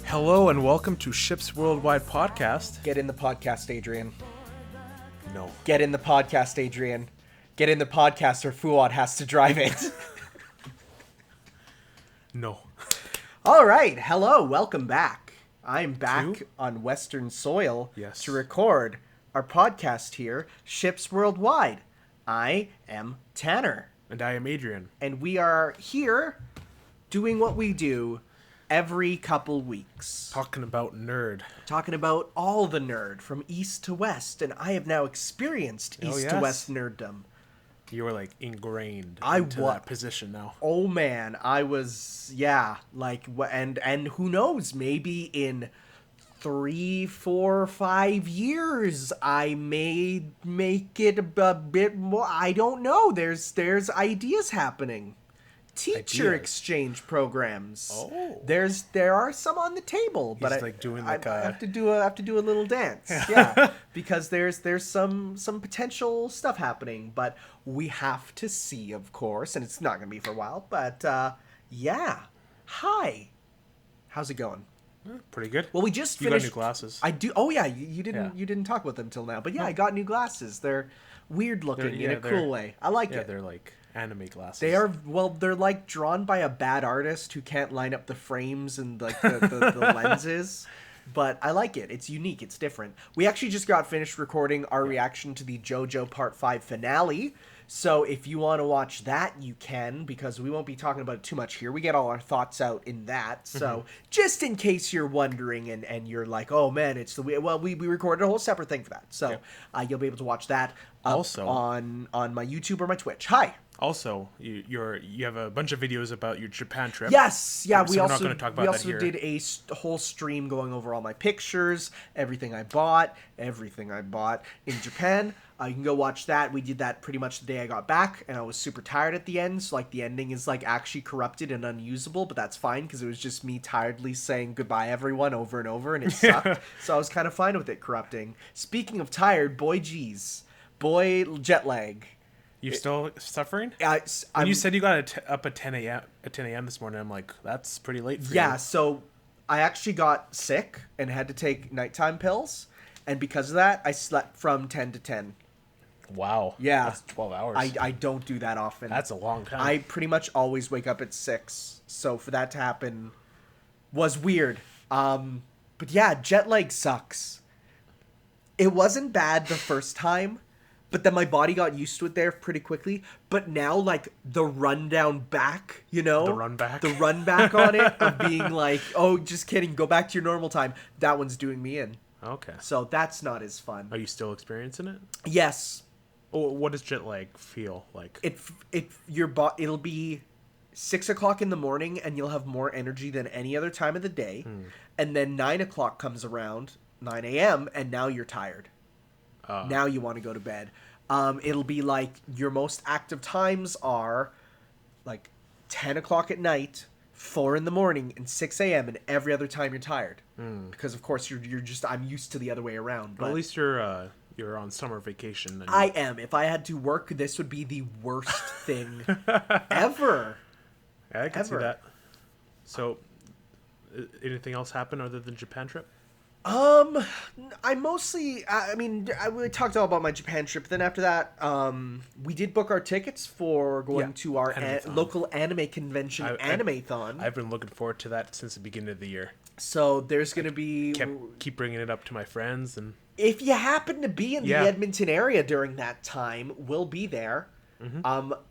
Hello and welcome to Ships Worldwide Podcast. Get in the podcast, Adrian. No. Get in the podcast, Adrian. Get in the podcast or Fuad has to drive it. No. All right. Hello. Welcome back. I'm back on Western soil to record our podcast here, Ships Worldwide. I am Tanner. And I am Adrian. And we are here doing what we do every couple weeks. Talking about nerd. Talking about all the nerd from east to west. And I have now experienced east to west nerddom. You were like ingrained into that position now. Oh man, I was, and who knows, maybe in 3, 4, 5 years, I may make it a bit more. I don't know. There's ideas happening. Teacher exchange programs. Oh, there are some on the table, but I have to do a little dance. Yeah, because there's some potential stuff happening, but we have to see, of course, and it's not gonna be for a while. But yeah, hi, how's it going? Pretty good. Well, we just finished. You got new glasses. I do. Oh yeah, you didn't talk about them till now, but yeah, I got new glasses. They're weird looking in a cool way. I like it. Yeah, they're like anime glasses. They're like drawn by a bad artist who can't line up the frames and like the lenses. But I like it. It's unique. It's different. We actually just got finished recording our reaction to the JoJo Part 5 finale. So if you want to watch that, you can, because we won't be talking about it too much here. We get all our thoughts out in that. So just in case you're wondering and you're like, oh man, it's we recorded a whole separate thing for that. So you'll be able to watch that also on my YouTube or my Twitch. Hi. Also, you have a bunch of videos about your Japan trip. Yes, yeah. So we're not going to talk about that here. We also did a whole stream going over all my pictures, everything I bought in Japan. You can go watch that. We did that pretty much the day I got back, and I was super tired at the end. So like the ending is like actually corrupted and unusable, but that's fine because it was just me tiredly saying goodbye everyone over and over, and it sucked. So I was kind of fine with it corrupting. Speaking of tired, boy jet lag. You're still suffering? When you said you got up at 10 a.m. this morning, I'm like, that's pretty late for you. Yeah, so I actually got sick and had to take nighttime pills, and because of that, I slept from 10 to 10. Wow. Yeah. That's 12 hours. I don't do that often. That's a long time. I pretty much always wake up at 6, so for that to happen was weird. But yeah, jet lag sucks. It wasn't bad the first time, but then my body got used to it there pretty quickly. But now, like, the rundown back, you know? The run back? The run back on it of being like, oh, just kidding, go back to your normal time. That one's doing me in. Okay. So that's not as fun. Are you still experiencing it? Yes. Oh, what does jet lag feel like? It'll be 6 o'clock in the morning and you'll have more energy than any other time of the day. And then 9 o'clock comes around, 9 a.m., and now you're tired. Now you want to go to bed. It'll be like your most active times are like 10 o'clock at night, 4 in the morning, and 6 a.m. and every other time you're tired. Because of course you're just, I'm used to the other way around. But at least you're on summer vacation. I am. If I had to work, this would be the worst thing ever. Yeah, I can see that. So, anything else happen other than Japan trip? I talked all about my Japan trip. Then after that, we did book our tickets for going to our local anime convention, Animathon. I've been looking forward to that since the beginning of the year. So there's going to be... Keep bringing it up to my friends. And if you happen to be in the Edmonton area during that time, we'll be there.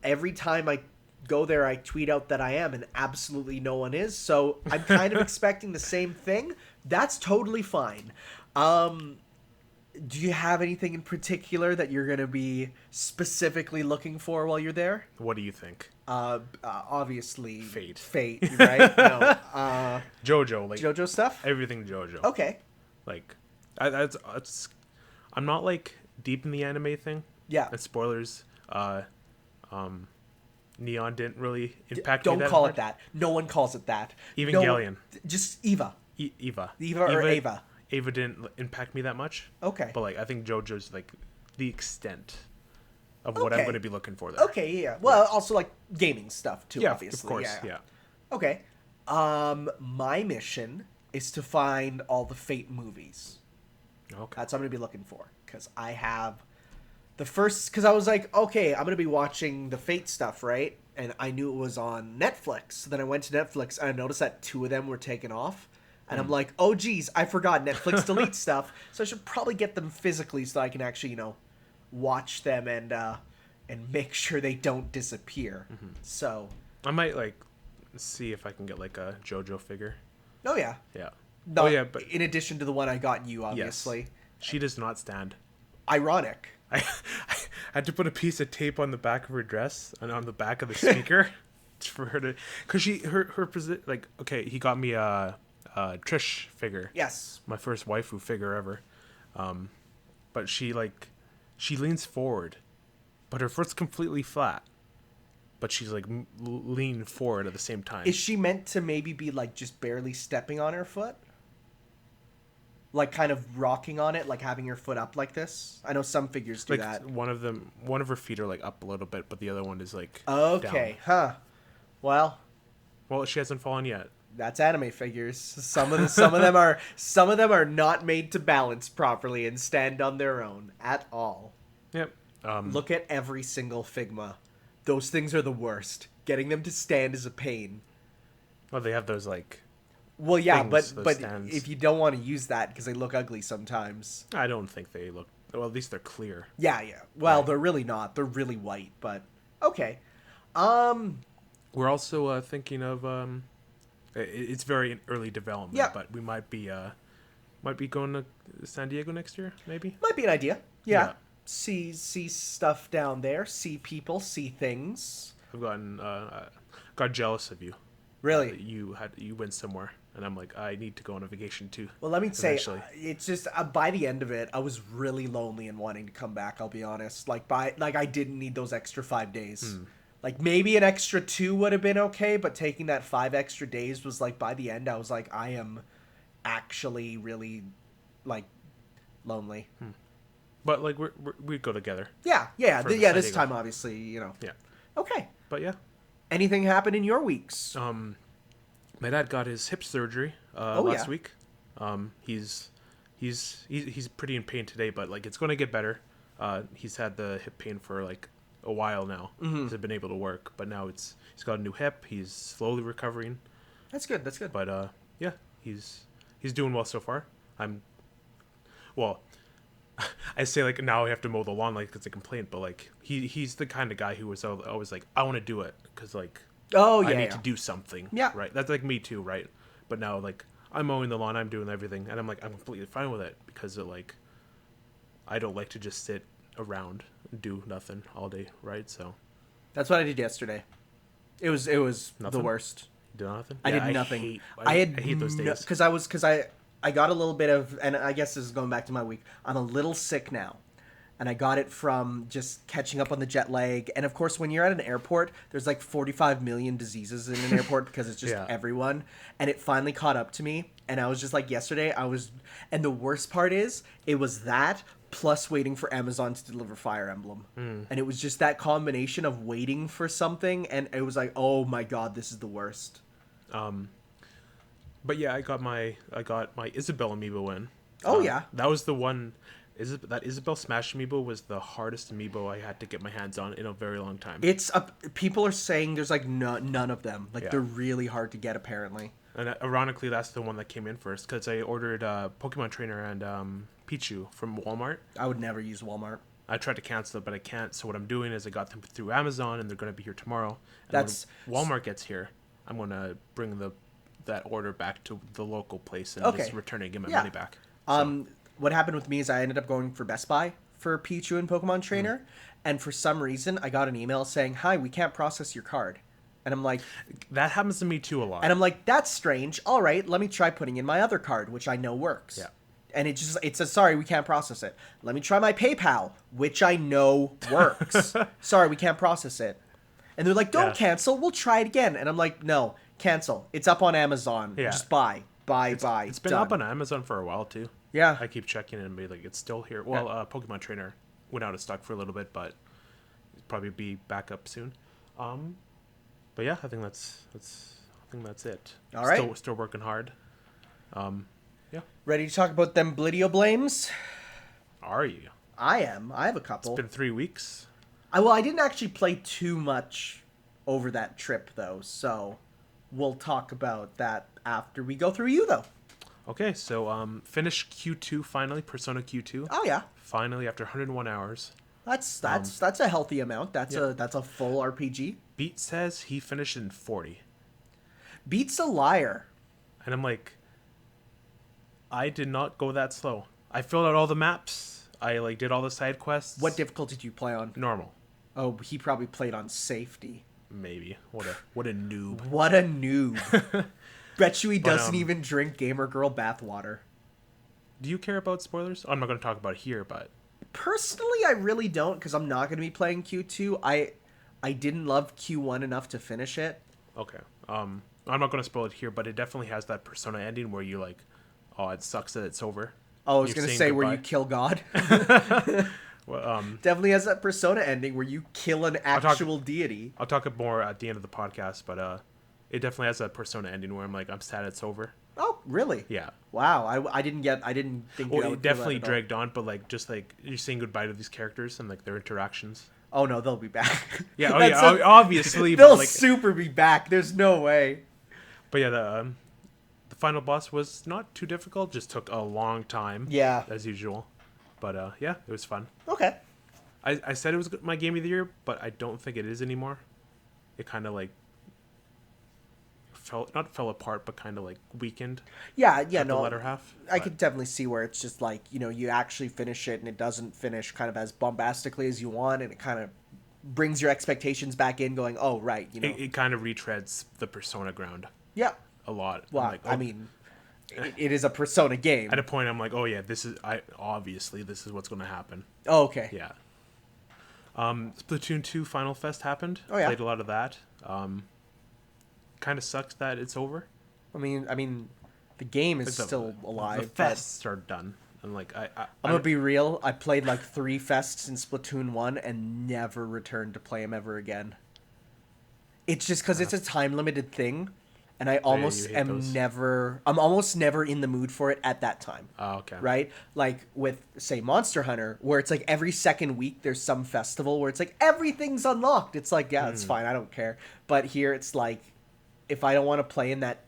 Every time I go there, I tweet out that I am, and absolutely no one is. So I'm kind of expecting the same thing. That's totally fine. Do you have anything in particular that you're going to be specifically looking for while you're there? What do you think? Obviously... Fate, right? No. JoJo. Like, JoJo stuff? Everything JoJo. Okay. Like, I'm not, like, deep in the anime thing. Yeah. And spoilers. Neon didn't really impact me that Don't call hard. it that. No one calls it that. Evangelion. Just Eva. Eva or Ava. Ava didn't impact me that much. Okay. But like I think JoJo's like the extent of what I'm going to be looking for there. Okay, yeah. Well, also like gaming stuff too, yeah, obviously. Of course, yeah. Okay. My mission is to find all the Fate movies. Okay. That's what I'm going to be looking for. Because I have because I was like, okay, I'm going to be watching the Fate stuff, right? And I knew it was on Netflix. So then I went to Netflix and I noticed that 2 of them were taken off. And I'm like, oh, geez, I forgot Netflix deletes stuff. So I should probably get them physically so that I can actually, watch them and make sure they don't disappear. Mm-hmm. So I might see if I can get a JoJo figure. Oh yeah. Yeah. No, but in addition to the one I got you, obviously. Yes. She does not stand. Ironic. I had to put a piece of tape on the back of her dress and on the back of the speaker for her to, because her position, okay, he got me a Trish figure. Yes. My first waifu figure ever. But she leans forward, but her foot's completely flat. But she's leaning forward at the same time. Is she meant to maybe be just barely stepping on her foot? Kind of rocking on it, having her foot up like this? I know some figures do that. One of her feet are up a little bit, but the other one is okay, down. Huh. Well, she hasn't fallen yet. That's anime figures. Some of them are not made to balance properly and stand on their own at all. Yep. Look at every single Figma. Those things are the worst. Getting them to stand is a pain. Well, they have those Well, yeah, things, but stands. If you don't want to use that because they look ugly sometimes. I don't think they look. Well, at least they're clear. Yeah. Well, right. They're really not. They're really white, but okay. We're also thinking of it's very early development, yeah. But we might be going to San Diego next year, maybe. Might be an idea. Yeah. See stuff down there. See people. See things. I've got jealous of you. Really? You went somewhere, and I'm like, I need to go on a vacation too. Well, let me say, it's just by the end of it, I was really lonely and wanting to come back. I'll be honest. I didn't need those extra 5 days. Maybe an extra 2 would have been okay, but taking that 5 extra days was by the end, I was like, I am actually really lonely. But we go together. Yeah. This time, obviously, Yeah. Okay. But yeah. Anything happened in your weeks? My dad got his hip surgery last week. He's pretty in pain today, but it's going to get better. He's had the hip pain for a while now. Mm-hmm. He hasn't been able to work, but now he's got a new hip. He's slowly recovering. That's good. But yeah, he's doing well so far. I say now I have to mow the lawn it's a complaint, but he's the kind of guy who was always I want to do it because I need to do something. Yeah, right. That's me too, right? But now I'm mowing the lawn, I'm doing everything, and I'm completely fine with it because I don't like to just sit around and do nothing all day, right? So that's what I did yesterday. It was nothing? The worst. You did nothing? I did nothing. I hate those days because I got a little bit of, and I guess this is going back to my week. I'm a little sick now. And I got it from just catching up on the jet lag. And of course, when you're at an airport, there's 45 million diseases in an airport because it's just everyone. And it finally caught up to me. And I was just yesterday, and the worst part is, it was that plus waiting for Amazon to deliver Fire Emblem. And it was just that combination of waiting for something. And it was oh my God, this is the worst. But yeah, I got my Isabelle amiibo in. Oh yeah, that was the one. That Isabelle Smash amiibo was the hardest amiibo I had to get my hands on in a very long time. People are saying there's none of them. They're really hard to get apparently. And ironically, that's the one that came in first because I ordered Pokemon Trainer and Pichu from Walmart. I would never use Walmart. I tried to cancel it, but I can't. So what I'm doing is I got them through Amazon, and they're going to be here tomorrow. And when Walmart gets here, I'm going to bring that order back to the local place and just returning my money back. So. What happened with me is I ended up going for Best Buy for Pichu and Pokemon Trainer, and for some reason I got an email saying, "Hi, we can't process your card." And I'm like, that happens to me too a lot. And I'm like, that's strange. All right, let me try putting in my other card, which I know works. Yeah. And it says, sorry, we can't process it. Let me try my PayPal, which I know works. Sorry, we can't process it. And they're like, don't cancel. We'll try it again. And I'm like, no, cancel. It's up on Amazon. Yeah. Just buy. It's been up on Amazon for a while too. Yeah. I keep checking it and be like, it's still here. Well, Pokemon Trainer went out of stock for a little bit, but it'll probably be back up soon. But yeah, I think that's it. All right. Still working hard. Yeah. Ready to talk about them Blidio blames? Are you? I am. I have a couple. It's been 3 weeks. I didn't actually play too much over that trip, though, so we'll talk about that after we go through you, though. Okay, so finished Q2 finally, Persona Q2. Oh yeah. Finally, after 101 hours. That's a healthy amount. That's a full RPG. Beat says he finished in 40. Beat's a liar. And I'm like, I did not go that slow. I filled out all the maps. I did all the side quests. What difficulty did you play on? Normal. Oh, he probably played on safety. Maybe. What a noob. What a noob. Bet you he doesn't even drink gamer girl bathwater. Do you care about spoilers? I'm not going to talk about it here, but personally, I really don't, because I'm not going to be playing Q2. I didn't love Q1 enough to finish it. Okay. I'm not going to spoil it here, but it definitely has that Persona ending where you oh, it sucks that it's over. Oh, I was going to say where you kill God. Well, definitely has that Persona ending where you kill an actual deity. I'll talk more at the end of the podcast, but it definitely has that Persona ending where I'm sad it's over. Oh, really? Yeah. Wow, I didn't think. Well, it definitely dragged on, but you're saying goodbye to these characters and their interactions. Oh no, they'll be back. Yeah, obviously. They'll super be back. There's no way. But yeah, the final boss was not too difficult. Just took a long time. Yeah, as usual. But yeah, it was fun. Okay. I said it was my game of the year, but I don't think it is anymore. It kind of fell apart, but kind of weakened. Yeah, the latter half. I could definitely see where it's just you actually finish it and it doesn't finish kind of as bombastically as you want, and it kind of brings your expectations back in, going, oh right, It kind of retreads the Persona ground. Yeah. A lot. Well, I mean, it is a Persona game. At a point, I'm like, oh yeah, this is what's going to happen. Oh, okay. Yeah. Splatoon 2 Final Fest happened. Oh yeah. Played a lot of that. Kind of sucks that it's over. I mean, the game is still alive. The fests are done. And I'm gonna be real. I played 3 fests in Splatoon 1 and never returned to play them ever again. It's just because it's a time limited thing, and I'm almost never in the mood for it at that time. Oh, okay. Right? With, say, Monster Hunter, where it's every second week there's some festival where it's everything's unlocked. It's it's fine, I don't care. But here it's if I don't want to play in that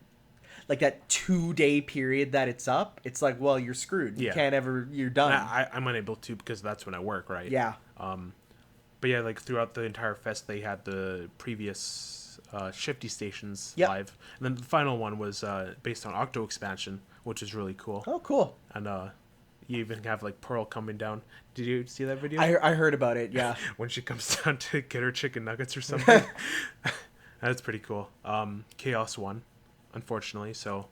that 2-day period that it's up, it's well, you're screwed. You can't you're done. I'm unable to because that's when I work, right? Yeah. But yeah, throughout the entire fest, they had the previous Shifty stations Yep. live. And then the final one was based on Octo expansion, which is really cool. Oh, cool. And you even have Pearl coming down. Did you see that video? I heard about it, yeah. When she comes down to get her chicken nuggets or something. That's pretty cool. Chaos won, unfortunately, so...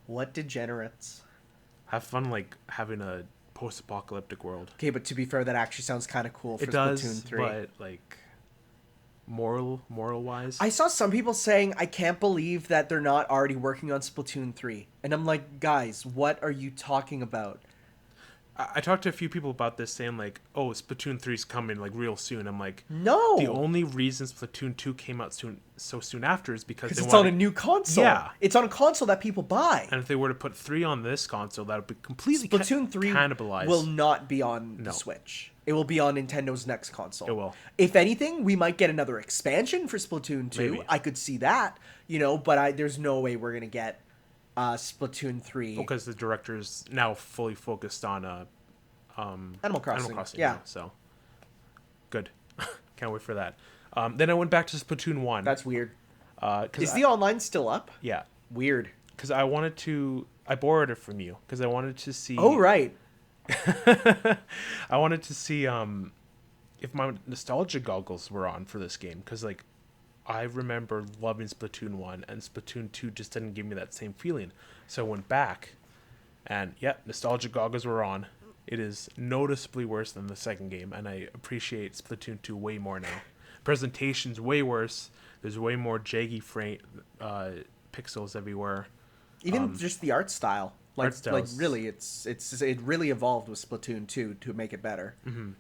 What degenerates. Have fun, having a post-apocalyptic world. Okay, but to be fair, that actually sounds kind of cool for Splatoon 3. But, moral-wise... I saw some people saying, I can't believe that they're not already working on Splatoon 3. And I'm like, guys, what are you talking about? I talked to a few people about this, saying oh, Splatoon 3's coming real soon. I'm like, no. The only reason Splatoon 2 came out so soon after is because it's on a new console. Yeah, it's on a console that people buy. And if they were to put 3 on this console, that would be completely Splatoon 3 cannibalized. Will not be on the Switch. It will be on Nintendo's next console. It will. If anything, we might get another expansion for Splatoon 2. Maybe. I could see that, but there's no way we're gonna get Splatoon 3 because the director's now fully focused on Animal Crossing. Yeah. So good. Can't wait for that. Then I went back to Splatoon 1. That's weird. Is the online still up? Yeah. Weird. Because I borrowed it from you because I wanted to see. Oh right. I wanted to see if my nostalgia goggles were on for this game because I remember loving Splatoon 1 and Splatoon 2 just didn't give me that same feeling. So I went back and nostalgia goggles were on. It is noticeably worse than the second game, and I appreciate Splatoon 2 way more now. Presentation's way worse. There's way more jaggy pixels everywhere. Even just the art style. Really, it really evolved with Splatoon 2 to make it better. Mm-hmm.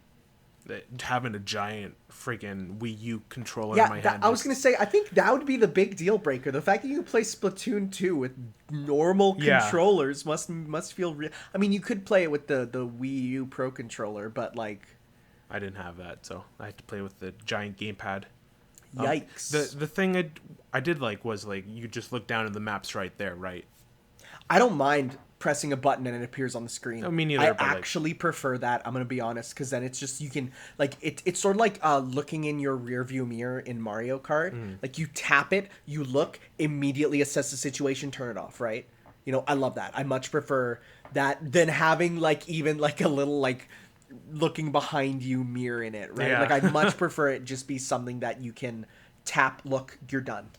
having a giant freaking Wii U controller in my hand. I was gonna say, I think that would be the big deal breaker. The fact that you can play Splatoon 2 with normal controllers must feel real. I mean, you could play it with the Wii U Pro controller, but like, I didn't have that, so I had to play with the giant gamepad. Yikes! The thing I did like was like you just look down and the map's right there, right? I don't mind pressing a button and it appears on the screen. No, me neither. I actually prefer that. I'm gonna be honest, because then it's just you can like it's sort of like looking in your rear view mirror in Mario Kart. Like you tap it, you look, immediately assess the situation, turn it off. Right? You know, I love that. I much prefer that than having like even like a little like looking behind you mirror in it. Right? Yeah. Like I much prefer it just be something that you can tap, look, you're done.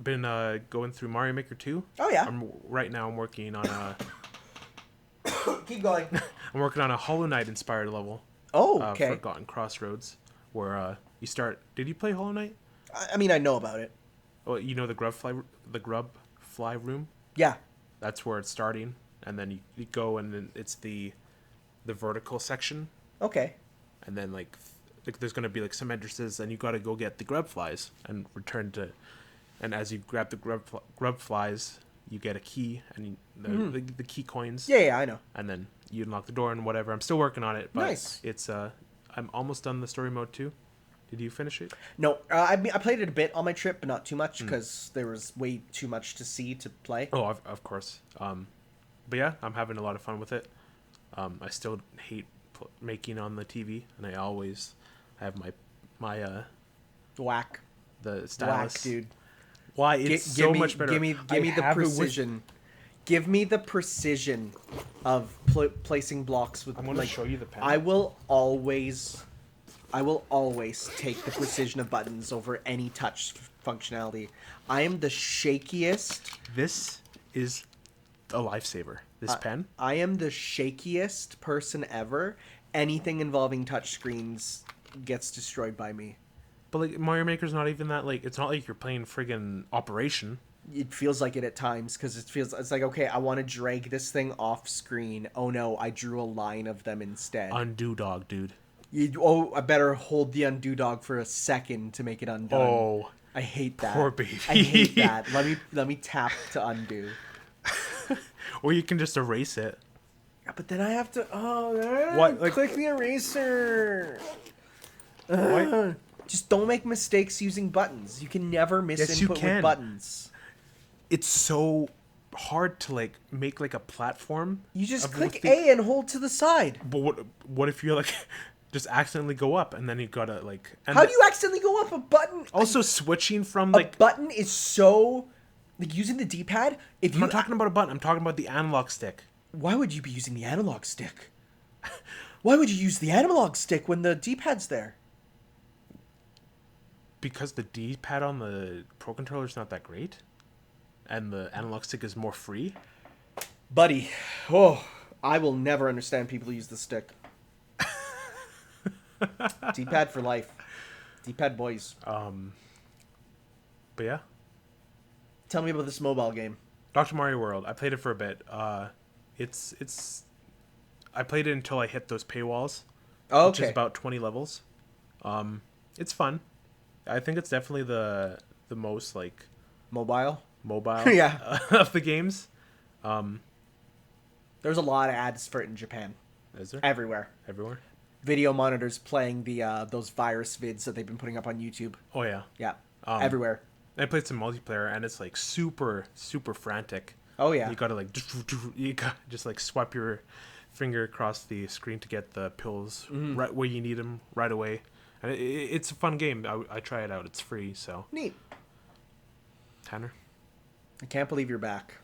Been going through Mario Maker 2. Oh yeah. Right now I'm working on a Keep going. I'm working on a Hollow Knight inspired level. Oh, okay. Forgotten Crossroads, where you start. Did you play Hollow Knight? I mean, I know about it. Oh, you know the grub fly room. Yeah. That's where it's starting, and then you go, and then it's the vertical section, Okay. and then like there's gonna be like some entrances, and you got to go get the grub flies and return to. And as you grab the grub flies, you get a key and the key coins. Yeah, I know. And then you unlock the door and whatever. I'm still working on it, but Nice. it's I'm almost done the story mode too. Did you finish it? No, I played it a bit on my trip, but not too much because there was way too much to see to play. Oh, of course. But yeah, I'm having a lot of fun with it. I still hate making on the TV, and I always have my Whack. the stylus. Whack, dude. Why it's so much better. Give me the precision. Give me the precision of placing blocks with. I'm going to show you the pen. I will always take the precision of buttons over any touch functionality. I am the shakiest. This is a lifesaver. This pen. I am the shakiest person ever. Anything involving touch screens gets destroyed by me. But like Mario Maker's not even that like it's not like you're playing friggin' Operation. It feels like it at times because it's like, okay, I want to drag this thing off screen. Oh no, I drew a line of them instead. Undo dog, dude. I better hold the undo dog for a second to make it undone. Oh, I hate that. poor baby. I hate that. Let me tap to undo. Or you can just erase it. But then I have to. What? Like, click the eraser. What? Just don't make mistakes using buttons. You can never misinput with buttons. It's so hard to like make like a platform. You just click A and hold to the side. But what if you like just accidentally go up and then you gotta like? How do you accidentally go up a button? Also, switching from like a button is so like using the D-pad. I'm not talking about a button. I'm talking about the analog stick. Why would you be using the analog stick? Why would you use the analog stick when the D-pad's there? Because the D-pad on the Pro Controller is not that great, and the analog stick is more free. Buddy, I will never understand people who use the stick. D-pad for life. D-pad boys. But yeah. Tell me about this mobile game. Dr. Mario World. I played it for a bit. It's. I played it until I hit those paywalls, which is about 20 levels. It's fun. I think it's definitely the most like mobile yeah of the games. There's a lot of ads for it in Japan. Is there? Everywhere. Video monitors playing the those virus vids that they've been putting up on YouTube. Oh yeah. Yeah. Everywhere. I played some multiplayer and it's like super frantic. Oh yeah. You gotta like just like swipe your finger across the screen to get the pills right where you need them right away. And it's a fun game. I try it out. It's free, so. Neat. Tanner? I can't believe you're back.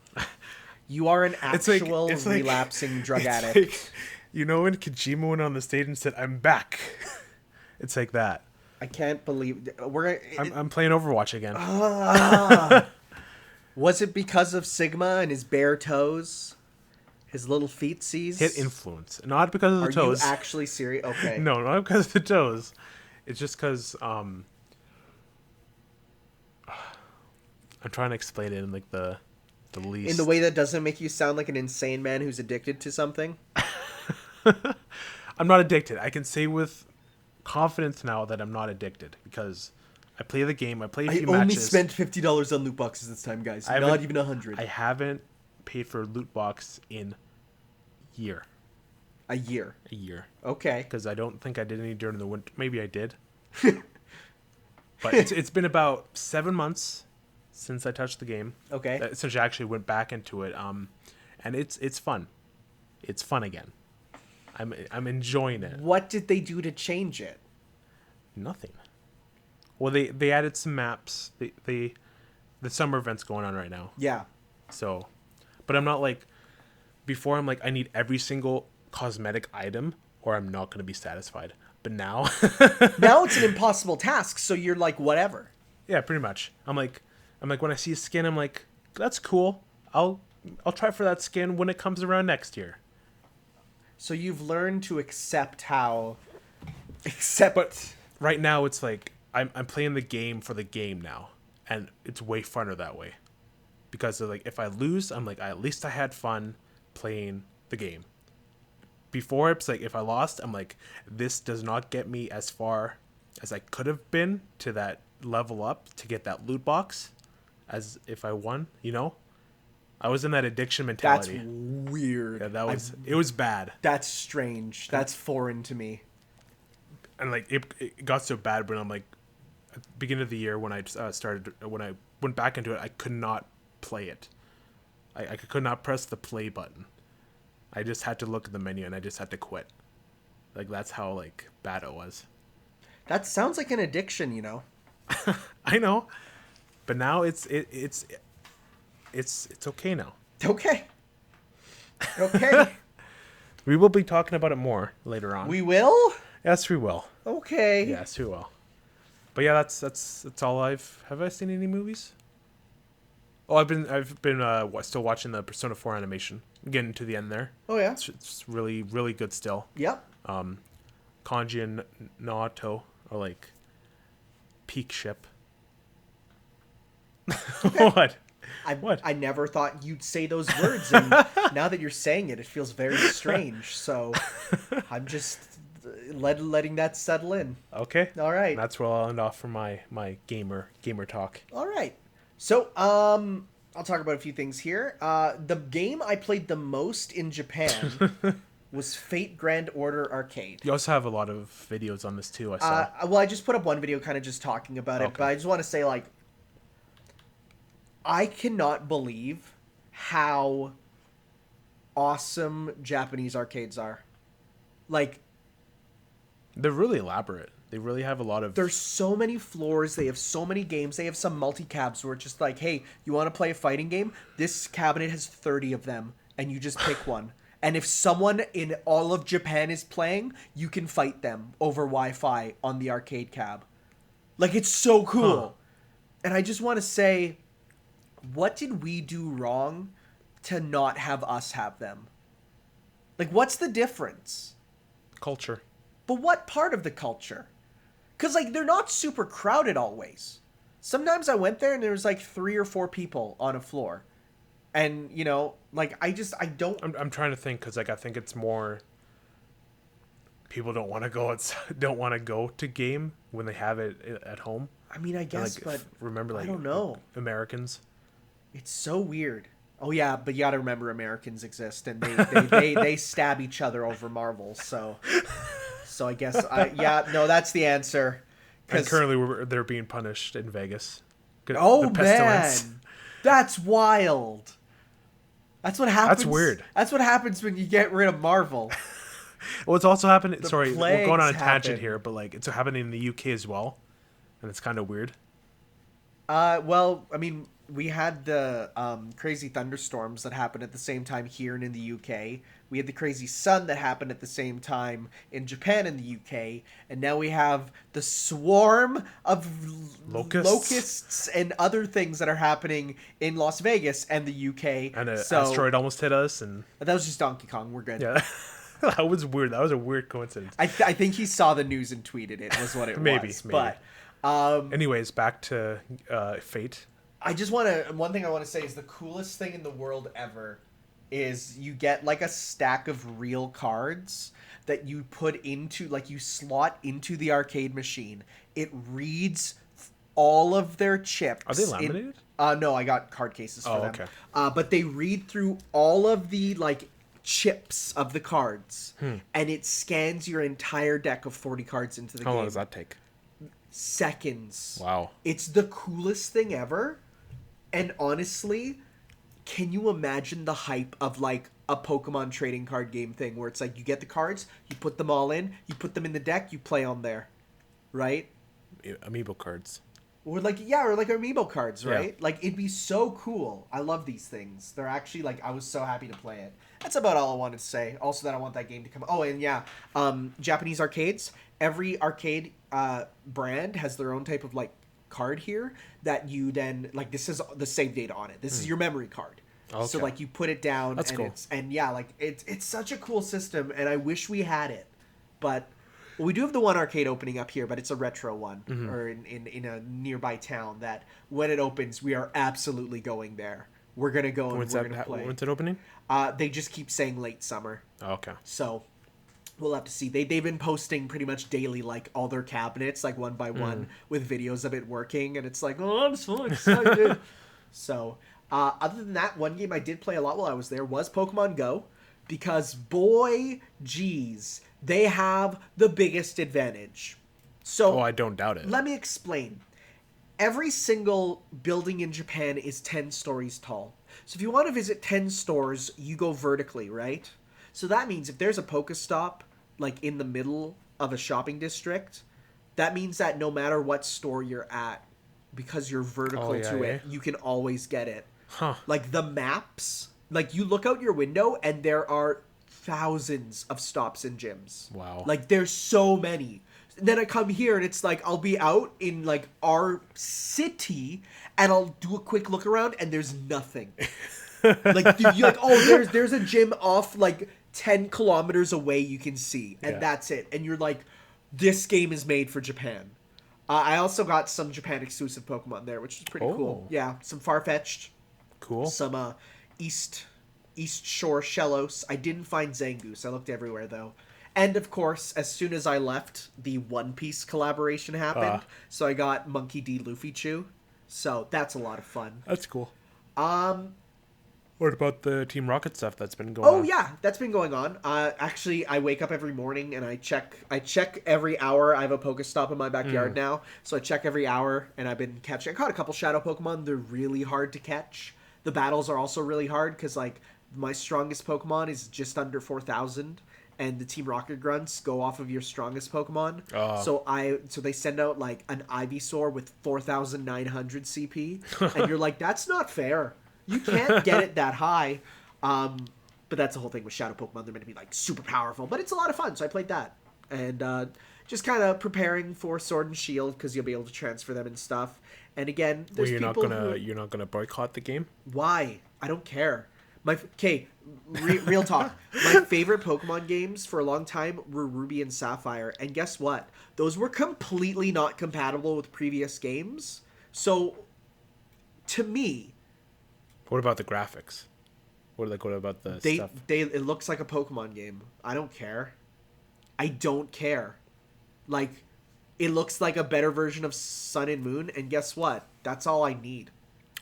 You are an actual relapsing drug addict. Like, you know when Kojima went on the stage and said, "I'm back"? It's like that. I can't believe... I'm playing Overwatch again. Was it because of Sigma and his bare toes? His little feetsies? Hit influence. Not because of the toes. Are you actually serious? Okay. No, not because of the toes. It's just because I'm trying to explain it in like the least. In the way that doesn't make you sound like an insane man who's addicted to something? I'm not addicted. I can say with confidence now that I'm not addicted because I play the game. I play a few matches. I only spent $50 on loot boxes this time, guys. Not even 100. I haven't paid for a loot box in year. A year. A year. Okay. Because I don't think I did any during the winter. Maybe I did. But it's been about 7 months since I touched the game. Okay. Since I actually went back into it. And it's fun. It's fun again. I'm enjoying it. What did they do to change it? Nothing. Well, they added some maps. The summer event's going on right now. Yeah. So, but I'm not like before. I'm like I need every single cosmetic item, or I'm not going to be satisfied. But now, now it's an impossible task. So you're like whatever. Yeah, pretty much. I'm like when I see a skin, I'm like that's cool. I'll try for that skin when it comes around next year. So you've learned to accept But right now it's like I'm playing the game for the game now, and it's way funner that way. Because like if I lose, I'm like at least I had fun playing the game. Before it's like if I lost, I'm like this does not get me as far as I could have been to that level up to get that loot box as if I won, you know? I was in that addiction mentality. That's weird. Yeah, it was bad. That's strange. That's foreign to me. And like it got so bad when I'm like at the beginning of the year when I when I went back into it, I could not play it. I could not press the play button. I just had to look at the menu and I just had to quit. Like that's how like bad it was. That sounds like an addiction, you know. I know, but now it's okay now. Okay. Okay. We will be talking about it more later on. We will? Yes, we will. Okay. Yes, we will. But yeah, that's all have I seen any movies? Oh, I've been still watching the Persona 4 animation. Getting to the end there. Oh yeah. It's really really good still. Yep. Kanji and Naoto are like peak ship. Okay. What? I never thought you'd say those words, and now that you're saying it, it feels very strange. So I'm just letting that settle in. Okay. All right. That's where I'll end off for my gamer talk. All right. So I'll talk about a few things here. The game I played the most in Japan was Fate Grand Order Arcade. You also have a lot of videos on this too, I saw. Well, I just put up one video kind of just talking about it, but I just want to say, like, I cannot believe how awesome Japanese arcades are. Like, they're really elaborate. They really have a lot of... There's so many floors. They have so many games. They have some multi-cabs where it's just like, hey, you want to play a fighting game? This cabinet has 30 of them, and you just pick one. And if someone in all of Japan is playing, you can fight them over Wi-Fi on the arcade cab. Like, it's so cool. Huh. And I just want to say, what did we do wrong to not have us have them? Like, what's the difference? Culture. But what part of the culture? Because, like, they're not super crowded always. Sometimes I went there and there was, like, 3 or 4 people on a floor. And, you know, like, I don't... I'm trying to think, because, like, I think it's more... People don't want to go to game when they have it at home. I mean, I guess, like, but... Remember, like... I don't know. Americans. It's so weird. Oh, yeah, but you gotta remember Americans exist, and they stab each other over marbles, so... So I guess, that's the answer. And currently they're being punished in Vegas. Oh, man. That's wild. That's what happens. That's weird. That's what happens when you get rid of Marvel. Well, it's also happening... Sorry, we're going on a tangent happen. here, but, like, it's happening in the UK as well. And it's kind of weird. Well, I mean... We had the crazy thunderstorms that happened at the same time here and in the UK. We had the crazy sun that happened at the same time in Japan and the UK. And now we have the swarm of locusts and other things that are happening in Las Vegas and the UK. And an asteroid almost hit us. And that was just Donkey Kong. We're good. Yeah, that was weird. That was a weird coincidence. I think he saw the news and tweeted it was what it was. Maybe. But anyways, back to Fate. One thing I want to say is the coolest thing in the world ever is you get like a stack of real cards that you put into, like, you slot into the arcade machine. It reads all of their chips. Are they laminated? No, I got card cases for them. Okay. But they read through all of the, like, chips of the cards, and it scans your entire deck of 40 cards into the game. How long does that take? Seconds. Wow. It's the coolest thing ever. And honestly, can you imagine the hype of, like, a Pokemon trading card game thing where it's like you get the cards, you put them all in, you put them in the deck, you play on there, right? Amiibo cards. Or like amiibo cards, right? Yeah. Like, it'd be so cool. I love these things. They're actually, like, I was so happy to play it. That's about all I wanted to say. Also that I want that game to come. Oh, and yeah, Japanese arcades. Every arcade brand has their own type of, like, card here that you then, like, this is the save data on it. This is your memory card. Okay. So, like, you put it down. That's and cool. It's such a cool system, and I wish we had it. But we do have the one arcade opening up here, but it's a retro one, or in a nearby town that when it opens, we are absolutely going there. We're going to go and we're going to play. When's it opening? They just keep saying late summer. Oh, okay. So we'll have to see. They've been posting pretty much daily, like, all their cabinets, like, one by one, with videos of it working, and it's like, oh, I'm so excited. So, other than that, one game I did play a lot while I was there was Pokemon Go, because, boy, geez, they have the biggest advantage. So, I don't doubt it. Let me explain. Every single building in Japan is 10 stories tall. So if you want to visit 10 stores, you go vertically, right? So that means if there's a Pokestop, like, in the middle of a shopping district, that means that no matter what store you're at, because you're vertical to it, you can always get it. Huh. Like, the maps, like, you look out your window and there are thousands of stops and gyms. Wow. Like, there's so many. And then I come here and it's like, I'll be out in, like, our city and I'll do a quick look around and there's nothing. Like, you're like, oh, there's a gym off, like, 10 kilometers away you can see. And that's it. And you're like, this game is made for Japan. I also got some Japan exclusive Pokemon there, which is pretty cool. Yeah, some Farfetch'd. Cool. Some East Shore Shellos. I didn't find Zangoose. I looked everywhere, though. And, of course, as soon as I left, the One Piece collaboration happened. So I got Monkey D. Luffy Chew. So that's a lot of fun. That's cool. What about the Team Rocket stuff that's been going on? Oh, yeah. That's been going on. Actually, I wake up every morning and I check every hour. I have a Pokestop in my backyard now. So I check every hour, and I've been catching. I caught a couple Shadow Pokemon. They're really hard to catch. The battles are also really hard because, like, my strongest Pokemon is just under 4,000. And the Team Rocket Grunts go off of your strongest Pokemon. So they send out, like, an Ivysaur with 4,900 CP. And you're like, that's not fair. You can't get it that high. But that's the whole thing with Shadow Pokemon. They're meant to be, like, super powerful. But it's a lot of fun, so I played that. And just kind of preparing for Sword and Shield, because you'll be able to transfer them and stuff. And again, there's you're not gonna boycott the game? Why? I don't care. Real talk. My favorite Pokemon games for a long time were Ruby and Sapphire. And guess what? Those were completely not compatible with previous games. So, to me... What about the graphics? What about the stuff? It looks like a Pokemon game. I don't care. I don't care. Like, it looks like a better version of Sun and Moon. And guess what? That's all I need.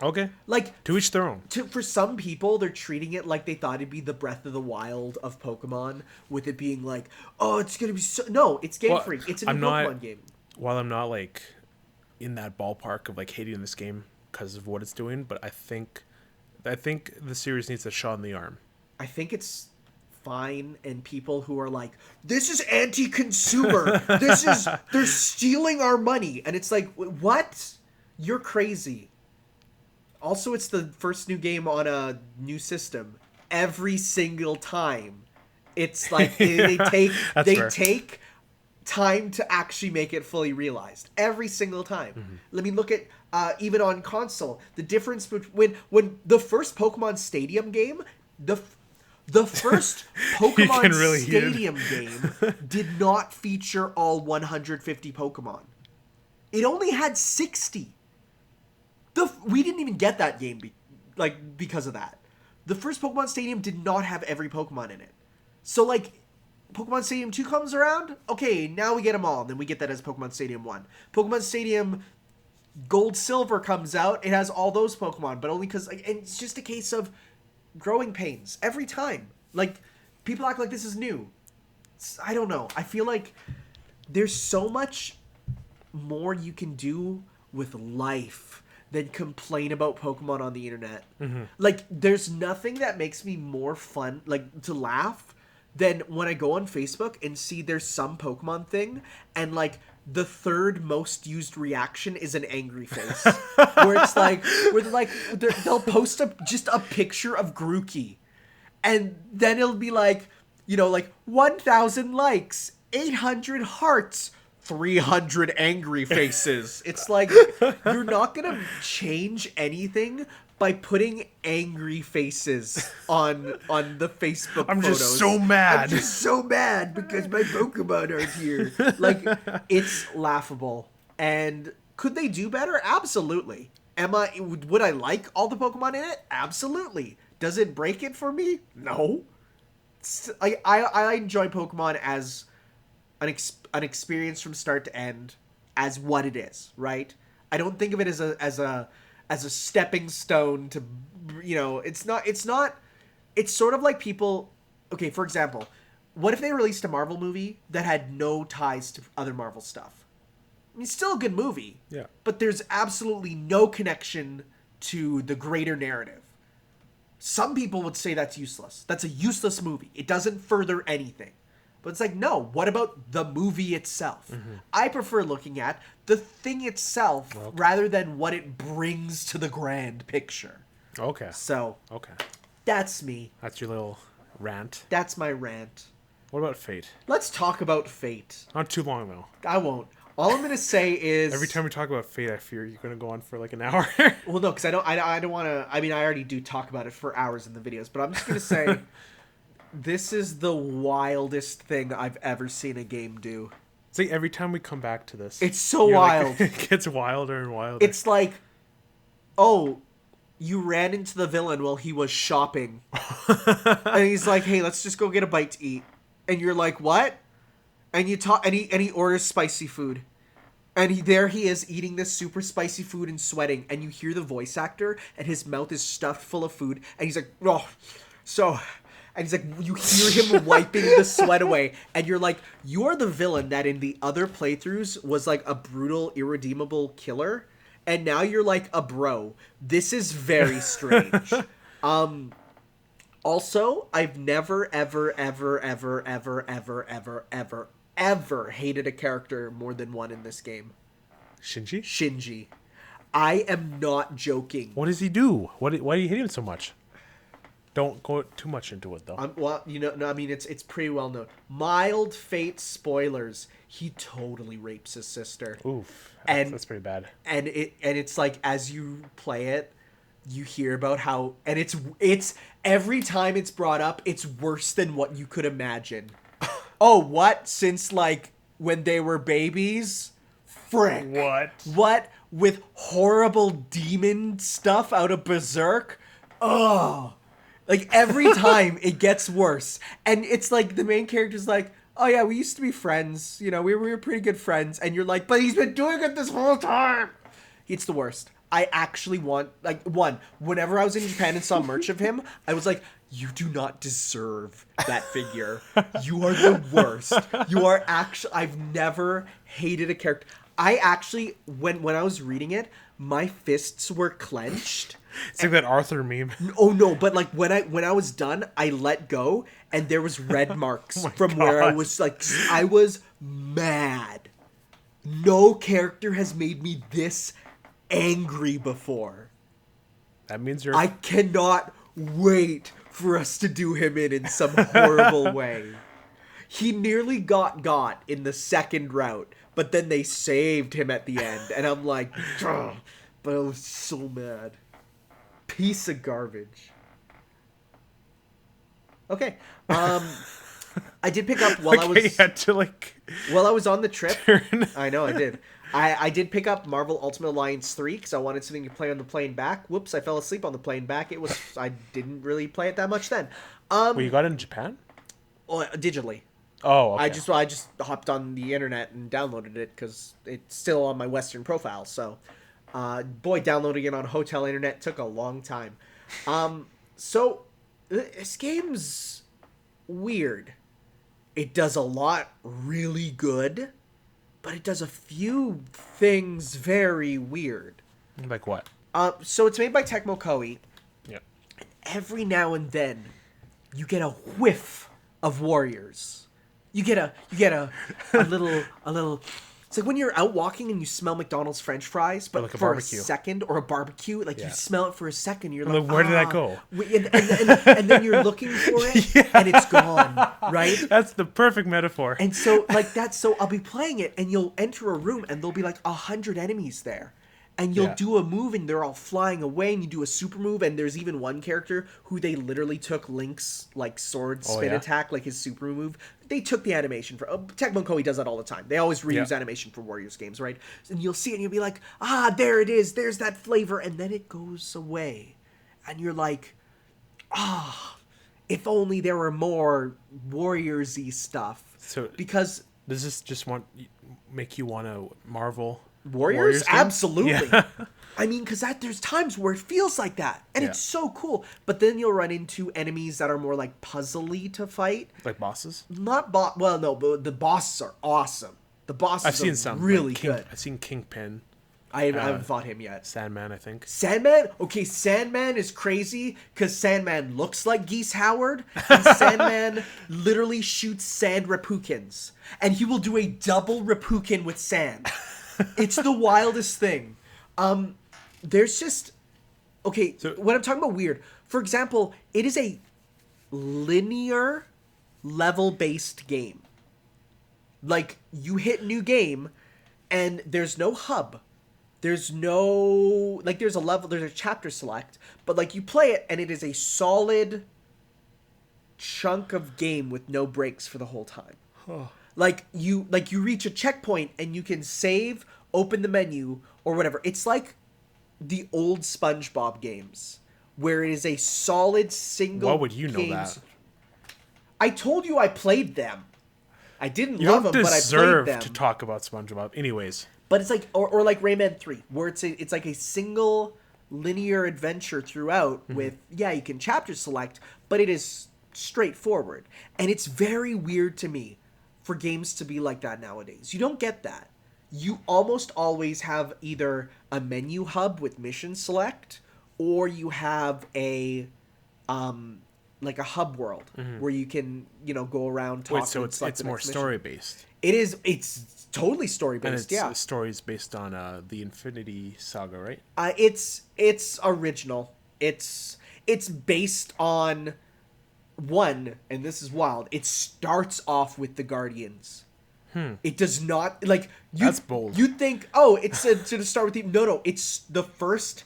Okay. Like, to each their own. For some people, they're treating it like they thought it'd be the Breath of the Wild of Pokemon, with it being like, oh, it's gonna be so... No, it's Game Freak. It's a new Pokemon game. While I'm not, like, in that ballpark of, like, hating this game because of what it's doing, but I think the series needs a shot in the arm. I think it's fine, and people who are like, this is anti-consumer. They're stealing our money. And it's like, what? You're crazy. Also, it's the first new game on a new system. Every single time, it's like they take time to actually make it fully realized. Every single time. Mm-hmm. Let me look at even on console, the difference between when the first Pokemon Stadium game, the first Pokemon Stadium game did not feature all 150 Pokemon. It only had 60. We didn't even get that game because of that. The first Pokemon Stadium did not have every Pokemon in it. So, like, Pokemon Stadium 2 comes around, okay, now we get them all, and then we get that as Pokemon Stadium 1. Pokemon Stadium Gold Silver comes out, it has all those Pokemon, but only because, like, and it's just a case of growing pains every time. Like, people act like this is new. I don't know. I feel like there's so much more you can do with life than complain about Pokemon on the internet. Mm-hmm. Like, there's nothing that makes me more fun, like, to laugh than when I go on Facebook and see there's some Pokemon thing and, like, the third most used reaction is an angry face. Where it's like, they'll post just a picture of Grookey. And then it'll be like, you know, like 1,000 likes, 800 hearts, 300 angry faces. It's like, you're not going to change anything by putting angry faces on the Facebook I'm photos. just so mad. I'm just so mad because my Pokemon aren't here. Like, it's laughable. And could they do better? Absolutely. Would I like all the Pokemon in it? Absolutely. Does it break it for me? No. I enjoy Pokemon as an experience from start to end, as what it is, right? I don't think of it as a stepping stone to, you know, it's sort of like people, okay, for example, what if they released a Marvel movie that had no ties to other Marvel stuff? I mean, it's still a good movie. Yeah. But there's absolutely no connection to the greater narrative. Some people would say that's useless. That's a useless movie. It doesn't further anything. But it's like, no, what about the movie itself? Mm-hmm. I prefer looking at the thing itself rather than what it brings to the grand picture. Okay. So, okay, that's me. That's your little rant. That's my rant. What about Fate? Let's talk about Fate. Not too long, though. I won't. All I'm gonna say is every time we talk about Fate, I fear you're gonna go on for like an hour. Well, no, because I don't want to. I mean, I already do talk about it for hours in the videos, but I'm just gonna say this is the wildest thing I've ever seen a game do. It's like every time we come back to this, it's so wild. Like, it gets wilder and wilder. It's like, oh, you ran into the villain while he was shopping, and he's like, "Hey, let's just go get a bite to eat," and you're like, "What?" And you talk, and he orders spicy food, and he is eating this super spicy food and sweating, and you hear the voice actor, and his mouth is stuffed full of food, and he's like, "Oh, so," and he's like, you hear him wiping the sweat away, and you're like, you're the villain that in the other playthroughs was like a brutal, irredeemable killer, and now you're like a bro. This is very strange. Also, I've never, ever, ever, ever, ever, ever, ever, ever, ever hated a character more than one in this game. Shinji. I am not joking. What does he do? Why do you hate him so much? Don't go too much into it, though. Well, you know, no, I mean, it's pretty well known. Mild Fate spoilers. He totally rapes his sister. Oof, that's pretty bad. And it's like, as you play it, you hear about how, and it's every time it's brought up, it's worse than what you could imagine. Oh, what? Since, like, when they were babies? Frick. What? With horrible demon stuff out of Berserk? Oh. Like, every time it gets worse. And it's like, the main character's like, oh yeah, we used to be friends. You know, we were pretty good friends. And you're like, but he's been doing it this whole time. It's the worst. I actually want, like, whenever I was in Japan and saw merch of him, I was like, you do not deserve that figure. You are the worst. You are actually, I've never hated a character. I actually, when I was reading it, my fists were clenched. It's like that Arthur meme. Oh no, but like when I was done, I let go and there was red marks from where I was like, I was mad. No character has made me this angry before. That means you're... I cannot wait for us to do him in some horrible way. He nearly got in the second route, but then they saved him at the end, and I'm like, ugh, but I was so mad. Piece of garbage. Okay. I did pick up while I was... You had to, like... While I was on the trip... I know, I did. I did pick up Marvel Ultimate Alliance 3 because I wanted something to play on the plane back. Whoops, I fell asleep on the plane back. I didn't really play it that much then. Well, you got it in Japan? Digitally. Oh, okay. I just hopped on the internet and downloaded it because it's still on my Western profile. So, boy, downloading it on hotel internet took a long time. So, this game's weird. It does a lot really good, but it does a few things very weird. Like what? So it's made by Tecmo Koei. Yeah. Every now and then, you get a whiff of Warriors. You get a little. It's like when you're out walking and you smell McDonald's French fries, but like a for barbecue. a second, or a barbecue, like you smell it for a second, you're like, where did that go? And then you're looking for it, and it's gone, right? That's the perfect metaphor. And so, like that's so I'll be playing it, and you'll enter a room, and there'll be like 100 enemies there. And you'll do a move, and they're all flying away, and you do a super move, and there's even one character who they literally took Link's, like, sword spin attack, like his super move. They took the animation for... Tecmo Koei does that all the time. They always reuse animation for Warriors games, right? And you'll see it, and you'll be like, there it is, there's that flavor, and then it goes away. And you're like, if only there were more Warriors-y stuff. So, because... does this just make you want to Marvel... Warriors absolutely. Yeah. I mean, because there's times where it feels like that, and it's so cool. But then you'll run into enemies that are more like puzzly to fight, like bosses. Well, no, but the bosses are awesome. The bosses I've seen are some really like good. I've seen Kingpin. I haven't fought him yet. Sandman, I think. Sandman? Okay, Sandman is crazy because Sandman looks like Geese Howard, and Sandman literally shoots sand Repukins, and he will do a double Repukin with sand. It's the wildest thing. There's just... Okay, so, when I'm talking about weird, for example, it is a linear level-based game. Like, you hit new game, and there's no hub. There's no... Like, there's a chapter select, but, like, you play it, and it is a solid chunk of game with no breaks for the whole time. Huh. Like you reach a checkpoint and you can save, open the menu, or whatever. It's like the old SpongeBob games, where it is a solid single. Why would you know that? I told you I played them. I didn't love them, but I played them. You don't deserve to talk about SpongeBob, anyways. But it's like, or like Rayman 3, where it's like a single linear adventure throughout with you can chapter select, but it is straightforward, and it's very weird to me for games to be like that nowadays. You don't get that. You almost always have either a menu hub with mission select, or you have a like a hub world where you can go around talk. Wait, so it's more story based. It's totally story based. And it's stories based on the Infinity Saga, right? It's original. It's based on one, and this is wild, it starts off with the Guardians. It does not, like, that's bold. You'd think, it's to start with the... No, it's the first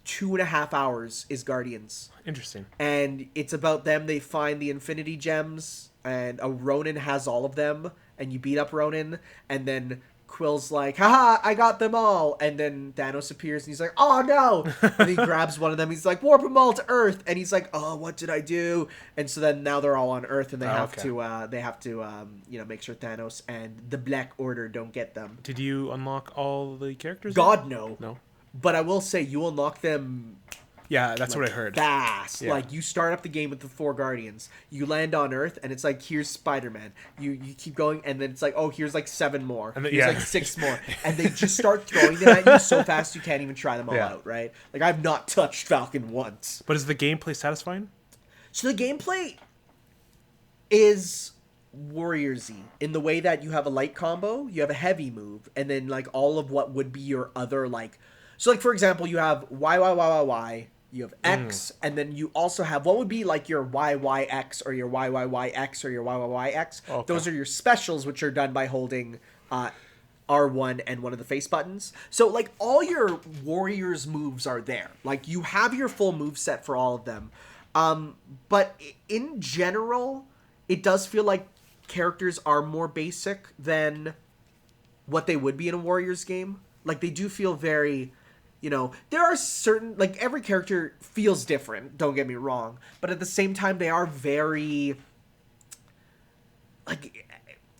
2.5 hours is Guardians. Interesting. And it's about them, they find the Infinity Gems, and a Ronin has all of them, and you beat up Ronin, and then Quill's like, haha, I got them all. And then Thanos appears and he's like, oh no. And he grabs one of them. He's like, warp them all to Earth. And he's like, oh, what did I do? And so then now they're all on Earth, and they have to make sure Thanos and the Black Order don't get them. Did you unlock all the characters? God, no. No. But I will say you unlock them. Yeah, that's what I heard. Fast. Yeah. Like, you start up the game with the 4 Guardians. You land on Earth, and it's like, here's Spider-Man. You keep going, and then it's like, oh, here's like 7 more. And then, here's like 6 more. And they just start throwing them at you so fast you can't even try them all out, right? Like, I've not touched Falcon once. But is the gameplay satisfying? So the gameplay is Warriors-y in the way that you have a light combo, you have a heavy move, and then, like, all of what would be your other, like... So, like, for example, you have Y, you have X, and then you also have what would be like your YYX or your YYYX or your YYYX. Okay. Those are your specials, which are done by holding R1 and one of the face buttons. So, like, all your Warriors moves are there. Like, you have your full move set for all of them. But in general, it does feel like characters are more basic than what they would be in a Warriors game. Like, they do feel very, there are certain, like, every character feels different, don't get me wrong, but at the same time, they are very, like,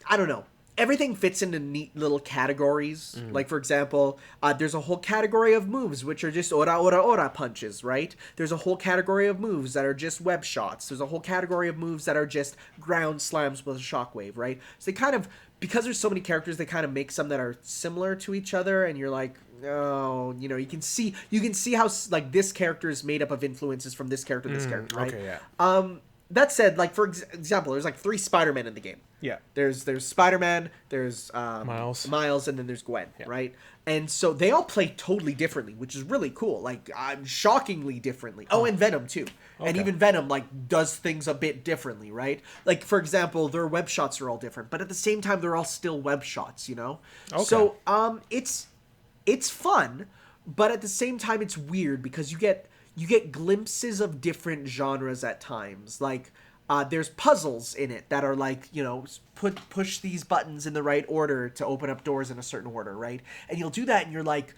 I don't know. Everything fits into neat little categories. Like, for example, there's a whole category of moves, which are just ora punches, right? There's a whole category of moves that are just web shots. There's a whole category of moves that are just ground slams with a shockwave, right? So they kind of, because there's so many characters, they kind of make some that are similar to each other, and you're like, oh, you can see how, like, this character is made up of influences from this character, this character, right? Okay, yeah. That said, like, for example, there's like 3 Spider-Men in the game. Yeah. There's Spider-Man, there's Miles, and then there's Gwen, right? And so they all play totally differently, which is really cool. Like, shockingly differently. Oh, and Venom too. Okay. And even Venom, like, does things a bit differently, right? Like, for example, their web shots are all different, but at the same time, they're all still web shots, Okay. So, it's fun, but at the same time, it's weird because you get glimpses of different genres at times. Like, there's puzzles in it that are like, push these buttons in the right order to open up doors in a certain order, right? And you'll do that and you're like,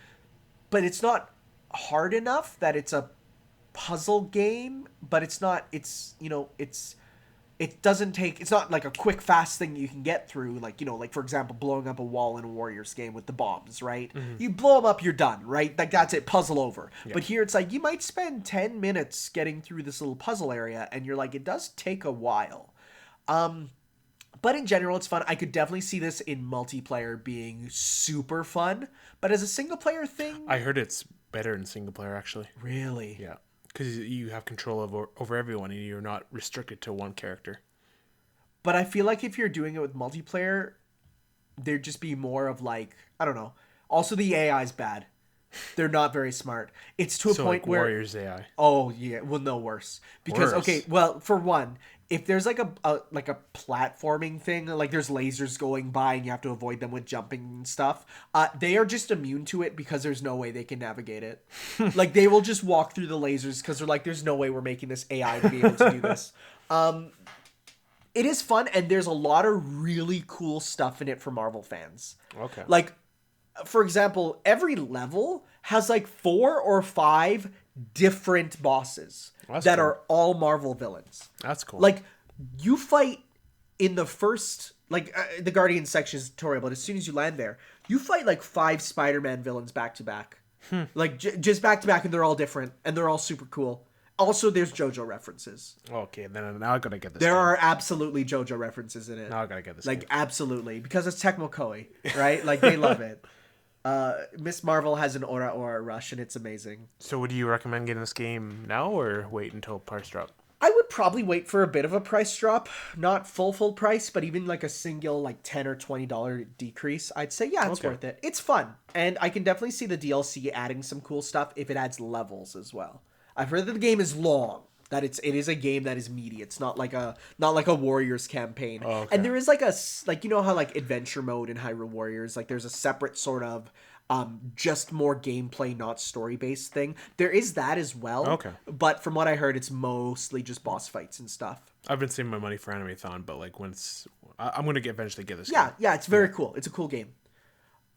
but it's not hard enough that it's a puzzle game, but it's not, it's not like a quick, fast thing you can get through. Like, like, for example, blowing up a wall in a Warriors game with the bombs, right? Mm-hmm. You blow them up, you're done, right? Like, that's it, puzzle over. Yeah. But here it's like, you might spend 10 minutes getting through this little puzzle area, and you're like, it does take a while. But in general, it's fun. I could definitely see this in multiplayer being super fun. But as a single-player thing... I heard it's better in single-player, actually. Really? Yeah. Because you have control over everyone, and you're not restricted to one character. But I feel like if you're doing it with multiplayer, there'd just be more of, like, I don't know. Also, the AI's bad. They're not very smart. It's to a point like where... Warriors AI. Oh, yeah. Well, no, worse. Because, okay, well, for one, if there's, like, a platforming thing, like, there's lasers going by and you have to avoid them with jumping and stuff, they are just immune to it because there's no way they can navigate it. Like, they will just walk through the lasers because they're like, there's no way we're making this AI to be able to do this. It is fun, and there's a lot of really cool stuff in it for Marvel fans. Okay. Like, for example, every level has like 4 or 5 different bosses that are all Marvel villains. That's cool. Like, you fight in the first, like, the Guardian section is tutorial, but as soon as you land there, you fight like 5 Spider-Man villains back to back. Like, just back to back, and they're all different, and they're all super cool. Also, there's JoJo references. Okay, then now I gotta get this. There are absolutely JoJo references in it. Now I gotta get this. Like, absolutely. Because it's Tecmo Koei, right? Like, they love it. Miss Marvel has an aura rush, and it's amazing. So would you recommend getting this game now, or wait until price drop? I would probably wait for a bit of a price drop. Not full price, but even like a single like $10 or $20 decrease. I'd say, yeah, it's worth it. It's fun. And I can definitely see the DLC adding some cool stuff if it adds levels as well. I've heard that the game is long. That it is a game that is meaty. It's not like a Warriors campaign. Oh, okay. And there is like you know how like adventure mode in Hyrule Warriors, like there's a separate sort of just more gameplay, not story based thing. There is that as well. Okay. But from what I heard, it's mostly just boss fights and stuff. I've been saving my money for Animathon, but like I'm gonna eventually get this. Yeah, game. Yeah, it's very cool. It's a cool game.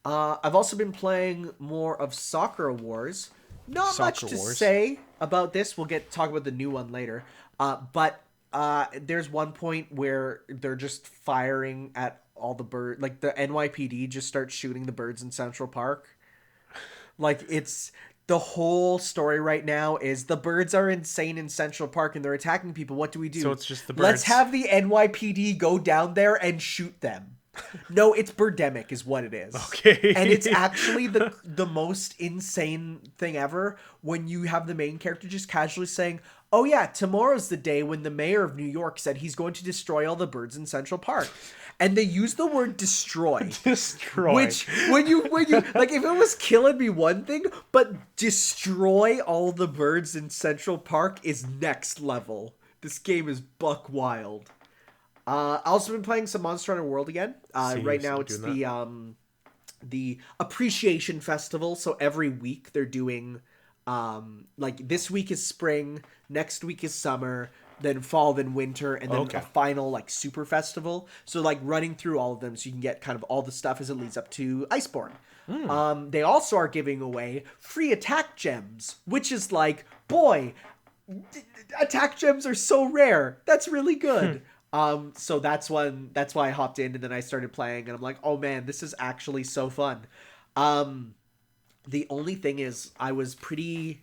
I've also been playing more of Sakura Wars. Not much to say about this. We'll talk about the new one later. But there's one point where they're just firing at all the birds. Like, the NYPD just starts shooting the birds in Central Park. Like, it's... The whole story right now is the birds are insane in Central Park and they're attacking people. What do we do? So it's just the birds. Let's have the NYPD go down there and shoot them. No, it's Birdemic is what it is. Okay. And it's actually the most insane thing ever when you have the main character just casually saying, oh yeah, tomorrow's the day when the mayor of New York said he's going to destroy all the birds in Central Park. And they use the word destroy. Destroy. Which, when you, like, if it was kill, it'd be one thing, but destroy all the birds in Central Park is next level. This game is buck wild. I've also been playing some Monster Hunter World again. Right now it's the Appreciation Festival. So every week they're doing, like, this week is spring, next week is summer, then fall, then winter, and then a final like super festival. So like running through all of them so you can get kind of all the stuff as it leads up to Iceborne. They also are giving away free attack gems, which is like, boy, attack gems are so rare. That's really good. So that's why I hopped in, and then I started playing, and I'm like, oh man, this is actually so fun. The only thing is I was pretty,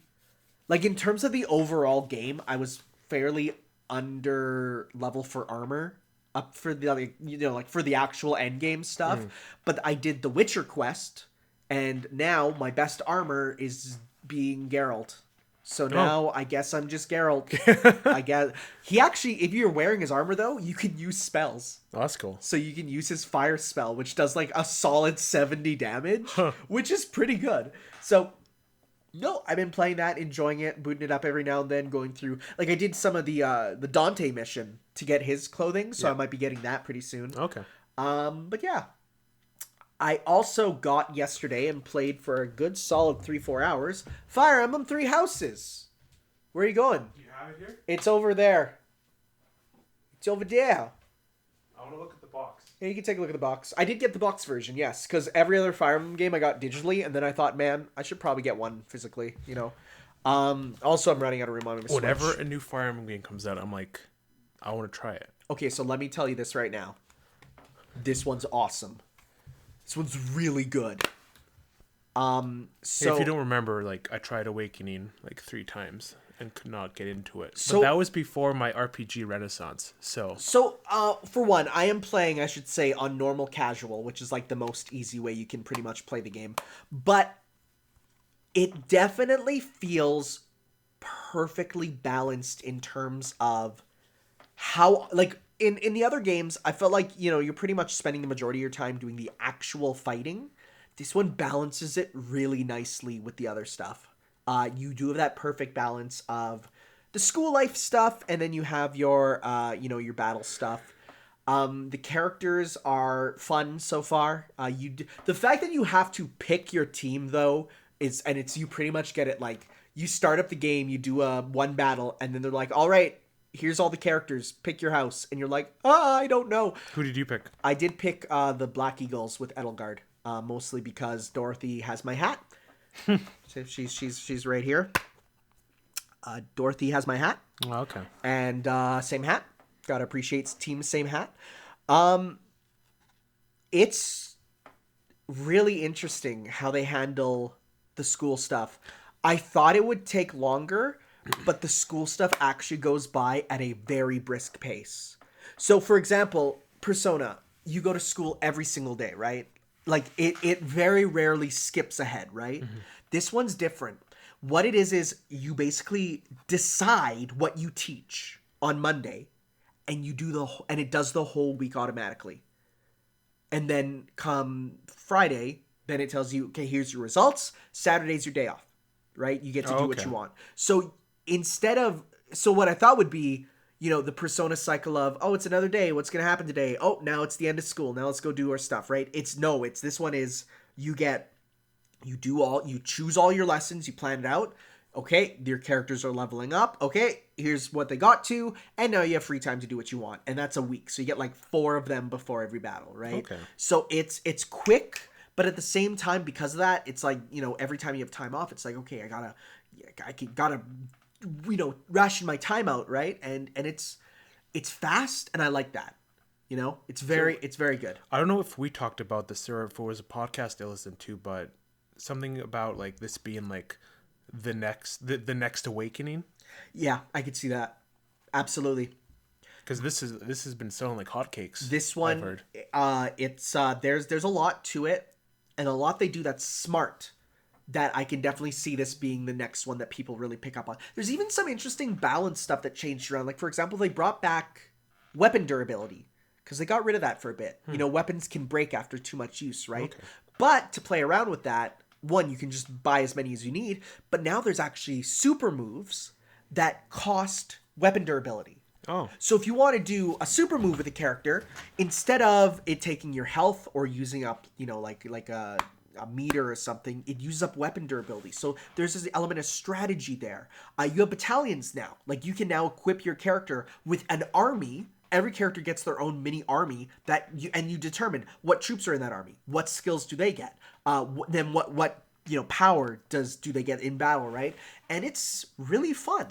like, in terms of the overall game, I was fairly under level for armor, up for the, like, you know, like for the actual end game stuff. But I did the Witcher quest, and now my best armor is being Geralt. So now I guess I'm just Geralt. I guess he actually, if you're wearing his armor though, you can use spells. Oh, that's cool. So you can use his fire spell, which does like a solid 70 damage, which is pretty good. So no, I've been playing that, enjoying it, booting it up every now and then, going through, like I did some of the Dante mission to get his clothing, so I might be getting that pretty soon. Okay. But yeah. I also got yesterday and played for a good solid 3-4 hours Fire Emblem 3 Houses. Where are you going? Do you have it here? It's over there. It's over there. I want to look at the box. Yeah, you can take a look at the box. I did get the box version, yes, because every other Fire Emblem game I got digitally, and then I thought, man, I should probably get one physically, you know. Also, I'm running out of room on my Switch. Whenever a new Fire Emblem game comes out, I'm like, I want to try it. Okay, so let me tell you this right now. This one's awesome. This one's really good. So if you don't remember, like, I tried Awakening like 3 times and could not get into it. So but that was before my RPG renaissance. So for one, I am playing, I should say, on normal casual, which is like the most easy way you can pretty much play the game. But it definitely feels perfectly balanced in terms of how, like, in the other games, I felt like, you know, you're pretty much spending the majority of your time doing the actual fighting. This one balances it really nicely with the other stuff. You do have that perfect balance of the school life stuff, and then you have your, you know, your battle stuff. The characters are fun so far. The fact that you have to pick your team, though, you pretty much get it, like, you start up the game, you do one battle, and then they're like, all right, here's all the characters, pick your house. And you're like, I don't know. Who did you pick? I did pick the Black Eagles with Edelgard, mostly because Dorothy has my hat. So she's right here. Dorothy has my hat. Oh, okay. And same hat. Gotta appreciate team same hat. It's really interesting how they handle the school stuff. I thought it would take longer, but the school stuff actually goes by at a very brisk pace. So, for example, Persona, you go to school every single day, right? Like, it very rarely skips ahead, right? Mm-hmm. This one's different. What it is you basically decide what you teach on Monday, and you do and it does the whole week automatically. And then come Friday, then it tells you, okay, here's your results. Saturday's your day off, right? You get to do what you want. So what I thought would be, you know, the Persona cycle of, oh, it's another day. What's going to happen today? Oh, now it's the end of school. Now let's go do our stuff, right? This one is you choose all your lessons. You plan it out. Okay, your characters are leveling up. Okay, here's what they got to. And now you have free time to do what you want. And that's a week. So you get like 4 of them before every battle, right? Okay. So it's quick, but at the same time, because of that, it's like, you know, every time you have time off, it's like, okay, I gotta you know, ration my time out, right? And it's fast, and I like that. You know, it's very good. I don't know if we talked about this or if it was a podcast I listened to, but something about like this being like the next awakening. Yeah, I could see that. Absolutely. Because this has been selling like hotcakes. This one, I've heard. There's a lot to it, and a lot they do that's smart. That I can definitely see this being the next one that people really pick up on. There's even some interesting balance stuff that changed around. Like, for example, they brought back weapon durability because they got rid of that for a bit. You know, weapons can break after too much use, right? Okay. But to play around with that, one, you can just buy as many as you need. But now there's actually super moves that cost weapon durability. Oh. So if you want to do a super move with a character, instead of it taking your health or using up, you know, like a meter or something, it uses up weapon durability. So there's this element of strategy there. You have battalions now. Like, you can now equip your character with an army. Every character gets their own mini army and you determine what troops are in that army. What skills do they get? Then what power do they get in battle, right? And it's really fun.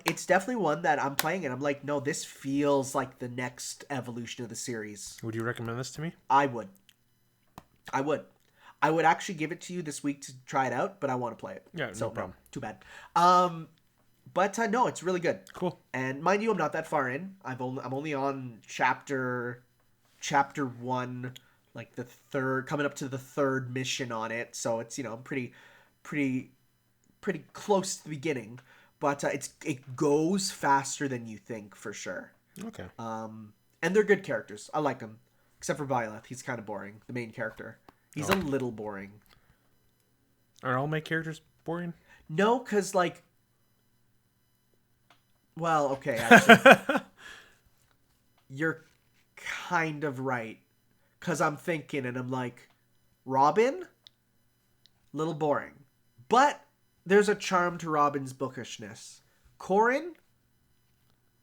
It's definitely one that I'm playing and I'm like, no, this feels like the next evolution of the series. Would you recommend this to me? I would. I would actually give it to you this week to try it out, but I want to play it. Yeah, no problem. Too bad. But no, it's really good. Cool. And mind you, I'm not that far in. I'm only on chapter 1, like the third, coming up to the third mission on it. So it's pretty close to the beginning. But it goes faster than you think for sure. Okay. And they're good characters. I like them, except for Byleth. He's kind of boring. The main character. He's a little boring. Are all my characters boring? No, because well, okay, actually. You're kind of right. Because I'm thinking and I'm like, Robin? Little boring. But there's a charm to Robin's bookishness. Corin?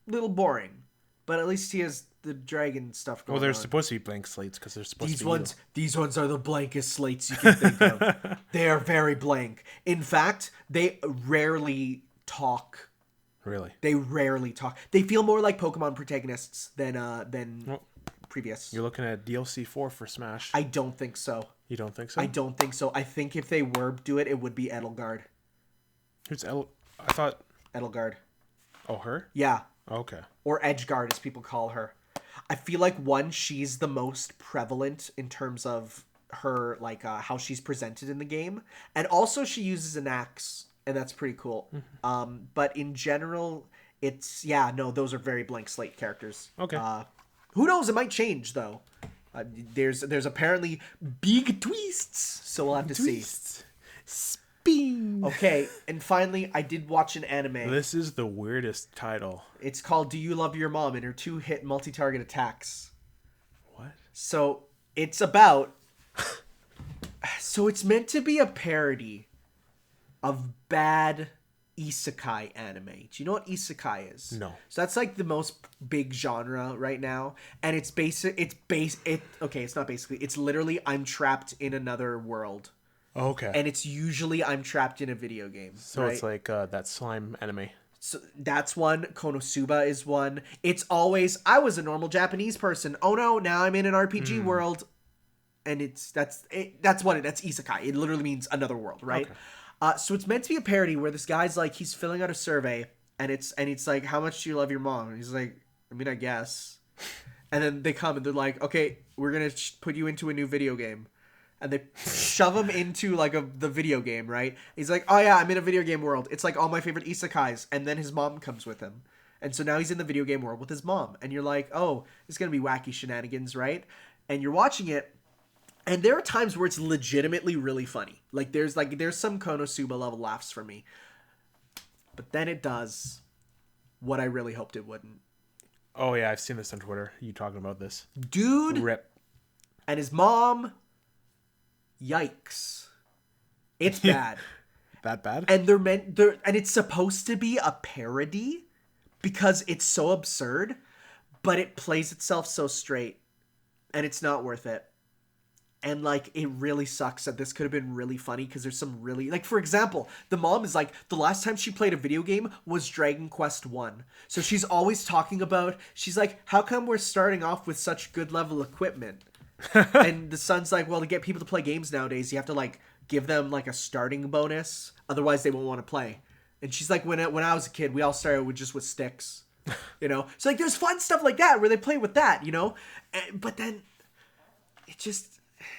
Little boring. But at least he has the dragon stuff going on. Well, there's supposed to be blank slates because they're supposed to be These ones are the blankest slates you can think of. They are very blank. In fact, they rarely talk. Really? They rarely talk. They feel more like Pokemon protagonists than previous. You're looking at DLC 4 for Smash. I don't think so. You don't think so? I don't think so. I think if they were do it, it would be Edelgard. Who's I thought... Edelgard. Oh, her? Yeah. Okay. Or Edgeguard, as people call her. I feel like, she's the most prevalent in terms of her, how she's presented in the game. And also she uses an axe, and that's pretty cool. Mm-hmm. But in general, those are very blank slate characters. Okay. Who knows? It might change, though. There's apparently big twists, so we'll have to see. Spin. Okay, and finally, I did watch an anime. This is the weirdest title. It's called Do You Love Your Mom? And her 2-hit multi-target attacks. What? So, it's about... So, it's meant to be a parody of bad isekai anime. Do you know what isekai is? No. So that's like the most big genre right now, and it's not basically. It's literally I'm trapped in another world. Okay. And it's usually I'm trapped in a video game. So right? It's like that slime anime. So that's one. Konosuba is one. It's always I was a normal Japanese person. Oh no, now I'm in an RPG world, and that's isekai. It literally means another world, right? Okay. So it's meant to be a parody where this guy's like, he's filling out a survey and it's like, how much do you love your mom? And he's like, I mean, I guess. And then they come and they're like, okay, we're going to put you into a new video game. And they shove him into the video game, right? He's like, oh yeah, I'm in a video game world. It's like all my favorite isekais. And then his mom comes with him. And so now he's in the video game world with his mom. And you're like, oh, it's going to be wacky shenanigans, right? And you're watching it. And there are times where it's legitimately really funny. There's some Konosuba level laughs for me. But then it does what I really hoped it wouldn't. Oh yeah, I've seen this on Twitter. You talking about this. Dude. Rip. And his mom. Yikes. It's bad. That bad? And and it's supposed to be a parody because it's so absurd, but it plays itself so straight. And it's not worth it. And, it really sucks that this could have been really funny because there's some really... for example, the mom is like, the last time she played a video game was Dragon Quest 1. So she's always talking about... She's like, how come we're starting off with such good level equipment? And the son's like, well, to get people to play games nowadays, you have to, give them, a starting bonus. Otherwise, they won't want to play. And she's like, when I was a kid, we all started with sticks. So, there's fun stuff like that where they play with that, But then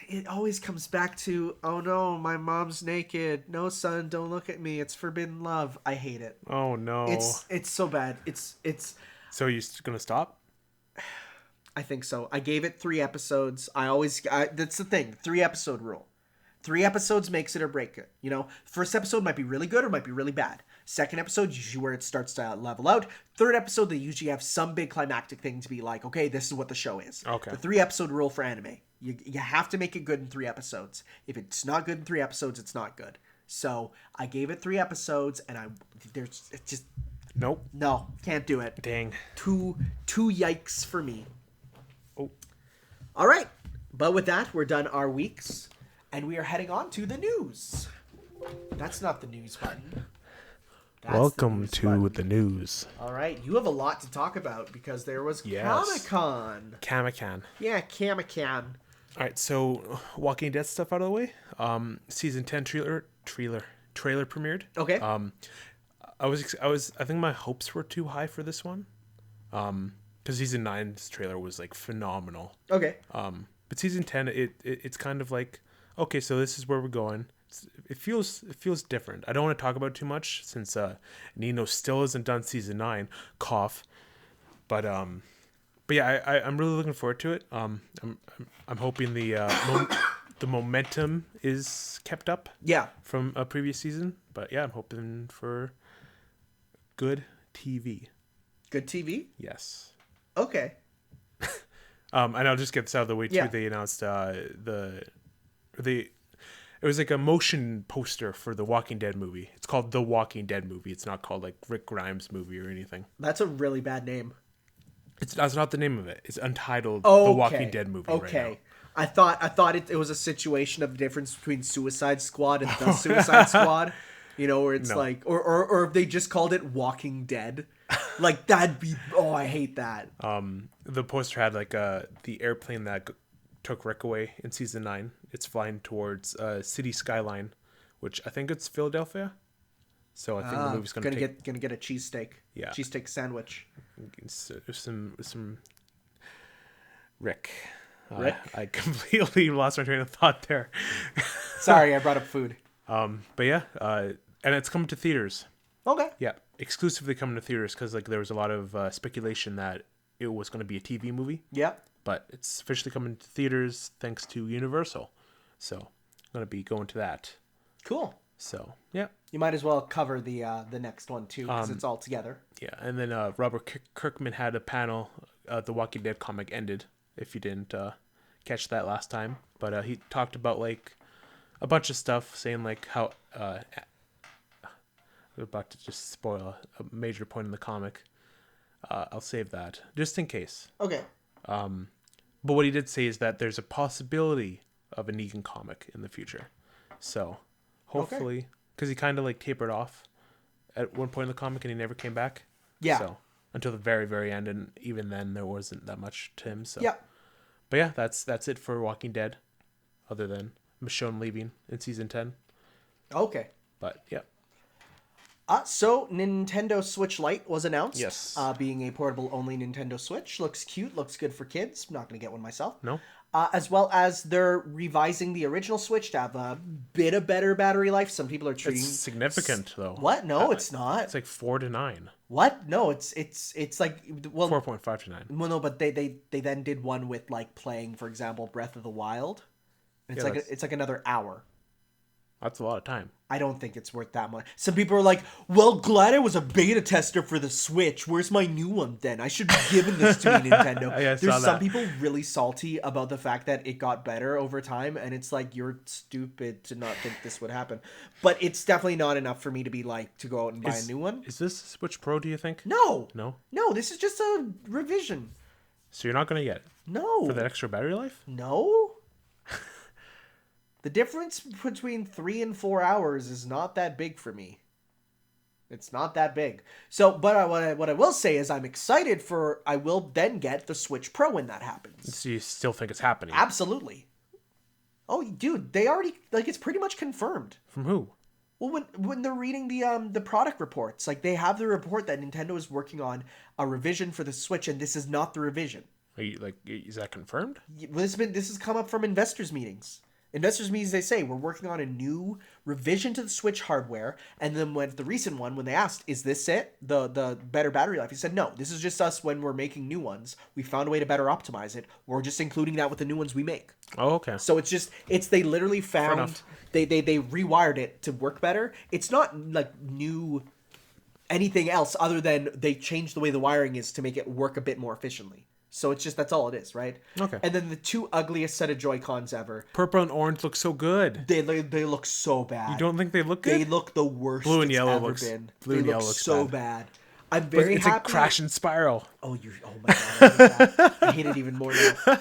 it always comes back to, oh no, my mom's naked. No, son, don't look at me. It's forbidden love. I hate it. Oh no. It's so bad. It's. So you gonna stop? I think so. I gave it 3 episodes. That's the thing. 3 episode rule. 3 episodes makes it or break it. First episode might be really good or might be really bad. Second episode, usually where it starts to level out. Third episode, they usually have some big climactic thing to be like, okay, this is what the show is. Okay. The 3-episode rule for anime. You have to make it good in 3 episodes. If it's not good in 3 episodes, it's not good. So I gave it 3 episodes, and it's just nope. No, can't do it. Dang. Two yikes for me. Oh. All right, but with that, we're done our weeks, and we are heading on to the news. That's not the news button. Welcome to the news. All right, you have a lot to talk about because there was Comic-Con. Comic-Con. Yeah, Comic-Con. All right, so Walking Dead stuff out of the way. Season 10 trailer premiered. Okay. I think my hopes were too high for this one. Because season 9's trailer was like phenomenal. Okay. But season 10, it's kind of like, okay, so this is where we're going. It feels different. I don't want to talk about it too much since Nino still hasn't done season 9. Cough. But yeah, I'm really looking forward to it. I'm hoping the momentum is kept up. Yeah. From a previous season. But yeah, I'm hoping for good TV. Good TV? Yes. Okay. And I'll just get this out of the way too. Yeah. They announced it was like a motion poster for the Walking Dead movie. It's called The Walking Dead Movie. It's not called like Rick Grimes movie or anything. That's a really bad name. That's not the name of it. It's untitled The Walking Dead Movie. Okay. Right now. I thought it was a situation of the difference between Suicide Squad and The Suicide Squad. Where it's like, or if they just called it Walking Dead, like that'd be. Oh, I hate that. The poster had like the airplane that took Rick away in season 9. It's flying towards city skyline, which I think it's Philadelphia. So I think the movie's gonna get a cheesesteak. Yeah, cheesesteak sandwich. Some Rick. I completely lost my train of thought there. Sorry, I brought up food. But yeah, and it's coming to theaters. Okay. Yeah, exclusively coming to theaters because like there was a lot of speculation that it was going to be a TV movie. Yeah. But it's officially coming to theaters thanks to Universal. So I'm going to be going to that. Cool. So, yeah. You might as well cover the next one too because it's all together. Yeah, and then Robert Kirkman had a panel. The Walking Dead comic ended, if you didn't catch that last time. But he talked about like a bunch of stuff, saying like how we're about to just spoil a major point in the comic. I'll save that just in case. Okay. But what he did say is that there's a possibility of a Negan comic in the future. So hopefully, because he kind of like tapered off at one point in the comic and he never came back. Yeah. So until the very, very end, and even then there wasn't that much to him. So yeah. But yeah, that's it for Walking Dead, other than Michonne leaving in season 10. Okay. But yeah. So Nintendo Switch Lite was announced. Yes. Being a portable only Nintendo Switch. Looks cute, looks good for kids. I'm not going to get one myself. No. As well as they're revising the original Switch to have a bit of better battery life. Some people are treating... It's significant, though. What? No, it's not. It's like 4 to 9. What? No, it's like... Well, 4.5 to 9. Well, no, but they then did one with, like, playing, for example, Breath of the Wild. And it's like another hour. That's a lot of time. I don't think it's worth that much. Some people are like, well, glad I was a beta tester for the Switch. Where's my new one then? I should be giving this to me, Nintendo. Yeah, There's some people really salty about the fact that it got better over time. And it's like, you're stupid to not think this would happen. But it's definitely not enough for me to be like, to go out and buy a new one. Is this Switch Pro, do you think? No. No? No, this is just a revision. So you're not going to get it? No. For that extra battery life? No. The difference between 3 and 4 hours is not that big for me. It's not that big. So, but what I will say is I'm excited for... I will then get the Switch Pro when that happens. So you still think it's happening? Absolutely. Oh, dude, they already... Like, it's pretty much confirmed. From who? Well, when they're reading the product reports, like, they have the report that Nintendo is working on a revision for the Switch, and this is not the revision. Are you, like, is that confirmed? This has come up from investors' meetings. Investors meetings, they say, we're working on a new revision to the Switch hardware. And then when the recent one, when they asked, is this it? The better battery life? He said, no, this is just us when we're making new ones. We found a way to better optimize it. We're just including that with the new ones we make. Oh, okay. So they literally found, they rewired it to work better. It's not like new anything else other than they changed the way the wiring is to make it work a bit more efficiently. So it's just, that's all it is, right? Okay. And then the two ugliest set of Joy-Cons ever. Purple and orange look so good. They look so bad. You don't think they look good? They look the worst. Blue and it's yellow ever looks. Been. Blue they and look yellow looks so bad. I'm very it's happy. It's a crash and spiral. Oh my god! I hate that. I hate it even more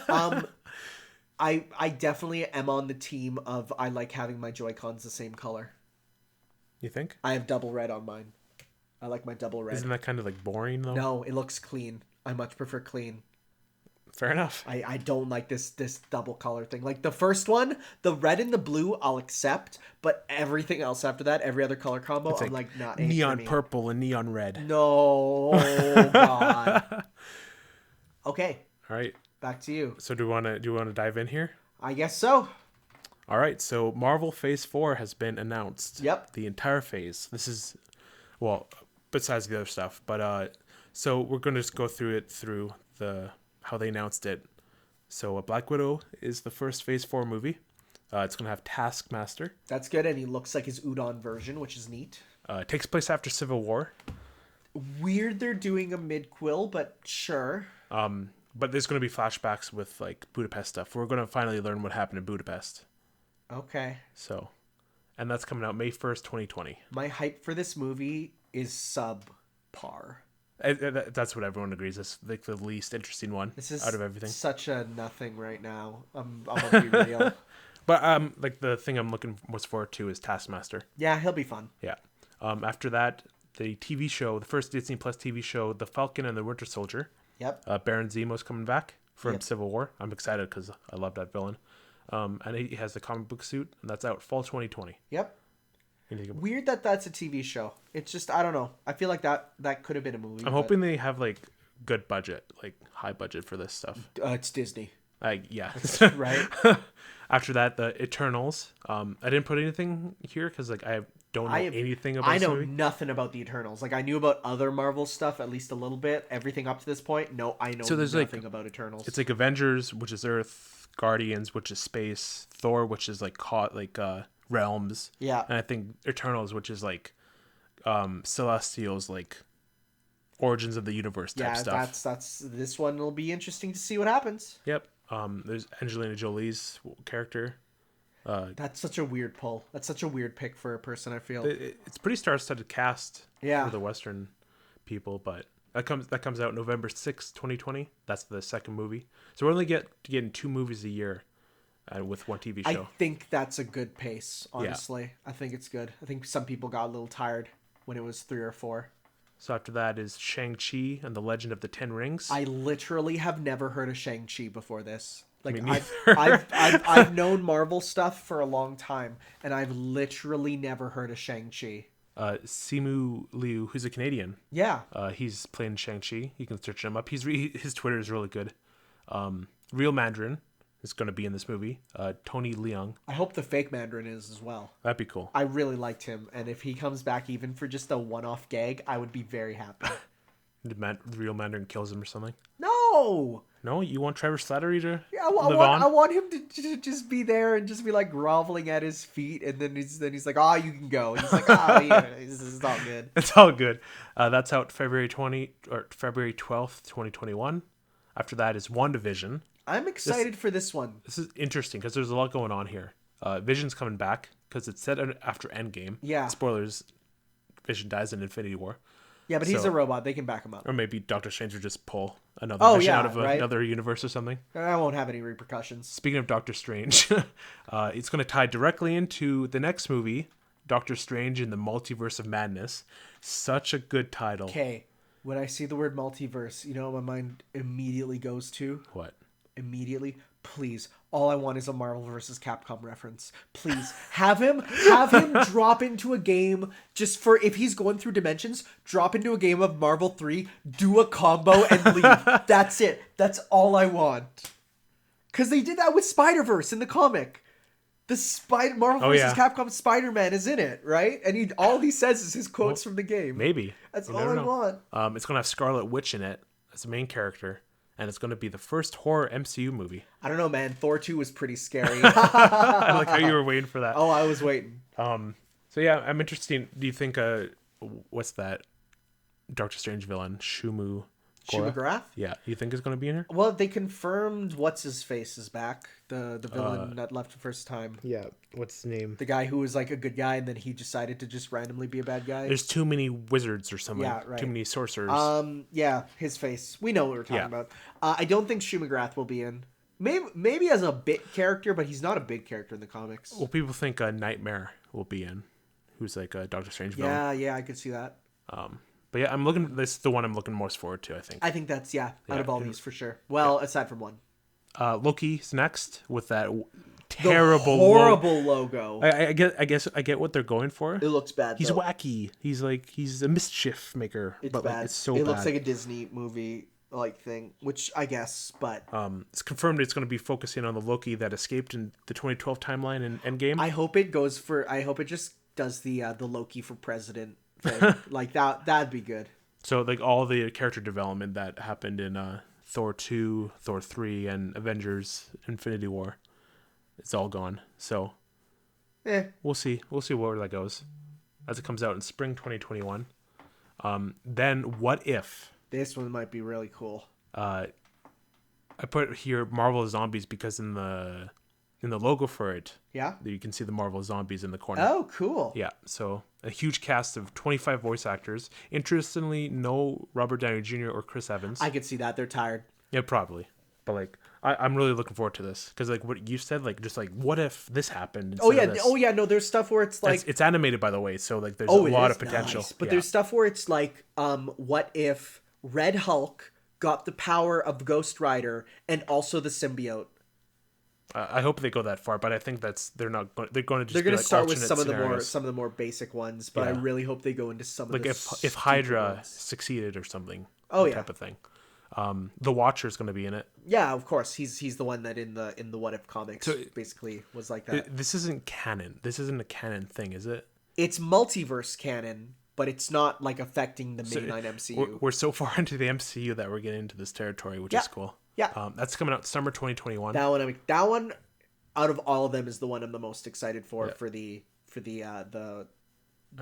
now. I definitely am on the team of I like having my Joy-Cons the same color. You think? I have double red on mine. I like my double red. Isn't that kind of like boring though? No, it looks clean. I much prefer clean. Fair enough. I don't like this double color thing. Like the first one, the red and the blue, I'll accept, but everything else after that, every other color combo, I'm like not neon purple and neon red. No, God. Okay. All right. Back to you. So do you want to dive in here? I guess so. All right. So Marvel Phase 4 has been announced. Yep. The entire phase. This is, well, besides the other stuff, but so we're going to just go through how they announced it. So Black Widow is the first Phase 4 movie. It's going to have Taskmaster. That's good, and he looks like his Udon version, which is neat. It takes place after Civil War. Weird they're doing a mid-quill, but sure. But there's going to be flashbacks with like Budapest stuff. We're going to finally learn what happened in Budapest. Okay. So, and that's coming out May 1st, 2020. My hype for this movie is subpar. That's what everyone agrees. It's like the least interesting one out of everything. Such a nothing right now. I'm gonna be real. But like the thing I'm looking most forward to is Taskmaster. Yeah, he'll be fun. Yeah. After that, the TV show, the first Disney Plus TV show, The Falcon and the Winter Soldier. Yep. Baron Zemo's coming back from Civil War. I'm excited because I love that villain. And he has the comic book suit, and that's out fall 2020. Yep. Weird that that's a TV show. It's just, I don't know. I feel like that could have been a movie. I'm hoping they have like good budget, like high budget for this stuff. It's Disney. Yeah. Right? After that, the Eternals. I didn't put anything here because like I don't know anything about this movie. I know nothing about the Eternals. Like I knew about other Marvel stuff at least a little bit. Everything up to this point, no, I know nothing about Eternals. It's like Avengers, which is Earth, Guardians, which is space, Thor, which is like realms. Yeah. And I think Eternals, which is like Celestials, like origins of the universe type stuff. Yeah, that's this one will be interesting to see what happens. Yep. There's Angelina Jolie's character. That's such a weird pull. That's such a weird pick for a person, I feel. It's pretty star-studded cast for the Western people, but that comes out November 6th, 2020. That's the second movie. So we're only getting 2 movies a year with one TV show. I think that's a good pace, honestly. Yeah. I think it's good. I think some people got a little tired when it was 3 or 4. So after that is Shang-Chi and the Legend of the Ten Rings. I literally have never heard of Shang-Chi before this. Like I've known Marvel stuff for a long time, and I've literally never heard of Shang-Chi. Simu Liu, who's a Canadian. Yeah. He's playing Shang-Chi. You can search him up. His Twitter is really good. Real Mandarin is going to be in this movie. Tony Leung. I hope the fake Mandarin is as well. That'd be cool. I really liked him, and if he comes back even for just a one-off gag, I would be very happy. The real Mandarin kills him or something? No! No? You want Trevor Slattery to I want him to just be there and just be like groveling at his feet, and then he's like, "Oh, you can go." And he's like, "Oh, yeah, this is all good." It's all good. That's out February 12th, 2021. After that is WandaVision. I'm excited for this one. This is interesting because there's a lot going on here. Vision's coming back because it's set after Endgame. Yeah. Spoilers. Vision dies in Infinity War. Yeah, but he's a robot. They can back him up. Or maybe Doctor Strange would just pull another Vision out of another universe or something. That won't have any repercussions. Speaking of Doctor Strange, it's going to tie directly into the next movie, Doctor Strange in the Multiverse of Madness. Such a good title. Okay, when I see the word multiverse, you know what my mind immediately goes to? What? Immediately, please. All I want is a Marvel vs. Capcom reference. Please have him drop into a game just for if he's going through dimensions. Drop into a game of Marvel 3, do a combo and leave. That's it. That's all I want. Because they did that with Spider-Verse in the comic. Marvel vs. Capcom Spider-Man is in it, right? And all he says is his quotes from the game. Maybe. That's all I want. It's going to have Scarlet Witch in it as the main character, and it's going to be the first horror MCU movie. I don't know, man. Thor 2 was pretty scary. I like how you were waiting for that. Oh, I was waiting. So yeah, I'm interested. Do you think what's that Doctor Strange villain, Shuma-Gorath? Yeah, you think is going to be in here? Well, they confirmed what's his face is back. The villain that left the first time. Yeah, what's his name? The guy who was like a good guy and then he decided to just randomly be a bad guy. There's too many wizards or something. Yeah, right. Too many sorcerers. Yeah, his face. We know what we're talking about. I don't think Shuma-Gorath will be in. Maybe as a bit character, but he's not a big character in the comics. Well, people think Nightmare will be in, who's like a Doctor Strange villain. Yeah, I could see that. But yeah, this is the one I'm looking most forward to, I think. I think that's, out of all these, for sure. Well, aside from one. Loki's next with that terrible, horrible logo. I get what they're going for. It looks bad. He's wacky. He's a mischief maker. It's but bad. It's so it bad. looks like a Disney movie thing, which I guess, but it's confirmed it's going to be focusing on the Loki that escaped in the 2012 timeline in Endgame. I hope it just does the Loki for president thing. Like that'd be good. So like all the character development that happened in Thor 2, Thor 3, and Avengers Infinity War, it's all gone. So we'll see where that goes as it comes out in spring 2021. Then What If? This one might be really cool. I put here Marvel Zombies because in the logo for it, you can see the Marvel Zombies in the corner. Oh, cool. Yeah, so a huge cast of 25 voice actors. Interestingly, no Robert Downey Jr. or Chris Evans. I could see that. They're tired. Yeah, probably. But like, I'm really looking forward to this because like what you said, like just like what if this happened? Oh yeah. No, there's stuff where it's like it's animated, by the way, so like there's a lot of potential. Nice. But there's stuff where it's like, what if Red Hulk got the power of Ghost Rider and also the symbiote? I hope they go that far, but I think they're going to start with some of the more basic ones, but I really hope they go into some of the if Hydra succeeded or something. Type of thing. The Watcher's going to be in it. Yeah, of course. He's the one that in the What If comics basically was like that. This isn't canon. This isn't a canon thing, is it? It's multiverse canon, but it's not like affecting the mainline MCU. We're so far into the MCU that we're getting into this territory, which is cool. Yeah. That's coming out summer 2021. That one out of all of them is the one I'm the most excited for the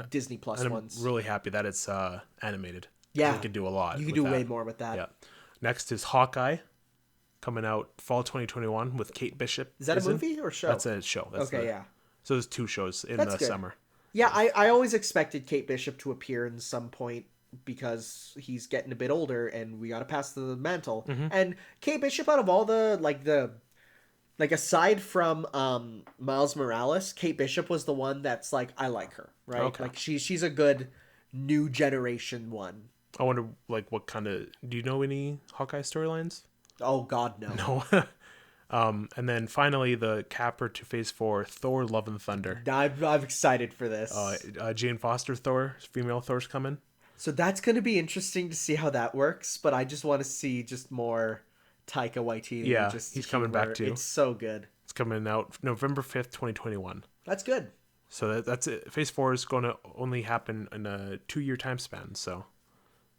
Disney Plus ones. I'm really happy that it's animated. Yeah. You can do a lot. You can do way more with that. Yeah. Next is Hawkeye, coming out fall 2021 with Kate Bishop. Is that a movie or show? That's a show. So there's 2 shows in the summer. Yeah, I always expected Kate Bishop to appear in some point because he's getting a bit older and we got to pass the mantle. Mm-hmm. And Kate Bishop, out of all the aside from Miles Morales, Kate Bishop was the one that's like, I like her, right? Okay. Like she's a good new generation one. I wonder, like, what kind of... Do you know any Hawkeye storylines? Oh, God, no. No. And then finally, the capper to Phase 4, Thor: Love and Thunder. I'm excited for this. Jane Foster Thor, female Thor's coming. So that's going to be interesting to see how that works, but I just want to see just more Taika Waititi. Yeah, he's coming back too. It's so good. It's coming out November 5th, 2021. That's good. So that's it. Phase 4 is going to only happen in a 2-year time span, so...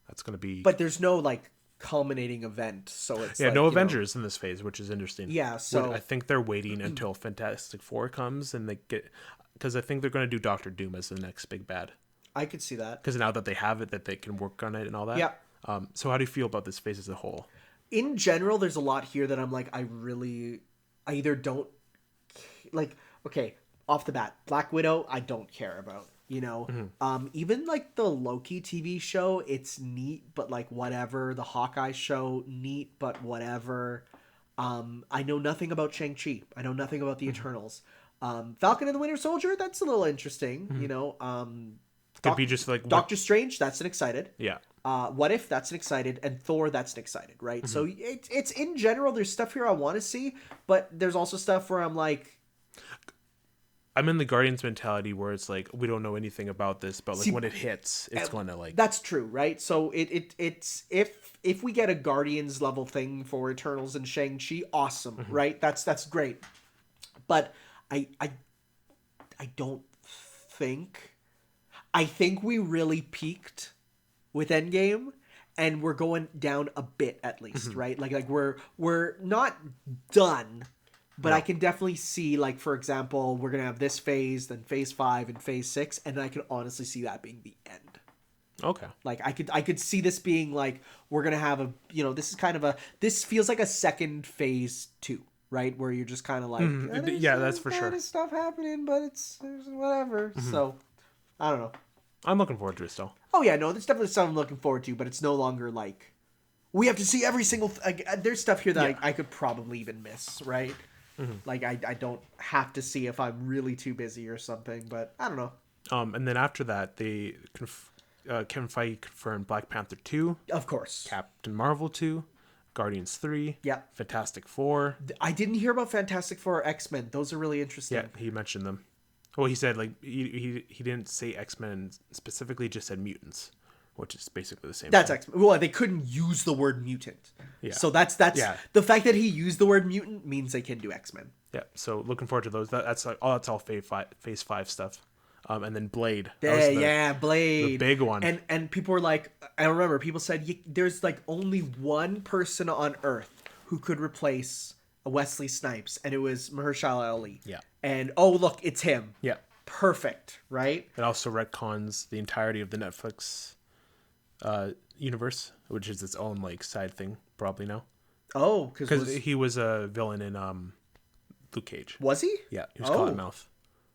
That's going to be... But there's no, like, culminating event, so it's no Avengers in this phase, which is interesting. Yeah, so... I think they're waiting until Fantastic Four comes, and they get... Because I think they're going to do Doctor Doom as the next big bad. I could see that. Because now that they have it, that they can work on it and all that. Yeah. So how do you feel about this phase as a whole? In general, there's a lot here that I'm like, I either don't... Like, okay, off the bat, Black Widow, I don't care about. You know, even like the Loki TV show, it's neat, but like whatever. The Hawkeye show, neat, but whatever. I know nothing about Shang-Chi. I know nothing about the Eternals. Falcon and the Winter Soldier, that's a little interesting. You know, could be just like Doctor Strange. That's an excited. Yeah. What If? That's an excited, and Thor. That's an excited. Right. So it's in general. There's stuff here I want to see, but there's also stuff where I'm like. I'm in the Guardians mentality where it's like we don't know anything about this, but like when it hits, it's going to like. That's true, right? So it's if we get a Guardians level thing for Eternals and Shang-Chi, awesome, right? That's great. But I don't think. I think we really peaked with Endgame, and we're going down a bit at least, right? Like we're not done, but I can definitely see, like, for example, we're gonna have this phase, then phase 5 and phase 6, and I can honestly see that being the end. Okay. Like I could see this being like we're gonna have a this feels like a second phase 2. Right, where you're just kind of like, that's for sure. There's stuff happening, but it's whatever. So, I don't know. I'm looking forward to it still. Oh yeah, no, there's definitely stuff I'm looking forward to, but it's no longer like we have to see every single. There's stuff here that I could probably even miss, right? Like I don't have to see if I'm really too busy or something, but I don't know. And then after that, they Kevin Feige confirmed Black Panther 2, of course, Captain Marvel 2. Guardians 3. Yeah. Fantastic Four. I didn't hear about Fantastic Four or X-Men. Those are really interesting. Yeah, he mentioned them. Well, he said, like, he didn't say X-Men specifically, just said mutants, which is basically the same That's thing. X-Men. Well, they couldn't use the word mutant. Yeah. So that's the fact that he used the word mutant means they can do X-Men. Yeah, so looking forward to those. That's all phase 5 stuff. And then Blade. Blade. The big one. And people were like, I remember people said there's like only one person on Earth who could replace Wesley Snipes, and it was Mahershala Ali. Yeah. And oh look, it's him. Yeah. Perfect, right? It also retcons the entirety of the Netflix universe, which is its own like side thing, probably now. Oh, because he was a villain in Luke Cage. Was he? Yeah, he was Cottonmouth.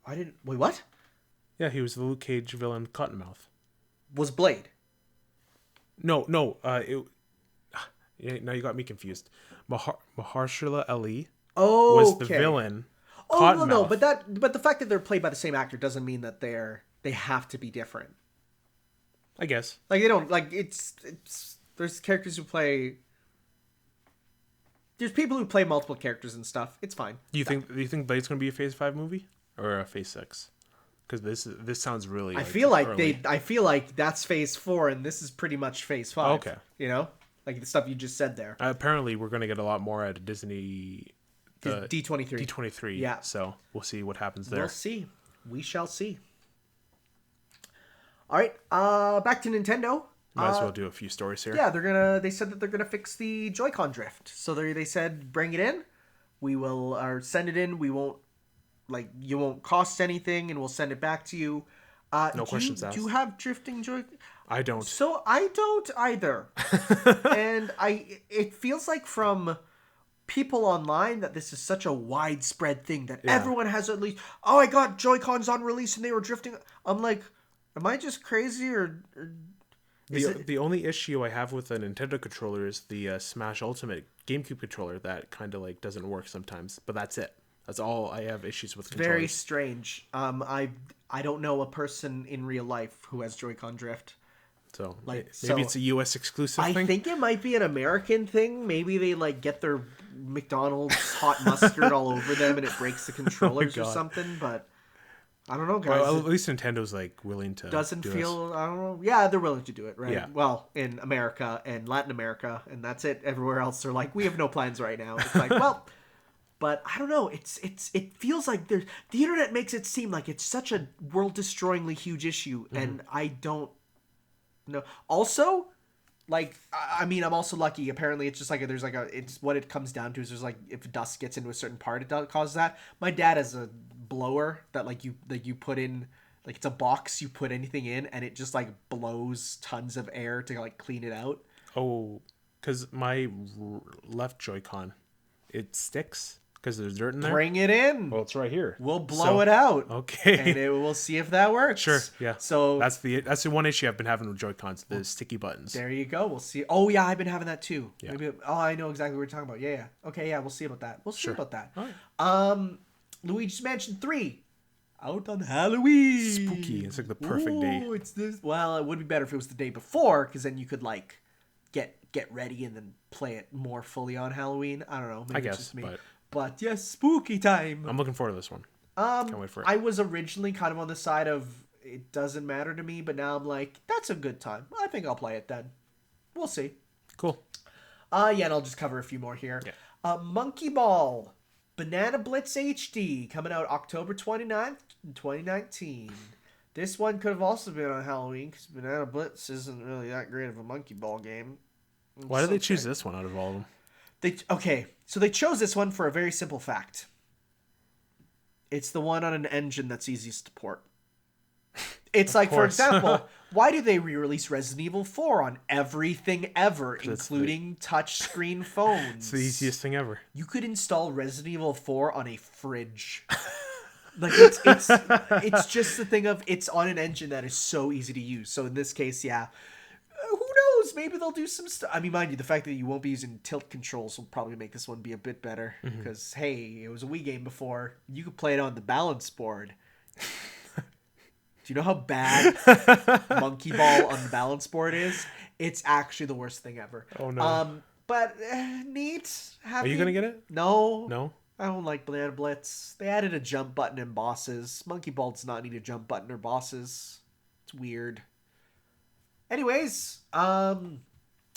I didn't. Wait, what? Yeah, he was the Luke Cage villain, Cottonmouth. Was Blade? No. Now you got me confused. Mahershala Ali was the villain. Oh no, but the fact that they're played by the same actor doesn't mean that they have to be different. I guess. Like they don't like it's there's characters who play. There's people who play multiple characters and stuff. It's fine. Do you think Blade's going to be a Phase 5 movie or a Phase 6? Because this sounds really. I feel like early. I feel like that's Phase 4, and this is pretty much Phase 5. Okay. You know, like the stuff you just said there. Apparently, we're going to get a lot more at Disney. D23. D23. Yeah. So we'll see what happens there. We'll see. We shall see. All right. Back to Nintendo. Might as well do a few stories here. Yeah, they said that they're gonna fix the Joy-Con drift. So they said bring it in. We will or send it in. We won't. Like, you won't cost anything, and we'll send it back to you. No questions asked. Do you have drifting joy? I don't. So I don't either. And it feels like from people online that this is such a widespread thing that everyone has at least. Oh, I got Joy-Cons on release and they were drifting. I'm like, am I just crazy or the only issue I have with a Nintendo controller is the Smash Ultimate GameCube controller that kind of like doesn't work sometimes. But that's it. That's all I have issues with controllers. Very strange. I don't know a person in real life who has Joy-Con drift. So maybe it's a US exclusive thing. I think it might be an American thing. Maybe they like get their McDonald's hot mustard all over them and it breaks the controllers or something. But I don't know, guys. Well, at least Nintendo's like willing to. Doesn't feel. I don't know. Yeah, they're willing to do it, right? Yeah. Well, in America and Latin America, and that's it. Everywhere else, they're like, we have no plans right now. It's like, well. But I don't know. It feels like the internet makes it seem like it's such a world-destroyingly huge issue, and I don't know. Also, like, I mean, I'm also lucky. Apparently, it's just like it's what it comes down to is there's like if dust gets into a certain part, it causes that. My dad has a blower that you put in, like it's a box you put anything in, and it just like blows tons of air to like clean it out. Oh, because my left Joy-Con, it sticks. Because there's dirt in there? Bring it in. Well, it's right here. We'll blow it out. Okay. And we'll see if that works. Sure, yeah. So that's the one issue I've been having with Joy-Cons, the sticky buttons. There you go. We'll see. Oh, yeah, I've been having that too. Yeah. Maybe, I know exactly what you're talking about. Yeah. Okay, yeah, we'll see about that. We'll see about that. All right. Luigi's Mansion 3. Out on Halloween. Spooky. It's like the perfect day. It's this. Well, it would be better if it was the day before, because then you could, like, get ready and then play it more fully on Halloween. I don't know. Maybe I guess, it's just me. But yes, spooky time. I'm looking forward to this one. Can't wait for it. I was originally kind of on the side of it doesn't matter to me, but now I'm like, that's a good time. I think I'll play it then. We'll see. Cool. And I'll just cover a few more here. Yeah. Monkey Ball Banana Blitz HD coming out October 29th, 2019. This one could have also been on Halloween because Banana Blitz isn't really that great of a monkey ball game. Why did they choose this one out of all of them? So they chose this one for a very simple fact. It's the one on an engine that's easiest to port. It's like, for example, why do they re-release Resident Evil 4 on everything ever, including touchscreen phones? It's the easiest thing ever. You could install Resident Evil 4 on a fridge. Like, it's just the thing of it's on an engine that is so easy to use. So in this case, yeah. Who knows? Maybe they'll do some stuff. I mean, mind you, the fact that you won't be using tilt controls will probably make this one be a bit better. Because, hey, it was a Wii game before. You could play it on the balance board. Do you know how bad Monkey Ball on the balance board is? It's actually the worst thing ever. Oh, no. But neat. Happy. Are you going to get it? No. No? I don't like Banana Blitz. They added a jump button and bosses. Monkey Ball does not need a jump button or bosses. It's weird. Anyways, I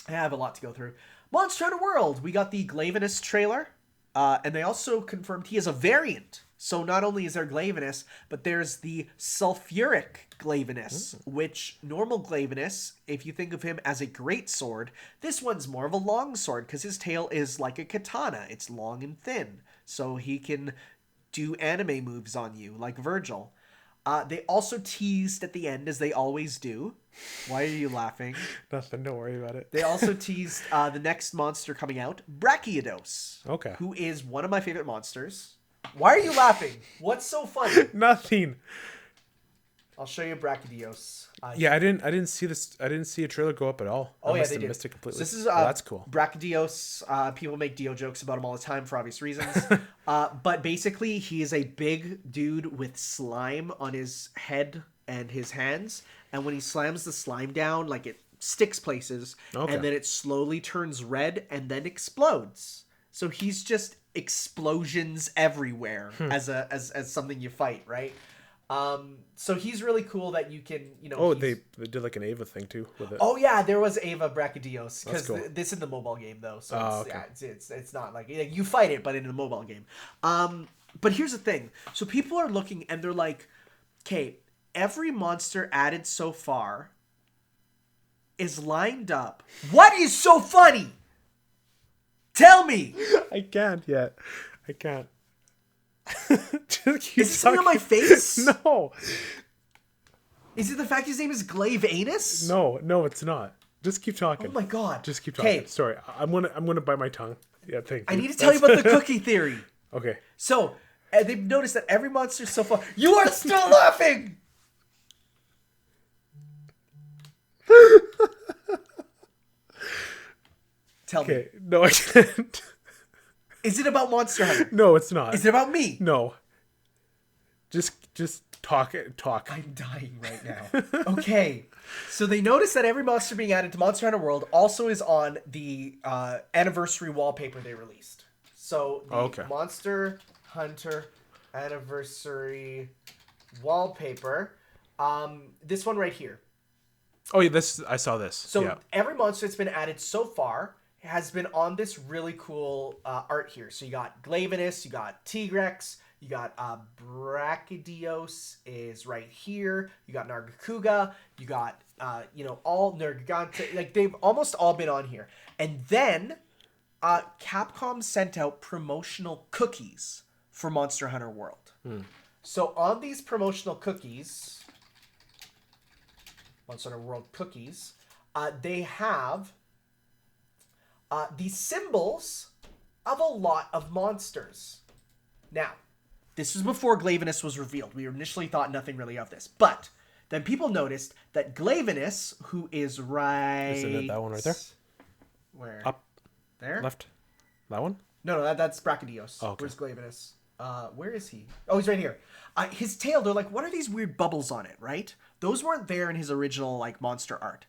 have a lot to go through. Monster Hunter World. We got the Glavenus trailer. And they also confirmed he is a variant. So not only is there Glavenus, but there's the sulfuric Glavenus, which normal Glavenus, if you think of him as a great sword, this one's more of a long sword because his tail is like a katana. It's long and thin. So he can do anime moves on you, like Virgil. They also teased at the end, as they always do. Why are you laughing? Nothing, don't worry about it. They also teased the next monster coming out, Brachiodos. Okay. Who is one of my favorite monsters. Why are you laughing? What's so funny? Nothing. I'll show you Brachiodos. Yeah, I didn't see this. I didn't see a trailer go up at all. Oh, yeah, they did. Missed it completely. So this is that's cool. Brachiodos. People make Dio jokes about him all the time for obvious reasons. But basically, he is a big dude with slime on his head and his hands. And when he slams the slime down, like it sticks places, and then it slowly turns red and then explodes. So he's just explosions everywhere as something you fight, right? So he's really cool that you can, you know. Oh, they did like an Ava thing too with it. Oh yeah, there was Ava Brachiodos because cool. This is the mobile game though, so okay. It's not like you fight it, but in a mobile game. But here's the thing: so people are looking and they're like, okay, every monster added so far is lined up. What is so funny? Tell me. I can't yet. I can't. Is it something on my face? No. Is it the fact his name is Glavenus? No, it's not. Just keep talking. Oh my god. Just keep talking. Sorry, I'm gonna bite my tongue. Yeah, thank you. I need to tell you about the cookie theory. Okay. So they've noticed that every monster so far. You are still laughing. Tell me. Okay. No, I can't. Is it about Monster Hunter? No, it's not. Is it about me? No. Just talk. I'm dying right now. Okay. So they noticed that every monster being added to Monster Hunter World also is on the anniversary wallpaper they released. So the Monster Hunter anniversary wallpaper, this one right here. Oh yeah, I saw this. So every monster that's been added so far has been on this really cool art here. So you got Glavenus, you got Tigrex, you got Brachiodos is right here. You got Nargacuga, you got all Nergigante. Like they've almost all been on here. And then Capcom sent out promotional cookies for Monster Hunter World. So on these promotional cookies, Monster Hunter World cookies, they have the symbols of a lot of monsters. Now, this was before Glavenus was revealed. We initially thought nothing really of this. But then people noticed that Glavenus, who is right... Isn't it that one right there? Where? Up. There? Left. That one? No, that's Brachiodos. Oh, okay. Where's Glavenus? Where is he? Oh, he's right here. His tail, they're like, what are these weird bubbles on it, right? Those weren't there in his original, monster art.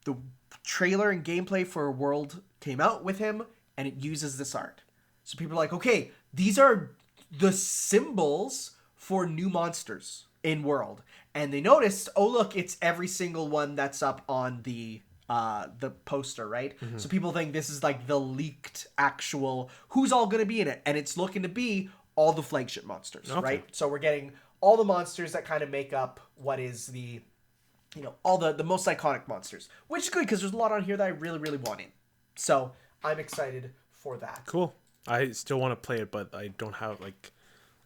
The trailer and gameplay for World came out with him, and it uses this art. So people are like, okay, these are the symbols for new monsters in World. And they noticed, oh, look, it's every single one that's up on the the poster, right? So people think this is like the leaked actual who's all going to be in it, and it's looking to be all the flagship monsters, right? So we're getting all the monsters that kind of make up what is the, you know, all the most iconic monsters, which is good because there's a lot on here that I really, really want in. So I'm excited for that. Cool. I still want to play it, but I don't have, like,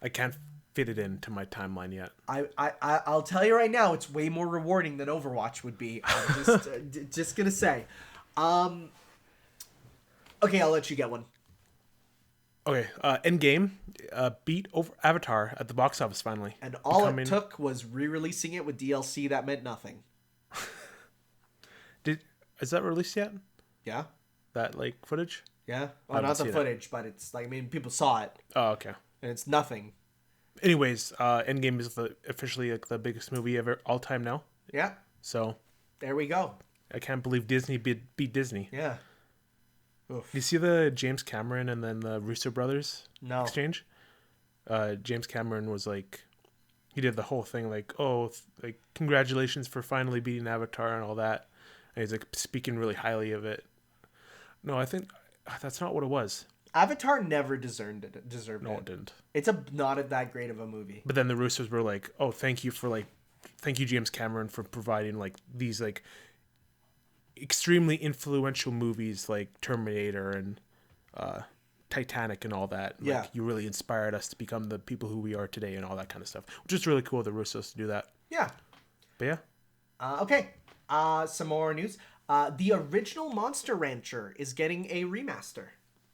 I can't fit it into my timeline yet. I'll tell you right now, it's way more rewarding than Overwatch would be. I'm just, just gonna say. Okay, I'll let you get one. Okay, Endgame beat Avatar at the box office finally. And all it took was re-releasing it with DLC that meant nothing. Is that released yet? Yeah. That, like, footage? Yeah. Well, not the footage, but it's like, I mean, people saw it. Oh, okay. And it's nothing. Anyways, Endgame is officially like the biggest movie ever all time now. Yeah. So there we go. I can't believe Disney beat Disney. Yeah. Oof. You see the James Cameron and then the Russo brothers exchange? James Cameron was like, he did the whole thing like, oh, like congratulations for finally beating Avatar and all that. And he's like speaking really highly of it. No, I think that's not what it was. Avatar never deserved it. No, it didn't. It's not that great of a movie. But then the Russos were like, "Oh, thank you, James Cameron, for providing like these like extremely influential movies like Terminator and Titanic and all that. Like, yeah, you really inspired us to become the people who we are today and all that kind of stuff, which is really cool of the Russos to do that. Yeah. But yeah. Okay. Some more news. The original Monster Rancher is getting a remaster.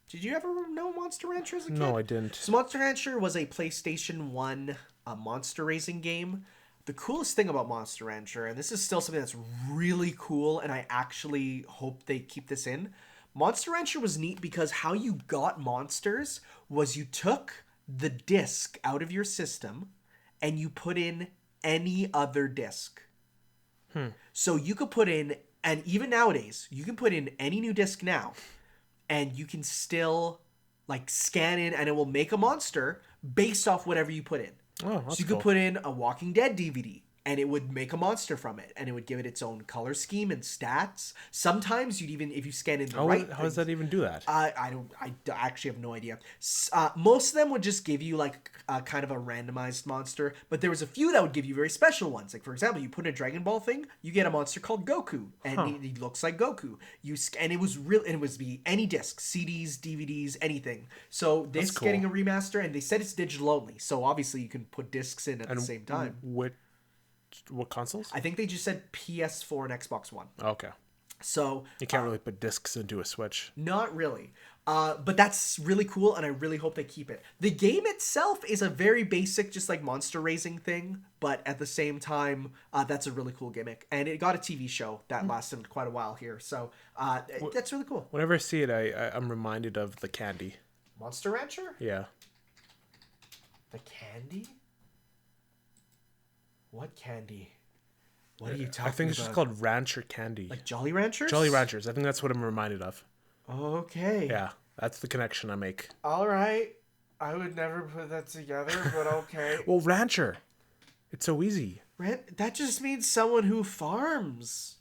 Did you ever know Monster Rancher as a kid? No, I didn't. So Monster Rancher was a PlayStation 1 monster raising game. The coolest thing about Monster Rancher, and this is still something that's really cool, and I actually hope they keep this in. Monster Rancher was neat because how you got monsters was you took the disc out of your system and you put in any other disc. So you could put in, and even nowadays, you can put in any new disc now. And you can still, like, scan in, and it will make a monster based off whatever you put in. Oh, that's so you could put in a Walking Dead DVD, and it would make a monster from it, and it would give it its own color scheme and stats. Sometimes you'd even, if you scan in the how does that even do that? I actually have no idea. Most of them would just give you like kind of a randomized monster, but there was a few that would give you very special ones. Like for example, you put in a Dragon Ball thing, you get a monster called Goku, and he looks like Goku. And it was real, and it was be any disc, CDs, DVDs, anything. So this cool. Getting a remaster, and they said it's digital only, so obviously you can put discs in at the same time. What consoles? I think they just said PS4 and Xbox One. Okay. So you can't really put discs into a Switch. Not really. But that's really cool, and I really hope they keep it. The game itself is a very basic, just like monster raising thing, but at the same time, that's a really cool gimmick. And it got a TV show that lasted quite a while here, so that's really cool. Whenever I see it, I'm reminded of the candy. Monster Rancher? Yeah. The candy? What candy? What are you talking about? I think it's just called Rancher Candy. Like Jolly Ranchers? Jolly Ranchers. I think that's what I'm reminded of. Okay. Yeah, that's the connection I make. All right. I would never put that together, but okay. Well, Rancher. It's so easy. That just means someone who farms.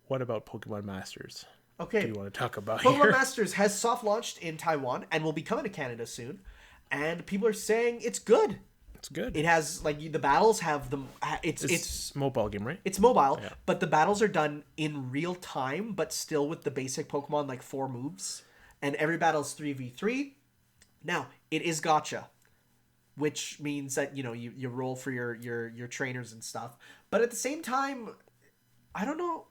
What about Pokemon Masters? Okay. Do you want to talk about Pokemon here? Masters has soft launched in Taiwan and will be coming to Canada soon. And people are saying it's good. It's good. It has, like, the battles have them. It's mobile game, right? It's mobile, yeah. But the battles are done in real time, but still with the basic Pokemon, like 4 moves. And every battle is 3v3. Now, it is gacha, which means that, you know, you roll for your trainers and stuff. But at the same time, I don't know.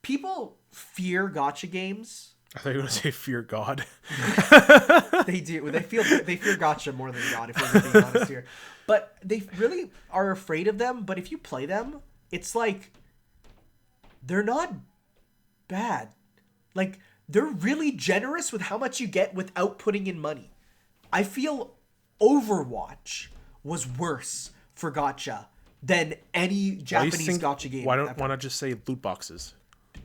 People fear gacha games. I thought you were going to say fear God. They do. They fear gacha more than God, if we're being honest here. But they really are afraid of them. But if you play them, it's like they're not bad. Like, they're really generous with how much you get without putting in money. I feel Overwatch was worse for gacha than any Japanese gacha game. Why not just say loot boxes?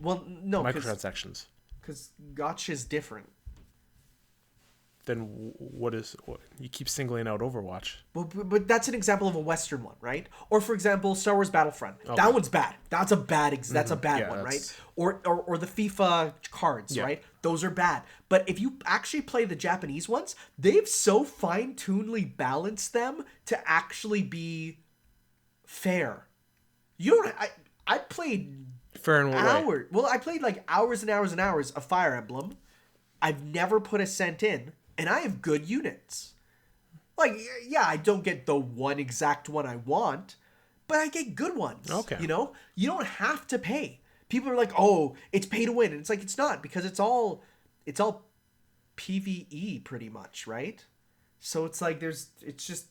Well, no, microtransactions. Because gacha is different. then what you keep singling out Overwatch? But that's an example of a Western one, right? Or for example, Star Wars Battlefront. Okay. That one's bad. That's a bad one, right? Or the FIFA cards, right? Those are bad. But if you actually play the Japanese ones, they've so fine-tunedly balanced them to actually be fair. I played fair in what way? Well, I played like hours and hours and hours of Fire Emblem. I've never put a cent in, and I have good units. Like, yeah, I don't get the one exact one I want, but I get good ones. Okay. You know? You don't have to pay. People are like, oh, it's pay to win. And it's like, it's not, because it's all PvE pretty much, right? So it's like it's just,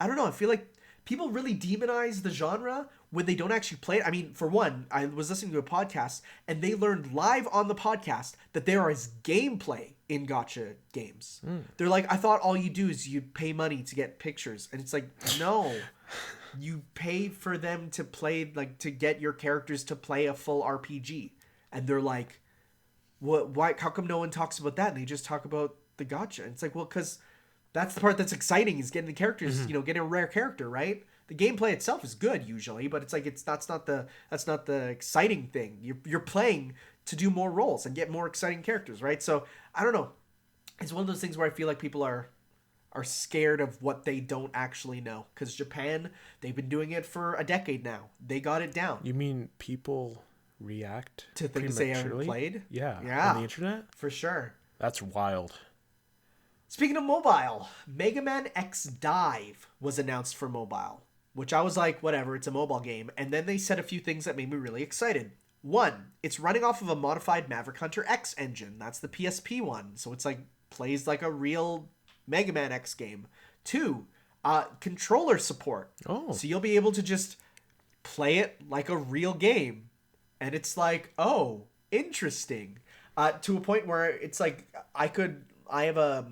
I don't know. I feel like people really demonize the genre when they don't actually play it. I mean, for one, I was listening to a podcast, and they learned live on the podcast that there is gameplay in gacha games. They're like, I thought all you do is you pay money to get pictures. And it's like, no. You pay for them to play, like, to get your characters to play a full RPG. And they're like, what? Why? How come no one talks about that? And they just talk about the gacha. And it's like, well, because that's the part that's exciting, is getting the characters, getting a rare character, right? The gameplay itself is good usually, but it's like that's not the exciting thing. You're playing to do more roles and get more exciting characters, right? So I don't know. It's one of those things where I feel like people are scared of what they don't actually know. Because Japan, they've been doing it for a decade now. They got it down. You mean people react to things they haven't played? Yeah. On the internet? For sure. That's wild. Speaking of mobile, Mega Man X Dive was announced for mobile, which I was like, whatever, it's a mobile game. And then they said a few things that made me really excited. One, it's running off of a modified Maverick Hunter X engine. That's the PSP one. So it's like, plays like a real Mega Man X game. Two, controller support. Oh. So you'll be able to just play it like a real game. And it's like, oh, interesting. To a point where it's like, I have a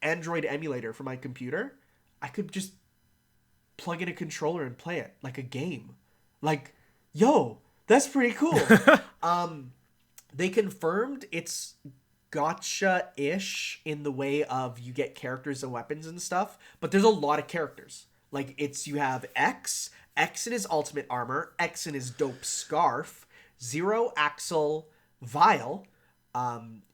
Android emulator for my computer. I could just plug in a controller and play it like a game. Like, yo, that's pretty cool. They confirmed it's gacha-ish in the way of you get characters and weapons and stuff, but there's a lot of characters. Like, you have X in his ultimate armor, X in his dope scarf, Zero, Axel, Vile,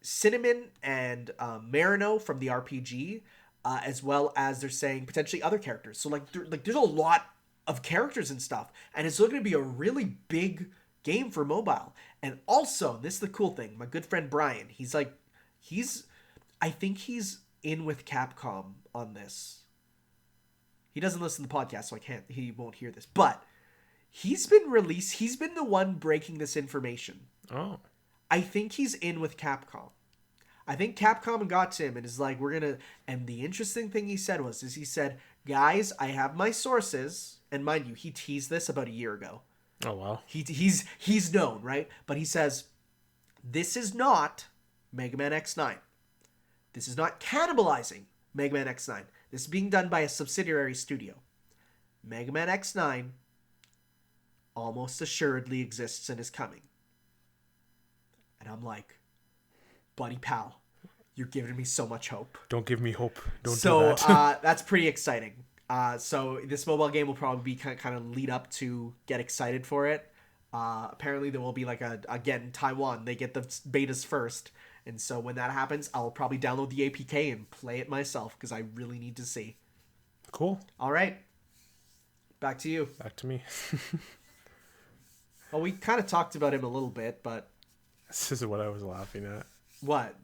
Cinnamon, and Marino from the RPG, as well as they're saying potentially other characters. So there's a lot of characters and stuff, and it's going to be a really big game for mobile. And also, this is the cool thing, my good friend Brian, I think he's in with Capcom on this. He doesn't listen to the podcast, so he won't hear this, but he's been the one breaking this information. Oh. I think he's in with Capcom. I think Capcom got to him and is like, and the interesting thing he said he said, guys, I have my sources, and mind you, he teased this about a year ago. Oh, wow. He's known, right? But he says, this is not Mega Man X9. This is not cannibalizing Mega Man X9. This is being done by a subsidiary studio. Mega Man X9 almost assuredly exists and is coming. And I'm like, buddy pal, you're giving me so much hope. Don't give me hope. Don't do that. So that's pretty exciting. So this mobile game will probably be kind of lead up to get excited for it. Apparently there will be again, Taiwan, they get the betas first. And so when that happens, I'll probably download the APK and play it myself because I really need to see. Cool. All right. Back to you. Back to me. Well, we kind of talked about him a little bit, but... This is what I was laughing at. What?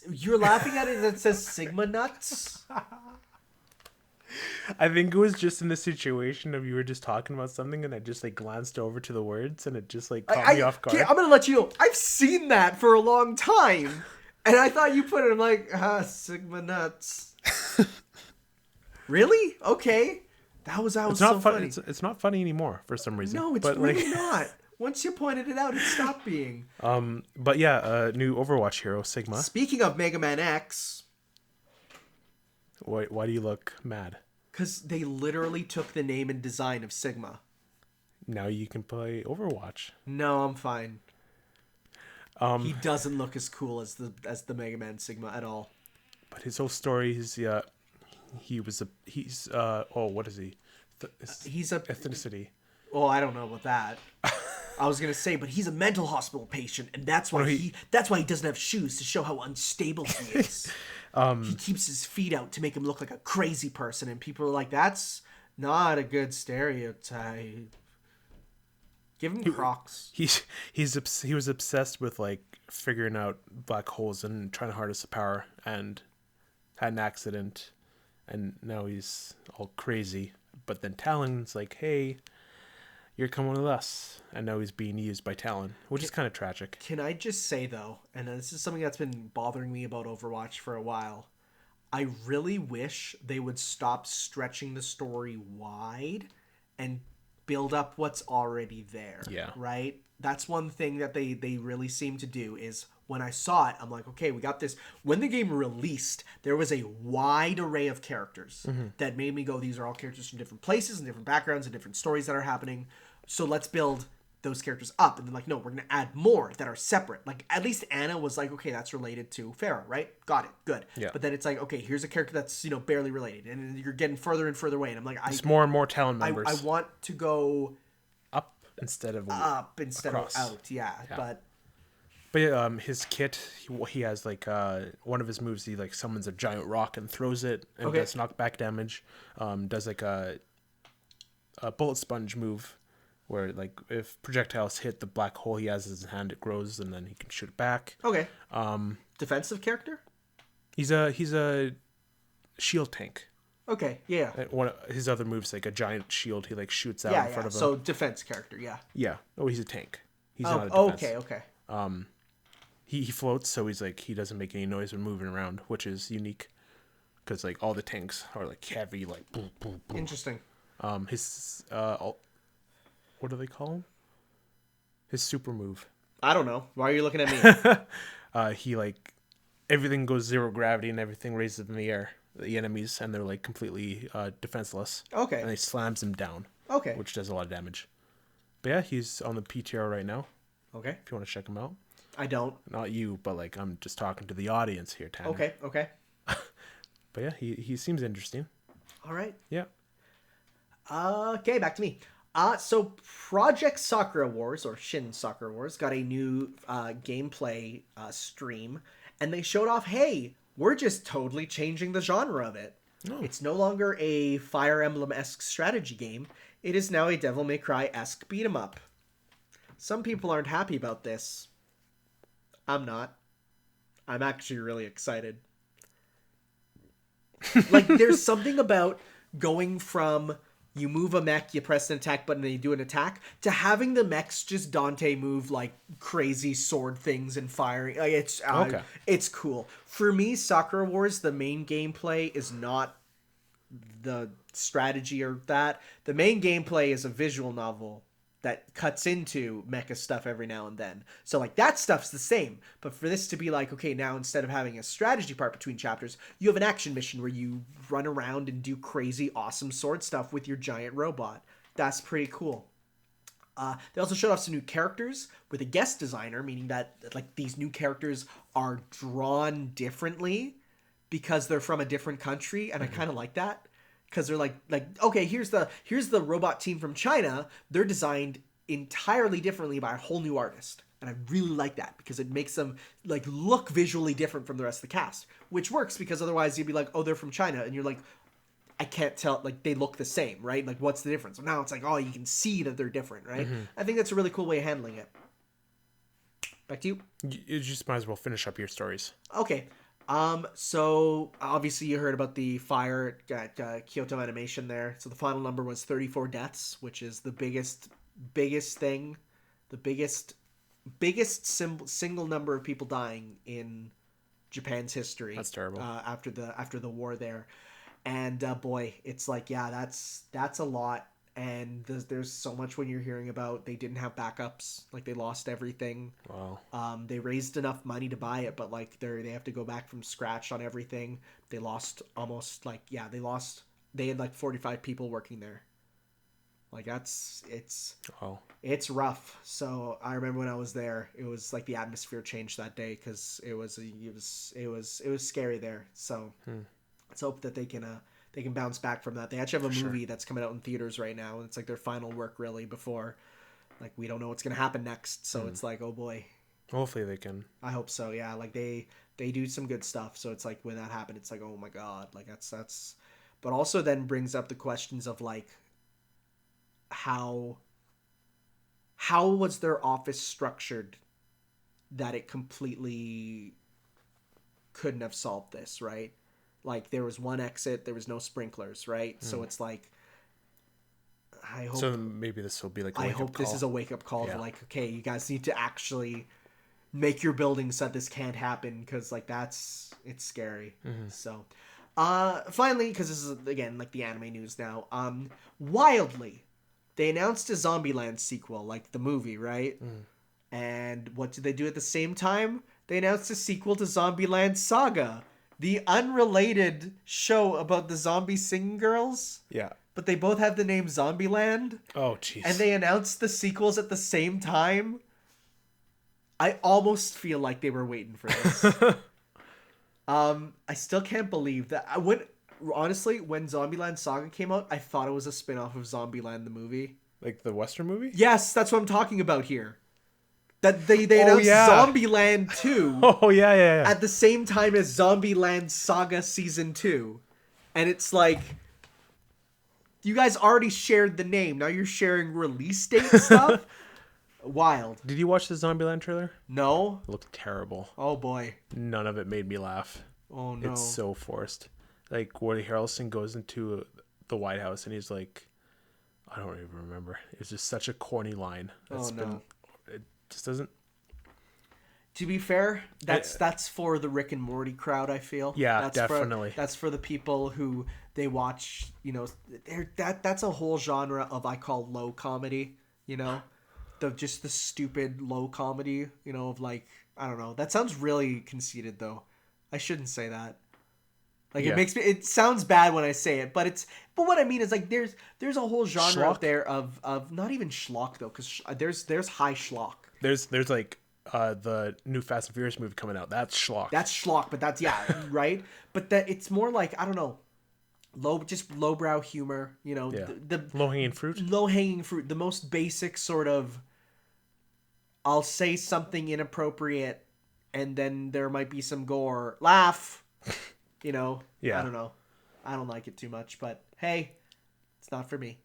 You're laughing at it that says Sigma nuts? I think it was just in the situation of you were just talking about something and I just glanced over to the words and it just caught me off guard. I'm going to let you know. I've seen that for a long time. And I thought you put it, I'm like, Sigma nuts. Really? Okay. That was so funny. It's not funny anymore for some reason. No, it's really not. Once you pointed it out, it stopped being. But yeah, new Overwatch hero, Sigma. Speaking of Mega Man X... Why do you look mad? Because they literally took the name and design of Sigma. Now you can play Overwatch. No, I'm fine. He doesn't look as cool as the Mega Man Sigma at all. But his whole story is what is he? He's a ethnicity. Oh, I don't know about that. I was gonna say, but he's a mental hospital patient, and that's why he doesn't have shoes, to show how unstable he is. He keeps his feet out to make him look like a crazy person, and people are like, "That's not a good stereotype." Give him Crocs. He was obsessed with like figuring out black holes and trying to harness the power, and had an accident, and now he's all crazy. But then Talon's like, "Hey, you're coming with us," and now he's being used by Talon, which is kind of tragic. Can I just say though, and this is something that's been bothering me about Overwatch for a while, I really wish they would stop stretching the story wide and build up what's already there. Yeah. Right? That's one thing that they really seem to do is when I saw it, I'm like, okay, we got this. When the game released, there was a wide array of characters that made me go, these are all characters from different places and different backgrounds and different stories that are happening. So let's build those characters up. And then like, no, we're going to add more that are separate. Like at least Anna was like, okay, that's related to Pharah, right? Got it. Good. Yeah. But then it's like, okay, here's a character that's, barely related. And you're getting further and further away. And I'm like, it's more and more Talon members. I want to go up instead of across. Of out. Yeah. But his kit, he has like one of his moves. He like summons a giant rock and throws it, and does knockback damage. Does like a bullet sponge move, where like if projectiles hit the black hole he has in his hand, it grows, and then he can shoot it back. Okay. Defensive character. He's a shield tank. Okay. Yeah. One of his other moves, like a giant shield, he like shoots out in front of him. So defense character. Yeah. Yeah. Oh, he's a tank. He's not a defense. Okay. He floats, so he's like he doesn't make any noise when moving around, which is unique, because like all the tanks are like heavy, like boom, boom, boom. Interesting. His what do they call him? His super move. I don't know. Why are you looking at me? He like everything goes zero gravity and everything raises in the air. The enemies, and they're like completely defenseless. Okay. And he slams them down. Okay. Which does a lot of damage. But yeah, he's on the PTR right now. Okay. If you want to check him out. I don't. Not you, but like I'm just talking to the audience here, Tanner. Okay. But yeah, he seems interesting. All right. Yeah. Okay, back to me. So Project Sakura Wars, or Shin Sakura Wars, got a new gameplay stream, and they showed off, hey, we're just totally changing the genre of it. Oh. It's no longer a Fire Emblem-esque strategy game. It is now a Devil May Cry-esque beat-em-up. Some people aren't happy about this. I'm not. I'm actually really excited. Like, there's something about going from you move a mech, you press an attack button, and you do an attack, to having the mechs just Dante move like crazy sword things and firing. Like, it's cool. For me, Sakura Wars, the main gameplay is not the strategy or that. The main gameplay is a visual novel that cuts into mecha stuff every now and then. So like that stuff's the same. But for this to be like, okay, now instead of having a strategy part between chapters, you have an action mission where you run around and do crazy, awesome sword stuff with your giant robot. That's pretty cool. They also showed off some new characters with a guest designer, meaning that like these new characters are drawn differently because they're from a different country, and I kind of like that. Because they're like, okay, here's the robot team from China. They're designed entirely differently by a whole new artist. And I really like that because it makes them like look visually different from the rest of the cast. Which works because otherwise you'd be like, oh, they're from China. And you're like, I can't tell, like they look the same, right? Like what's the difference? So now it's like, oh, you can see that they're different, right? Mm-hmm. I think that's a really cool way of handling it. Back to you. You just might as well finish up your stories. Okay. So obviously you heard about the fire at Kyoto Animation there. So the final number was 34 deaths, which is the biggest thing, the biggest single number of people dying in Japan's history. That's terrible. After the war there, and boy, it's like, yeah, that's a lot. And there's so much when you're hearing about they didn't have backups, like they lost everything. Wow. They raised enough money to buy it, but like they have to go back from scratch on everything. They lost almost they had like 45 people working there. Like it's rough. So I remember when I was there, it was like the atmosphere changed that day because it was scary there. So let's hope that they can bounce back from that. They actually have a movie that's coming out in theaters right now, and it's like their final work really before, like, we don't know what's gonna happen next. So it's like, oh boy. Hopefully they can. I hope so. Yeah, like they do some good stuff. So it's like when that happened, it's like, oh my god, like that's. But also then brings up the questions of like how was their office structured that it completely couldn't have solved this, right? Like there was one exit, there was no sprinklers, right? So it's like, I hope. So maybe this will be like. I hope this is a wake up call for like, okay, you guys need to actually make your building so that this can't happen, because like it's scary. So, finally, because this is again like the anime news now. Wildly, they announced a Zombieland sequel, like the movie, right? And what did they do at the same time? They announced a sequel to Zombieland Saga, the unrelated show about the zombie singing girls. Yeah. But they both have the name Zombieland. Oh, jeez. And they announced the sequels at the same time. I almost feel like they were waiting for this. I still can't believe that. Honestly, when Zombieland Saga came out, I thought it was a spin-off of Zombieland the movie. Like the Western movie? Yes, that's what I'm talking about here. That they announced Zombieland 2. Oh, yeah. At the same time as Zombieland Saga Season 2. And it's like, you guys already shared the name. Now you're sharing release date stuff? Wild. Did you watch the Zombieland trailer? No. It looked terrible. Oh, boy. None of it made me laugh. Oh, no. It's so forced. Like, Woody Harrelson goes into the White House and he's like, I don't even remember. It's just such a corny line. It just doesn't. To be fair, that's for the Rick and Morty crowd, I feel. Yeah, definitely. That's for the people who they watch, that's a whole genre of, I call low comedy, just the stupid low comedy, of like, I don't know. That sounds really conceited though. I shouldn't say that. Like it sounds bad when I say it, but what I mean is like there's a whole genre out there of not even schlock though, because there's high schlock. There's like the new Fast and Furious movie coming out. That's schlock. That's schlock, but that's right. But that it's more like, I don't know, lowbrow humor. The low hanging fruit. Low hanging fruit. The most basic sort of. I'll say something inappropriate, and then there might be some gore. Laugh. Yeah. I don't know. I don't like it too much, but hey, it's not for me.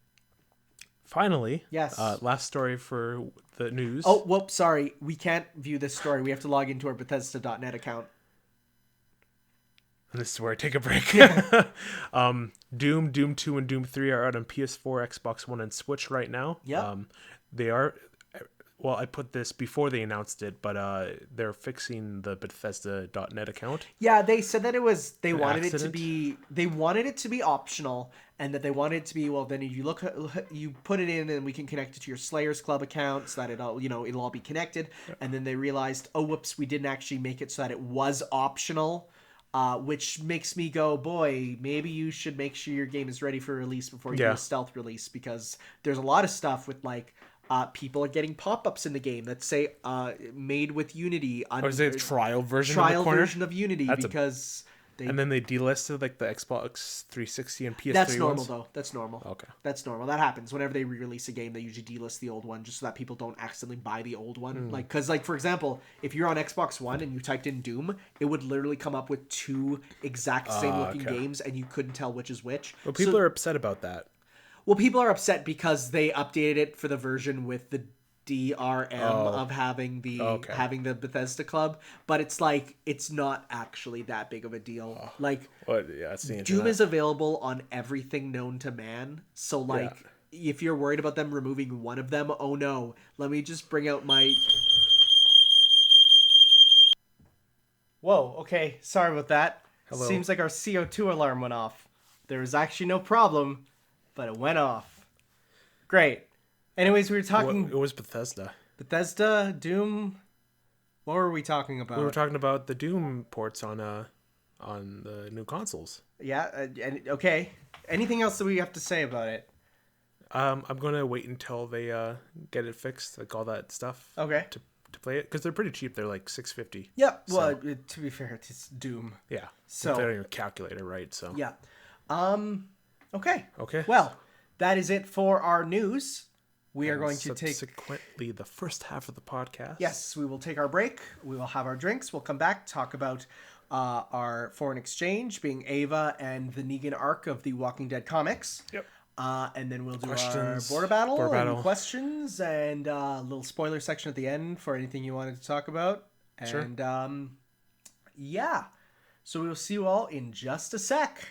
Finally. Yes. Last story for the news. Oh, whoops, sorry. We can't view this story. We have to log into our Bethesda.net account. And this is where I take a break. Doom 2, and Doom 3 are out on PS4, Xbox One, and Switch right now. Yeah. They are... Well, I put this before they announced it, but they're fixing the Bethesda.net account. Yeah, they said that they wanted it to be optional, and that they wanted it to be, well, then if you put it in and we can connect it to your Slayers Club account so that it'll all be connected. Yeah. And then they realized, oh, whoops, we didn't actually make it so that it was optional, which makes me go, boy, maybe you should make sure your game is ready for release before you do a stealth release, because there's a lot of stuff with like, people are getting pop-ups in the game that say made with Unity. Or is it a trial version of the corner? Version of Unity, because and then they delisted like the Xbox 360 and PS3 That's normal ones? though. That's normal. Okay. That's normal. That happens whenever they re-release a game. They usually delist the old one just so that people don't accidentally buy the old one. Like, because like for example, if you're on Xbox One and you typed in Doom, it would literally come up with two exact same looking games, and you couldn't tell which is which. Well, people are upset about that. Well, people are upset because they updated it for the version with the DRM of having the Bethesda Club, but it's like it's not actually that big of a deal. Doom is available on everything known to man, so like if you're worried about them removing one of them, oh no, let me just bring out my... Whoa, okay, sorry about that. Hello. Seems like our CO2 alarm went off. There was actually no problem, but it went off. Great. Anyways, we were talking... It was Bethesda. Bethesda, Doom... What were we talking about? We were talking about the Doom ports on the new consoles. Yeah, okay. Anything else that we have to say about it? I'm gonna wait until they get it fixed, like all that stuff. Okay. To play it, because they're pretty cheap. They're like $6.50. Yeah. So, Well, to be fair, it's Doom. yeah. So they're your calculator, right? So yeah. Okay. Okay. Well, that is it for our news. We are going to take subsequently the first half of the podcast. Yes, we will take our break. We will have our drinks. We'll come back, talk about our foreign exchange, being Ava and the Negan arc of the Walking Dead comics. Yep. And then we'll do questions, our border battle and questions and a little spoiler section at the end for anything you wanted to talk about. Sure. And yeah. So we will see you all in just a sec.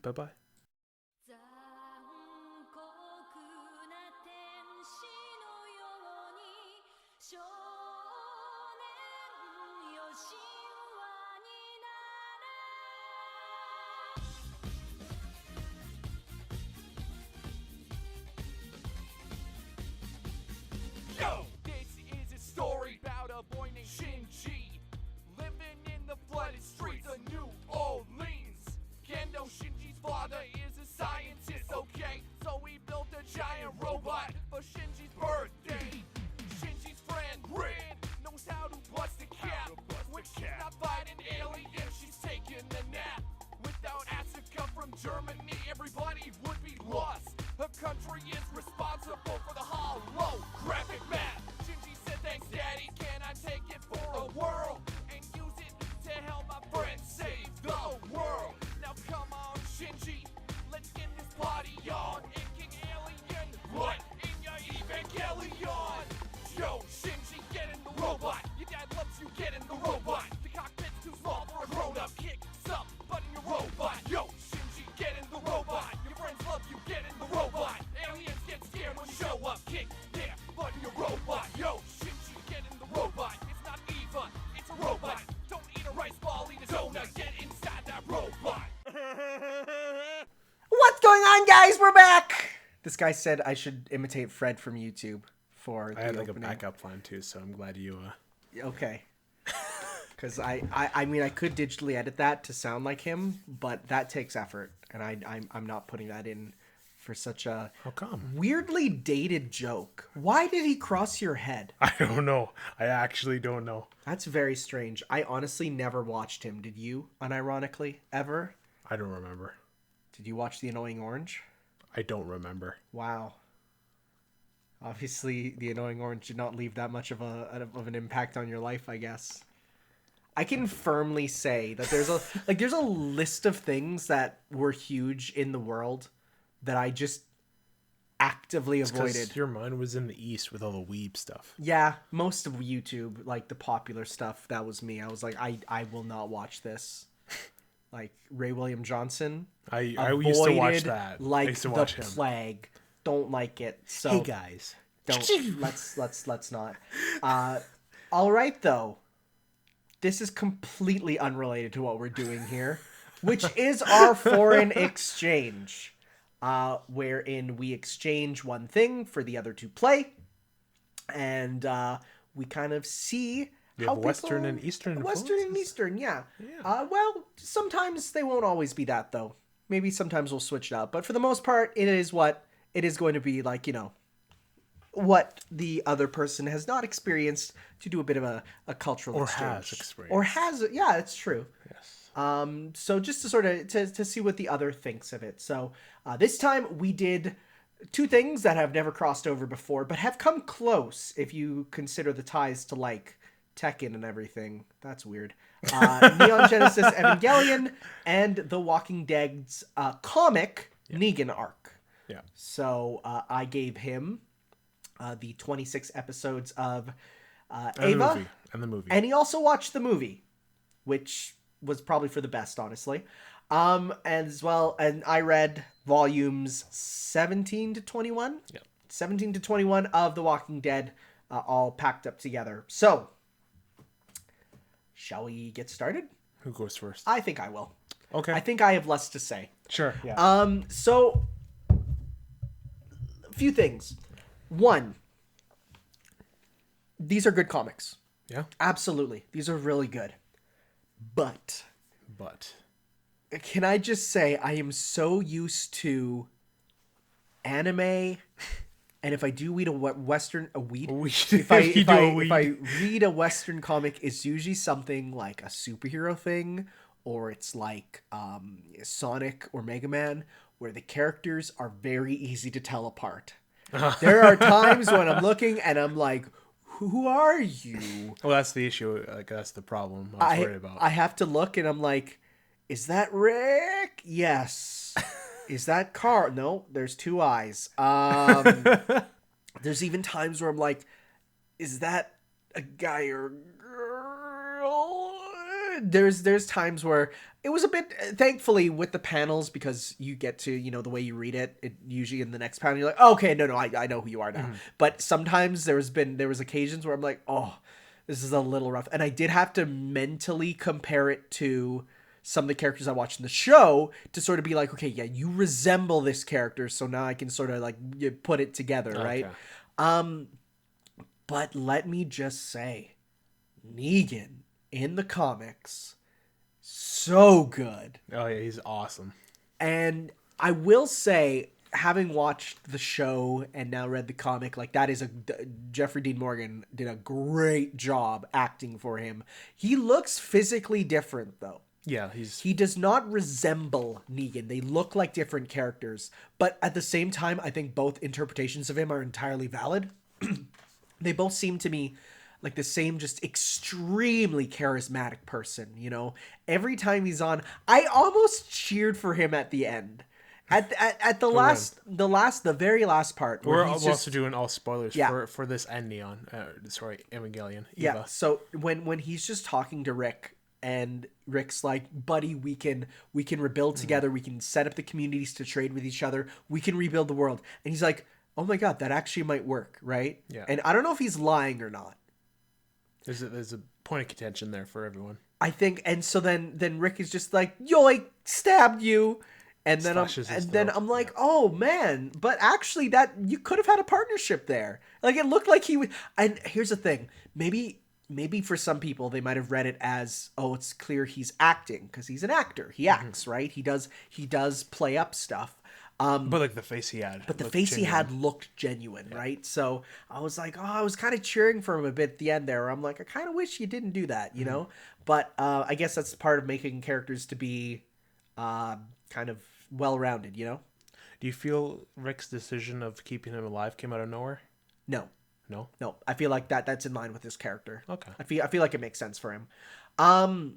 Bye-bye. Yo, this is a story about a boy named Shinji living in the flooded streets of New Orleans. Kendo Shinji's father is a scientist, okay? So he built a giant robot for Shinji's birthday. Shinji's friend Rin knows how to bust a cap. When she's not fighting aliens, she's taking a nap. Without Asuka from Germany, everybody would be lost. Her country is responsible for the holographic map. Shinji said, thanks daddy, can I take it for a whirl? And use it to help my friends save the world. Now come on Shinji, let's get this party on. And King Alien, what in your Evangelion? Yo Shinji, get in the robot. Your dad loves you, get in the robot. The cockpit's too small for a grown-up. Kick some butt in your robot. Yo Shinji, get in the robot. Your friends love you, get in the robot. Aliens get scared when you show up. Kick their butt in your robot. Yo Shinji, get in the robot. It's not Eva, it's a robot. Don't eat a rice ball, eat a donut. Get inside that robot. What's going on, guys? We're back. This guy said I should imitate Fred from YouTube for the I had like opening. a backup plan too, so I'm glad you. Okay. Because I mean, I could digitally edit that to sound like him, but that takes effort, and I'm not putting that in for such a How come? weirdly dated joke. Why did he cross your head? I don't know. I actually don't know. That's very strange. I honestly never watched him. Did you? Unironically, ever? I don't remember. Did you watch The Annoying Orange? I don't remember. Wow. Obviously, The Annoying Orange did not leave that much of an impact on your life, I guess. I can firmly say that there's a list of things that were huge in the world that I just actively avoided. Your mind was in the East with all the weeb stuff. Yeah, most of YouTube, like the popular stuff, that was me. I was like, I will not watch this. Like Ray William Johnson. I used to watch that. Like I used to watch the him. plague. Don't like it. So Hey guys. don't let's not. All right though. This is completely unrelated to what we're doing here, which is our foreign exchange, wherein we exchange one thing for the other to play, and we kind of see You how have Western and Eastern Western and influences? Eastern, yeah. Yeah. Well, sometimes they won't always be that though. Maybe sometimes we'll switch it up, but for the most part, it is what it is going to be. Like, you know, what the other person has not experienced, to do a bit of a cultural Or exchange. has experienced. Or has, yeah, it's true. Yes. So just to sort of to see what the other thinks of it. So this time we did two things that have never crossed over before, but have come close if you consider the ties to like Tekken and everything. That's weird. Neon Genesis Evangelion and The Walking Dead's comic Negan arc. Yeah. So I gave him the 26 episodes of And Ava. the movie. And he also watched the movie, which was probably for the best, honestly. And as well, and I read volumes 17 to 21. Yeah. 17 to 21 of The Walking Dead, all packed up together. So, shall we get started? Who goes first? I think I will. Okay. I think I have less to say. Sure. Yeah. So, a few things. One, these are good comics. Yeah. Absolutely. These are really good. But But can I just say I am so used to anime, and if I do read if I read a Western comic, it's usually something like a superhero thing, or it's like Sonic or Mega Man, where the characters are very easy to tell apart. There are times when I'm looking and I'm like, who are you? Well, that's the issue. Like, that's the problem I was worried about. I have to look and I'm like, is that Rick? Yes. Is that Carl? No, there's two eyes. There's even times where I'm like, is that a guy or a girl? There's times where it was a bit, thankfully, with the panels, because you get to, the way you read it usually in the next panel, you're like, oh, okay, no, I know who you are now. Mm-hmm. But sometimes there was occasions where I'm like, oh, this is a little rough. And I did have to mentally compare it to some of the characters I watched in the show to sort of be like, okay, yeah, you resemble this character, so now I can sort of like put it together, right? But let me just say, Negan in the comics, so good. Oh yeah, he's awesome. And I will say, having watched the show and now read the comic, like that is Jeffrey Dean Morgan did a great job acting for him. He looks physically different though. Yeah, he does not resemble Negan. They look like different characters, but at the same time, I think both interpretations of him are entirely valid. They both seem to me like the same, just extremely charismatic person, Every time he's on, I almost cheered for him at the end. At the very last part. We're also doing all spoilers for this and Neon. Evangelion. Eva. Yeah, so when he's just talking to Rick, and Rick's like, buddy, we can rebuild together. We can set up the communities to trade with each other. We can rebuild the world. And he's like, oh my God, that actually might work, right? Yeah. And I don't know if he's lying or not. There's a point of contention there for everyone. I think, and so then Rick is just like, yoink, stabbed you. And then I'm like, oh man, but actually that you could have had a partnership there. Like it looked like he would. And here's the thing, maybe for some people they might have read it as, oh, it's clear he's acting because he's an actor. He acts, right? He does play up stuff. But like the face he had. But the face genuine. He had looked genuine, right? So I was like, oh, I was kind of cheering for him a bit at the end there. I'm like, I kind of wish you didn't do that, you know? But I guess that's part of making characters to be kind of well-rounded, Do you feel Rick's decision of keeping him alive came out of nowhere? No. No. I feel like that's in line with his character. Okay. I feel like it makes sense for him. I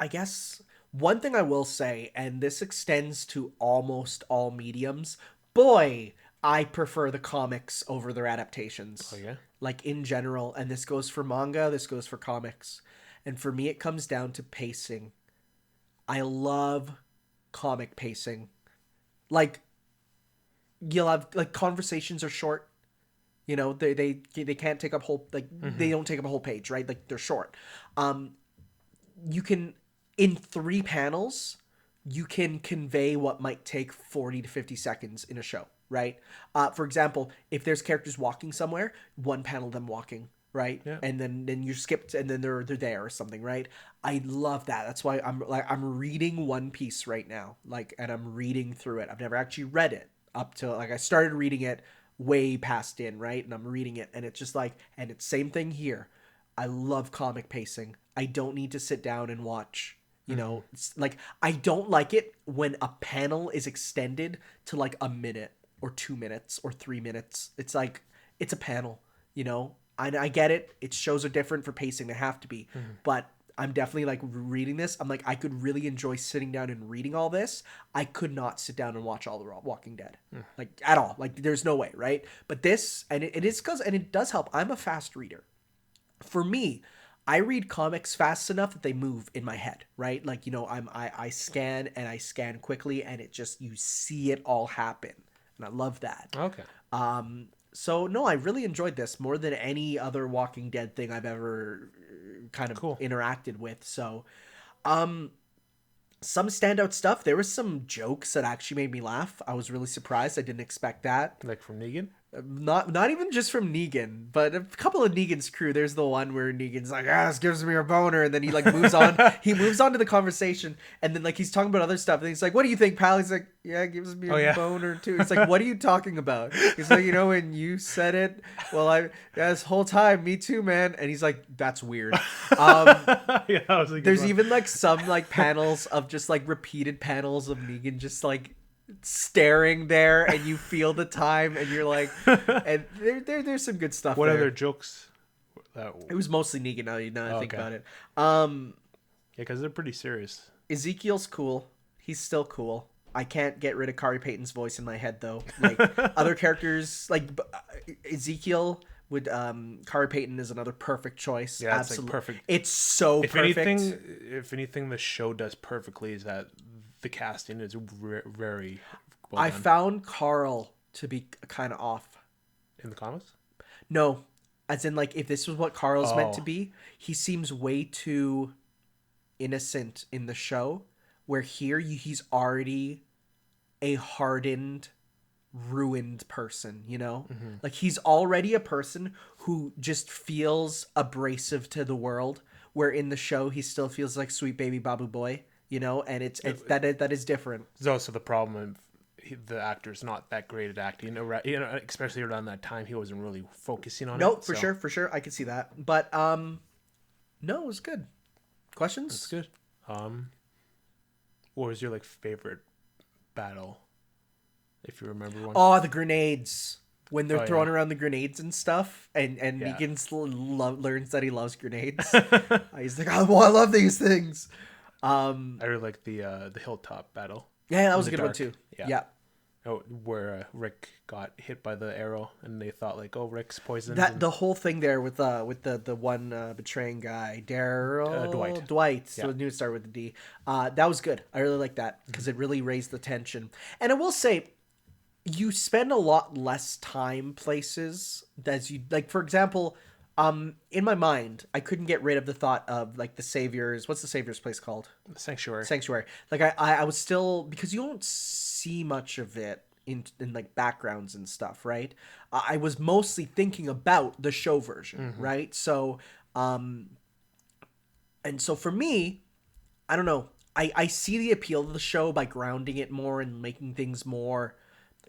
guess one thing I will say, and this extends to almost all mediums, boy, I prefer the comics over their adaptations. Oh yeah. Like in general, and this goes for manga, this goes for comics. And for me it comes down to pacing. I love comic pacing. Like you'll have like conversations are short. They can't take up whole they don't take up a whole page, right? Like they're short. You can in 3 panels, you can convey what might take 40 to 50 seconds in a show, right? For example, if there's characters walking somewhere, 1 panel them walking, right? Yeah. And then you skipped and then they're there or something, right? I love that. That's why I'm reading One Piece right now, and I'm reading through it. I've never actually read it up to I started reading it way past in, right? And I'm reading it and it's just and it's same thing here. I love comic pacing. I don't need to sit down and watch, it's I don't like it when a panel is extended to a minute or 2 minutes or 3 minutes. It's it's a panel, I get it. Its shows are different for pacing. They have to be, but I'm definitely reading this. I'm I could really enjoy sitting down and reading all this. I could not sit down and watch all the Walking Dead, at all. There's no way, right? But this, and it is because, and it does help. I'm a fast reader. For me, I read comics fast enough that they move in my head, right? I scan and I scan quickly, and it just you see it all happen, and I love that. Okay. So no, I really enjoyed this more than any other Walking Dead thing I've ever kind of interacted with. So some standout stuff. There was some jokes that actually made me laugh. I was really surprised. I didn't expect that. Like from Negan? Not even just from Negan, but a couple of Negan's crew. There's the one where Negan's like, this gives me a boner, and then he like moves on. He moves on to the conversation, and then like he's talking about other stuff, and he's like, what do you think, pal? He's like, yeah, it gives me a boner too. He's like, what are you talking about? He's like, when you said it, well, this whole time, me too, man. And he's like, that's weird. There's even like some like panels of just like repeated panels of Negan just like staring there, and you feel the time, and you're like, and there's some good stuff. What there. other jokes? It was mostly Negan. Now I think about it. Because they're pretty serious. Ezekiel's cool. He's still cool. I can't get rid of Kari Payton's voice in my head though. Like other characters, like Ezekiel would. Kari Payton is another perfect choice. Yeah, absolutely like perfect. It's so perfect. If anything, the show does perfectly is that the casting is very well I done. found Carl to be kind of off. In the comics? No, as in like if this was what Carl's meant to be, he seems way too innocent in the show. Where here he's already a hardened, ruined person. Like he's already a person who just feels abrasive to the world. Where in the show he still feels like sweet baby babu boy. And it's that is different. There's also the problem of the actor's not that great at acting. Especially around that time, he wasn't really focusing on it. No, for sure, I could see that. But no, it was good. Questions? That's good. What was your like favorite battle, if you remember one? Oh, the grenades. When they're throwing around the grenades and stuff, and Negan learns that he loves grenades. He's like, I love these things. I really like the hilltop battle. Yeah, that was a good one too. Yeah. Oh, where Rick got hit by the arrow, and they thought like, oh, Rick's poisoned. The whole thing there with the one betraying guy, Dwight. So it knew it started with the D. That was good. I really like that because it really raised the tension. And I will say, you spend a lot less time places as you like. For example. In my mind, I couldn't get rid of the thought of like the Savior's. What's the Savior's place called? Sanctuary. Like I was still, because you don't see much of it in like backgrounds and stuff, right? I was mostly thinking about the show version, right? So, and so for me, I don't know. I see the appeal of the show by grounding it more and making things more.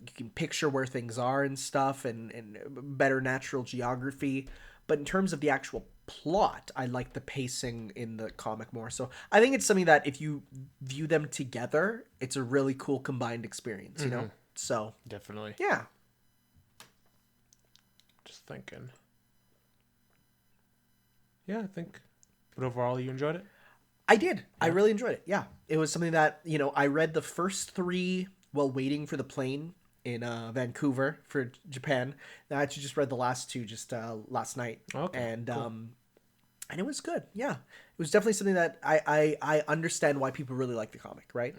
You can picture where things are and stuff, and better natural geography. But in terms of the actual plot, I like the pacing in the comic more. So I think it's something that if you view them together, it's a really cool combined experience, you know? So definitely. Yeah. Just thinking. Yeah, I think. But overall, you enjoyed it? I did. Yeah. I really enjoyed it. Yeah. It was something that, I read the first 3 while waiting for the plane in Vancouver for Japan. I actually just read the last 2 just last night. Okay, and cool. And it was good. Yeah, it was definitely something that I understand why people really like the comic, right?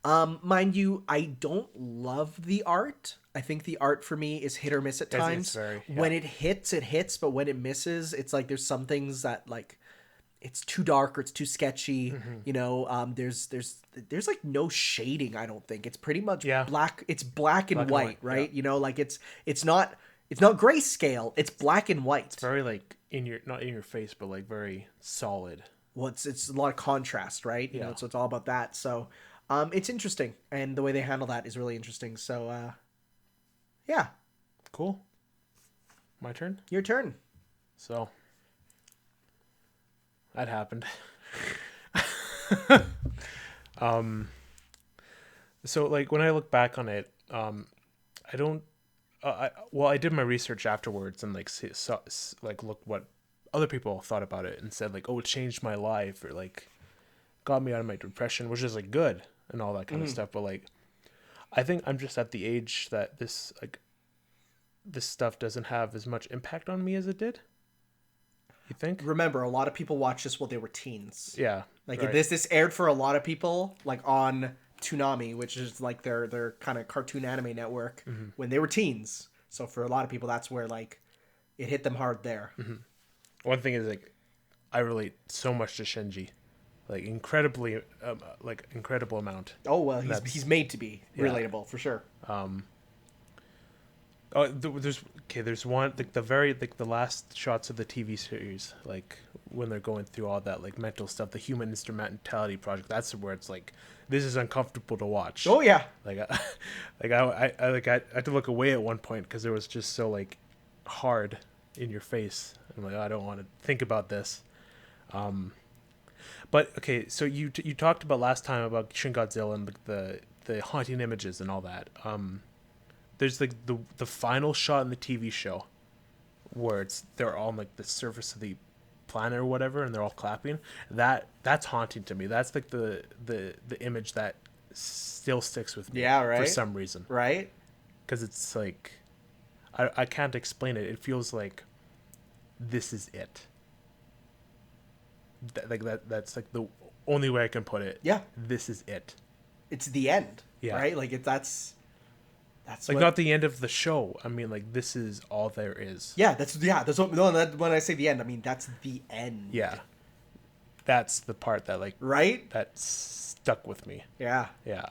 Mind you, I don't love the art. I think the art for me is hit or miss at times. When it hits, it hits, but when it misses, it's like there's some things that like it's too dark or it's too sketchy. There's like no shading. I don't think it's pretty much black. It's black and white, right? Yeah. Like it's not grayscale. It's black and white. It's very like not in your face, but like very solid. Well, it's a lot of contrast, right? So it's all about that. So, it's interesting, and the way they handle that is really interesting. So, yeah, cool. My turn. Your turn. So. That happened. So like when I look back on it, I don't. I did my research afterwards and like looked what other people thought about it and said like, oh, it changed my life or like got me out of my depression, which is like good and all that kind of stuff. But like, I think I'm just at the age that this stuff doesn't have as much impact on me as it did. You think? Remember, a lot of people watched this while they were teens. Yeah. Like right. This aired for a lot of people, like on Toonami, which is like their kind of cartoon anime network, when they were teens. So for a lot of people, that's where like it hit them hard there. One thing is like I relate so much to Shinji, like incredible amount. Oh well, he's made to be relatable for sure. Oh, there's one like the last shots of the TV series, like when they're going through all that like mental stuff, the human instrumentality project. That's where it's like this is uncomfortable to watch. Oh yeah. Like, I had to look away at one point because it was just so like hard in your face. I'm like, I don't want to think about this. But okay, so you talked about last time about Shin Godzilla and the haunting images and all that. There's like the final shot in the TV show where they're all on like the surface of the planet or whatever, and they're all clapping. That's haunting to me. That's like the image that still sticks with me. Yeah, right. For some reason, Right. because it's like I can't explain it. It feels like this is it. That's like the only way I can put it. Yeah. This is it. It's the end. Yeah. Right. Like that's like what, not the end of the show. I mean, like this is all there is. Yeah. That's what. No, when I say the end, I mean that's the end. Yeah. That's the part that like Right. that stuck with me. Yeah. Yeah.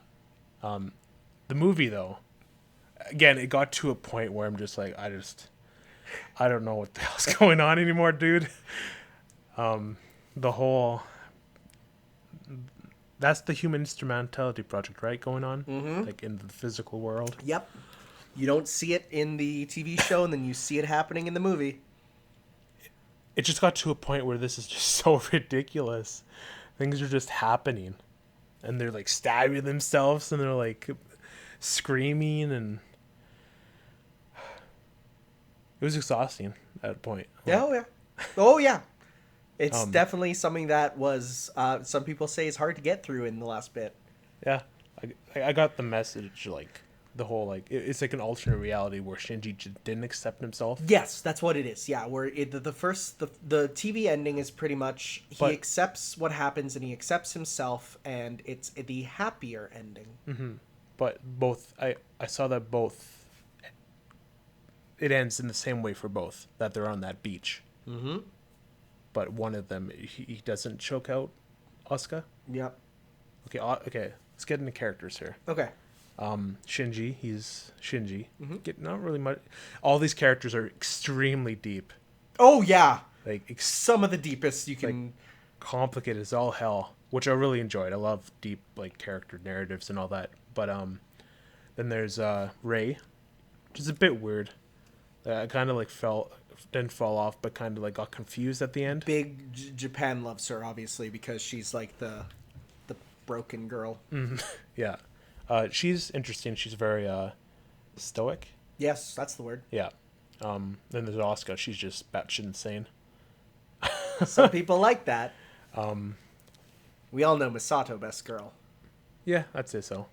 The movie though, again, it got to a point where I'm just like, I don't know what the hell's going on anymore, dude. The whole that's the human instrumentality project, right? Going on, like in the physical world. Yep. You don't see it in the TV show, and then you see it happening in the movie. It just got to a point where this is just so ridiculous. Things are just happening, and they're like stabbing themselves, and they're like screaming, and it was exhausting at a point. Yeah, oh yeah. Oh yeah. It's definitely something that was some people say is hard to get through in the last bit. Yeah, I got the message, like the whole like it's like an alternate reality where Shinji didn't accept himself. Yes, that's what it is. Yeah, where the TV ending is pretty much he accepts what happens and he accepts himself, and it's the happier ending. Mm-hmm. But both I saw that both it ends in the same way for both, that they're on that beach. Mm-hmm. But one of them he doesn't choke out Asuka. Yep. Okay. Let's get into characters here. Okay. Shinji, he's Shinji. Mm-hmm. Not really much. All these characters are extremely deep. Oh yeah. Like Some of the deepest you can. Like, complicated as all hell, which I really enjoyed. I love deep like character narratives and all that. But then there's Rei, which is a bit weird. I kind of like didn't fall off, but kind of like got confused at the end. Big Japan loves her obviously because she's like the broken girl. Mm-hmm. Yeah, she's interesting. She's very stoic. Yes, that's the word. Yeah. Then there's Asuka. She's just batshit insane. Some people like that. We all know Misato, best girl. Yeah, I'd say so.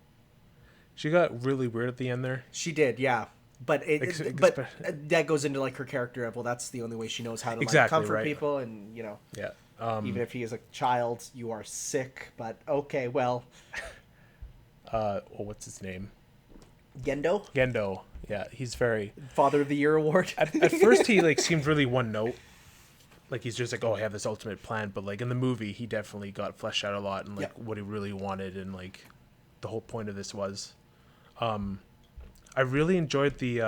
She got really weird at the end there. She did, yeah. But that goes into like her character of, well, that's the only way she knows how to like comfort people, and you know, yeah. Even if he is a child, you are sick. But okay, well. What's his name? Gendo. Yeah, he's very Father of the Year award. at first he like seemed really one note. Like he's just like, oh, I have this ultimate plan, but like in the movie he definitely got fleshed out a lot, and like what he really wanted, and like the whole point of this was I really enjoyed the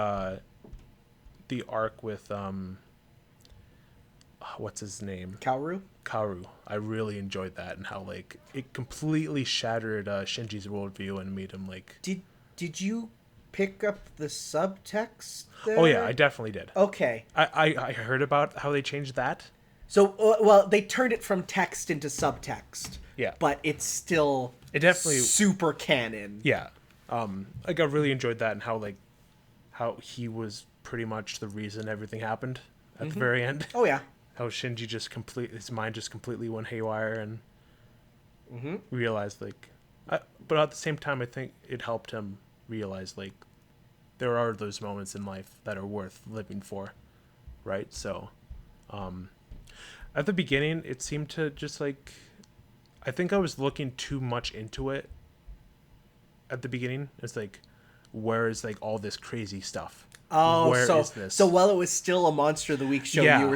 arc with what's his name? Kaoru. I really enjoyed that, and how like it completely shattered Shinji's worldview and made him like. Did you pick up the subtext there? Oh yeah, I definitely did. Okay. I heard about how they changed that. So well, they turned it from text into subtext. Yeah. But it's still definitely super canon. Yeah. Like I really enjoyed that, and how he was pretty much the reason everything happened at the very end. Oh yeah. How Shinji his mind just completely went haywire and realized like, but at the same time I think it helped him realize like there are those moments in life that are worth living for, right? So, at the beginning it seemed to just like, I think I was looking too much into it. At the beginning, it's like, where is like all this crazy stuff? Oh, where is this? So while it was still a Monster of the Week show, you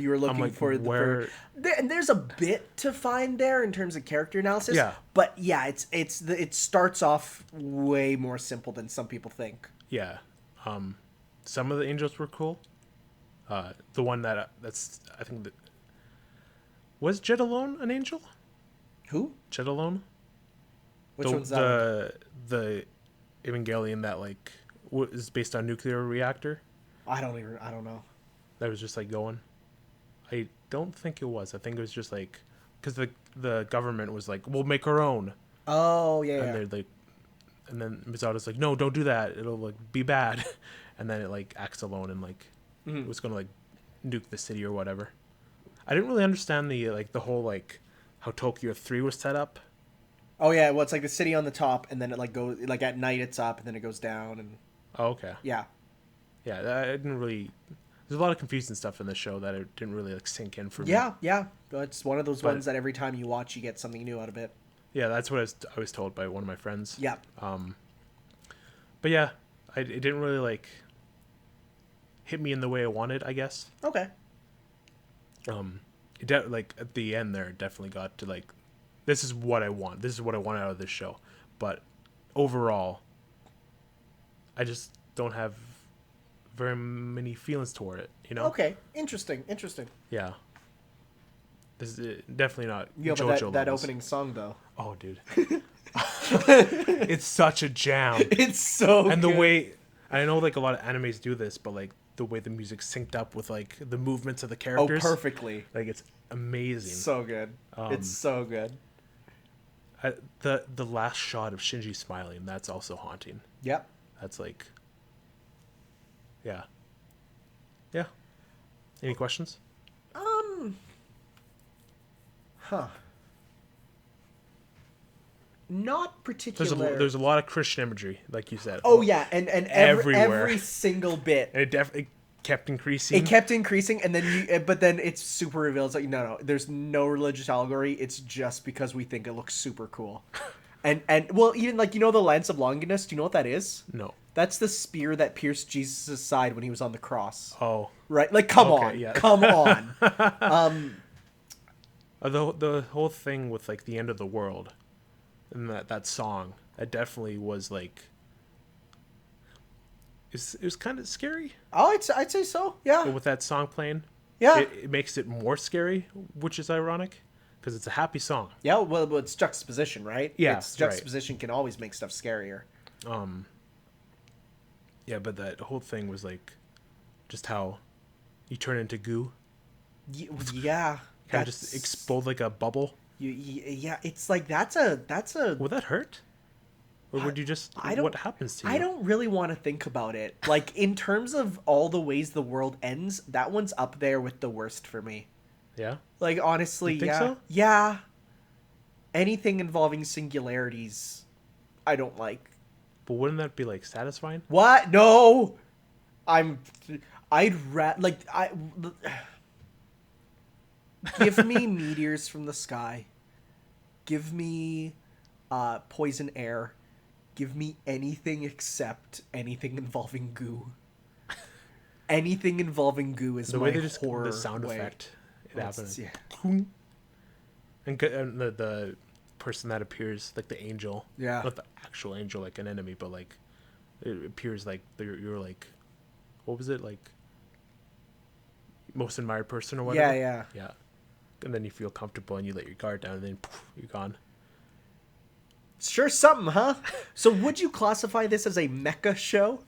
were looking like, for and there's a bit to find there in terms of character analysis. Yeah. But yeah, it starts off way more simple than some people think. Yeah. some of the angels were cool. The one that's I think that was Jet Alone an angel? Who? Jet Alone? Which one's that? The Evangelion that like is based on nuclear reactor. I don't know. That was just like going. I don't think it was. I think it was just like because the government was like, we'll make our own. Oh yeah. And they're like, and then Mizuta's like, no, don't do that. It'll like be bad. And then it like acts alone and like it was gonna like nuke the city or whatever. I didn't really understand the whole like how Tokyo 3 was set up. Oh yeah, well it's like the city on the top, and then it like goes like at night it's up, and then it goes down, and Oh, okay. yeah. Yeah, I didn't really. There's a lot of confusing stuff in the show that it didn't really like sink in for me. Yeah. It's one of those ones that every time you watch, you get something new out of it. Yeah, that's what I was told by one of my friends. Yeah. But yeah, it didn't really like hit me in the way I wanted, I guess. Okay. Like at the end there, it definitely got to like, this is what I want. This is what I want out of this show. But overall, I just don't have very many feelings toward it. You know? Okay. Interesting. Yeah. This is definitely not Yeah, JoJo but that levels. opening song though. Oh, dude. It's such a jam. It's so And good. the way, I know like a lot of animes do this, but like the way the music synced up with like the movements of the characters. Oh, perfectly. Like it's amazing. So good. It's so good. The last shot of Shinji smiling, that's also haunting. Yep. That's like, yeah. Any questions? Not particular. There's a lot of Christian imagery, like you said. Oh yeah, and Everywhere. every single bit. And it kept increasing. It kept increasing, and then but then it's super revealed. It's like no, there's no religious allegory. It's just because we think it looks super cool. And well, even like the lance of Longinus. Do you know what that is? No. That's the spear that pierced Jesus' side when he was on the cross. Oh. Right, like come Okay, on, yeah. come on. The whole thing with like the end of the world, and that song, that definitely was like. It was kind of scary. Oh, I'd say so. Yeah. But with that song playing, Yeah. it makes it more scary, which is ironic, because it's a happy song. Yeah. Well, it's juxtaposition, right? Yeah, It's juxtaposition can always make stuff scarier. Yeah, but that whole thing was like, just how you turn into goo. Yeah. Kind of just explode like a bubble. Yeah, it's like that's a. Would that hurt? Or would you just? What happens to you? I don't really want to think about it. Like in terms of all the ways the world ends, that one's up there with the worst for me. Yeah. Like honestly, You think yeah, so? yeah. Anything involving singularities, I don't like. But wouldn't that be like satisfying? What? No, give me meteors from the sky. Give me poison air. Give me anything except anything involving goo. Anything involving goo is The my way they just horror the sound way. effect it happens. Yeah. And the person that appears like the angel. Yeah. Not the actual angel like an enemy, but like it appears like you're like, what was it like? Most admired person or whatever. Yeah. And then you feel comfortable and you let your guard down and then poof, you're gone. Sure, something, huh? So, would you classify this as a mecha show?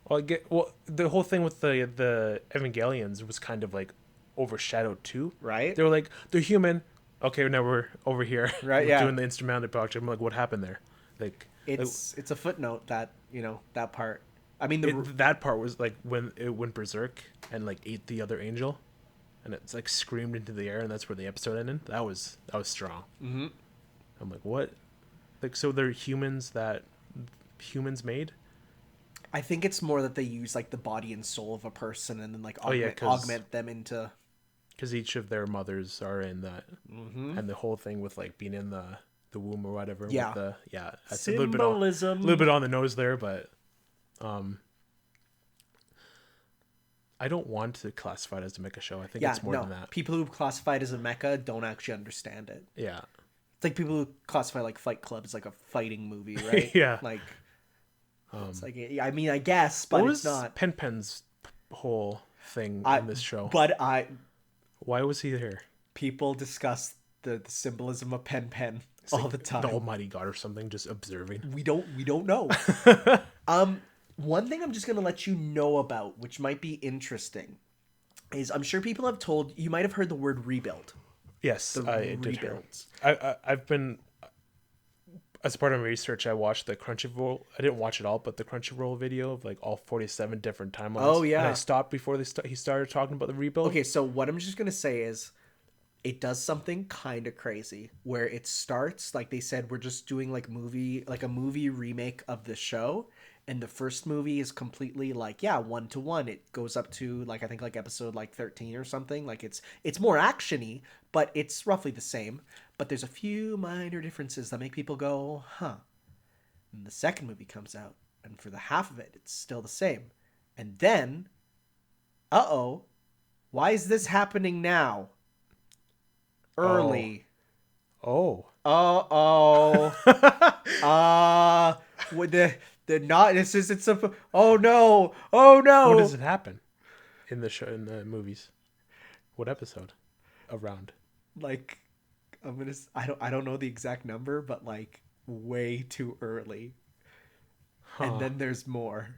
Well, the whole thing with the Evangelions was kind of like overshadowed too. Right. They were like, they're human. Okay, now we're over here. Right. We're Yeah. doing the instrumental project. I'm like, what happened there? Like, It's a footnote that that part. I mean, that part was like when it went berserk and like ate the other angel, and it's like screamed into the air, and that's where the episode ended. That was strong. Mm-hmm. I'm like, what? Like, so they're humans that humans made? I think it's more that they use like the body and soul of a person and then like Oh, yeah, augment them into. Because each of their mothers are in that, and the whole thing with like being in the womb or whatever. Yeah. With that's Symbolism. a little bit on the nose there, but I don't want to classify it as a mecha show. I think it's more than that. People who classify it as a mecha don't actually understand it. Yeah. It's like people who classify like Fight Club as like a fighting movie, right? Yeah. Like, It's like, I mean, I guess, but what it's was not. Pen's whole thing in this show? But Why was he here? people discuss the symbolism of Pen all the time. The Almighty God or something, just observing. We don't know. One thing I'm just gonna let you know about, which might be interesting, is I'm sure people have told you might have heard the word rebuild. Yes, I did hear. Rebuilds. I've been, as part of my research, I watched the Crunchyroll. I didn't watch it all, but the Crunchyroll video of like all 47 different timelines. Oh, yeah. And I stopped before he started talking about the rebuild. Okay, so what I'm just gonna say is, it does something kind of crazy where it starts like they said we're just doing like a movie remake of the show, and the first movie is completely like 1-to-1. It goes up to like I think like episode like 13 or something. Like it's more actiony, but it's roughly the same. But there's a few minor differences that make people go, huh. And the second movie comes out, and for the half of it, it's still the same. And then, why is this happening now? Early. Oh. With the not this is it's a oh no. What does it happen in the show, in the movies? What episode? Around. Like I don't know the exact number, but like way too early. And then there's more.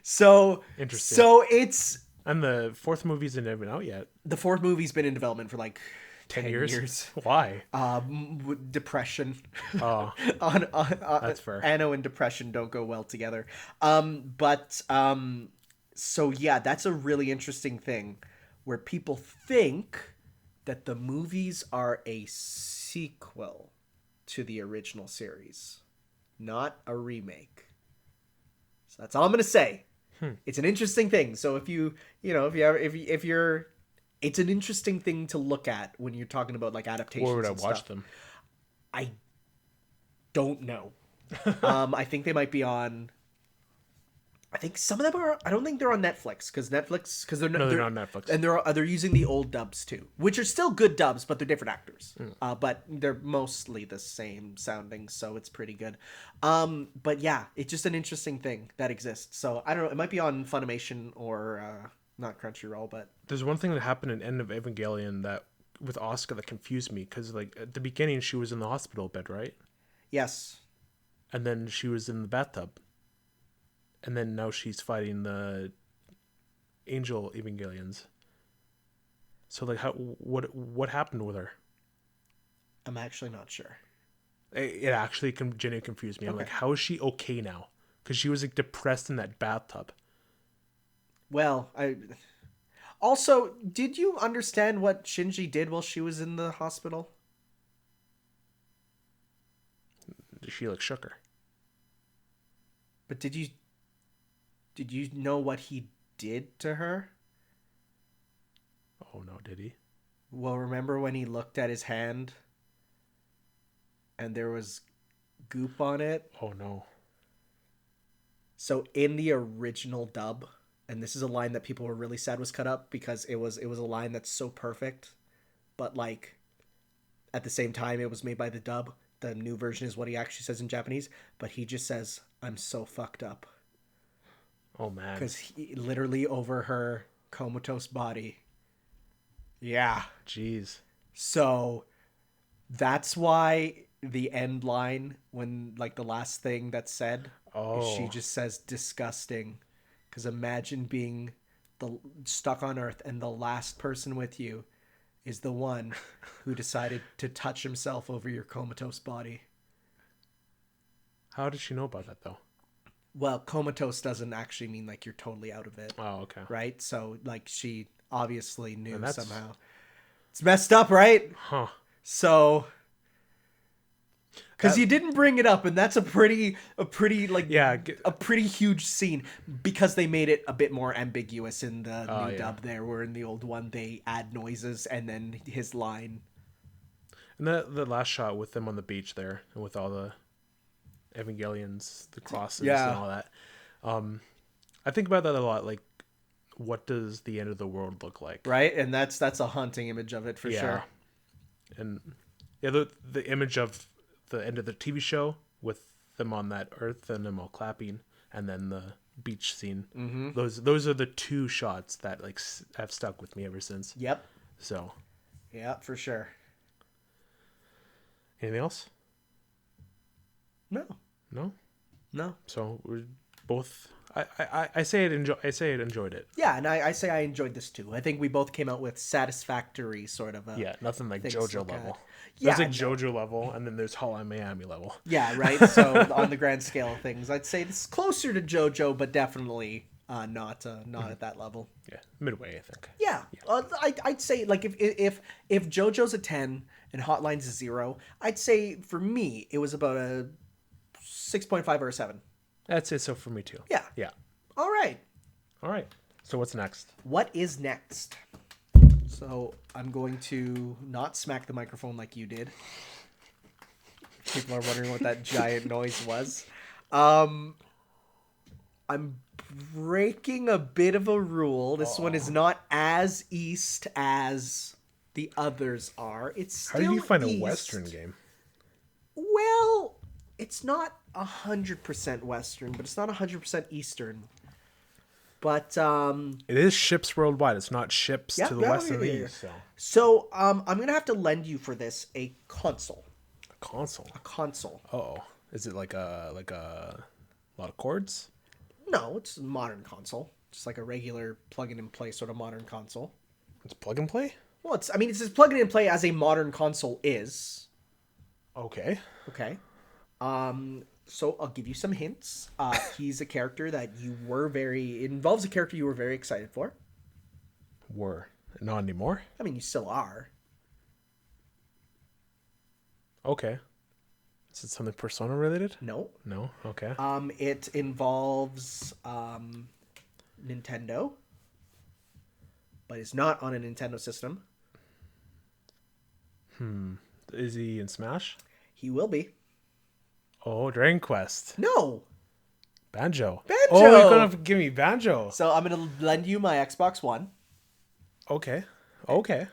So interesting. So it's and the fourth movie isn't even out yet. The fourth movie's been in development for like 10 years. years. Why? Depression. Oh, that's fair. Anno and depression don't go well together. So yeah, that's a really interesting thing where people think that the movies are a sequel to the original series, not a remake. So that's all I'm going to say. It's an interesting thing. So if you're it's an interesting thing to look at when you're talking about like adaptations. Where would I and watch stuff. them? I don't know. I think they might be on. I think some of them are. I don't think they're on Netflix because they're not. No, they're not on Netflix. And they're using the old dubs too, which are still good dubs, but they're different actors. But they're mostly the same sounding, so it's pretty good. But yeah, it's just an interesting thing that exists. So I don't know. It might be on Funimation or not Crunchyroll, but there's one thing that happened in End of Evangelion that with Asuka that confused me because like at the beginning she was in the hospital bed, right? yes. And then she was in the bathtub. And then now she's fighting the angel Evangelions. So like what happened with her? I'm actually not sure. It actually genuinely confused me. I'm like, how is she okay now? Because she was like depressed in that bathtub. Well, also, did you understand what Shinji did while she was in the hospital? She like shook her. But did you know what he did to her? Oh no, did he? Well, remember when he looked at his hand and there was goop on it? Oh no. So in the original dub, and this is a line that people were really sad was cut up because it was a line that's so perfect, but like at the same time it was made by the dub. The new version is what he actually says in Japanese, but he just says, "I'm so fucked up." Oh man. Because he literally over her comatose body. Yeah. Jeez. So that's why the end line, when like the last thing that's said, she just says disgusting. Because imagine being stuck on Earth and the last person with you is the one who decided to touch himself over your comatose body. How did she know about that though? Well, comatose doesn't actually mean like you're totally out of it. Oh, okay. Right? So like she obviously knew somehow. It's messed up, right? Huh. So because you didn't bring it up, and that's a pretty like a pretty huge scene because they made it a bit more ambiguous in the new dub there, where in the old one they add noises and then his line. And the last shot with them on the beach there and with all the Evangelions, the crosses and all that. I think about that a lot. Like, what does the end of the world look like? Right, and that's a haunting image of it for sure. And the image of the end of the TV show with them on that earth and them all clapping, and then the beach scene. Mm-hmm. Those are the two shots that like have stuck with me ever since. Yep. So. Yeah, for sure. Anything else? No. So we're both. I say it enjoyed it. Yeah, and I say I enjoyed this too. I think we both came out with satisfactory sort of. Nothing like JoJo level. Yeah, there's like JoJo level, and then there's Hotline Miami level. Yeah, right. So on the grand scale of things, I'd say this is closer to JoJo, but definitely not at that level. Yeah, midway, I think. Yeah. I'd say like if JoJo's a 10 and Hotline's a 0, I'd say for me it was about a 6.5 or a 7. That's it. So for me too. Yeah. Yeah. All right. So what's next? What is next? So I'm going to not smack the microphone like you did. People are wondering what that giant noise was. I'm breaking a bit of a rule. This one is not as east as the others are. It's still How do you find east. a Western game? Well, it's not 100% Western, but it's not 100% Eastern. But it is ships worldwide. It's not ships to the west or the east. So I'm gonna have to lend you for this a console. A console. A console. Oh, is it like a lot of chords? No, it's a modern console. Just like a regular plug in and play sort of modern console. It's plug and play? Well, it's as plug in and play as a modern console is. Okay. Okay. So I'll give you some hints. He's a character that it involves a character you were very excited for. Not anymore? I mean, you still are. Okay. Is it something Persona related? No. No? Okay. It involves Nintendo, but is not on a Nintendo system. Is he in Smash? He will be. Oh, Dragon Quest. No. Banjo. Banjo! Oh, you're going to give me Banjo. So I'm going to lend you my Xbox One. Okay.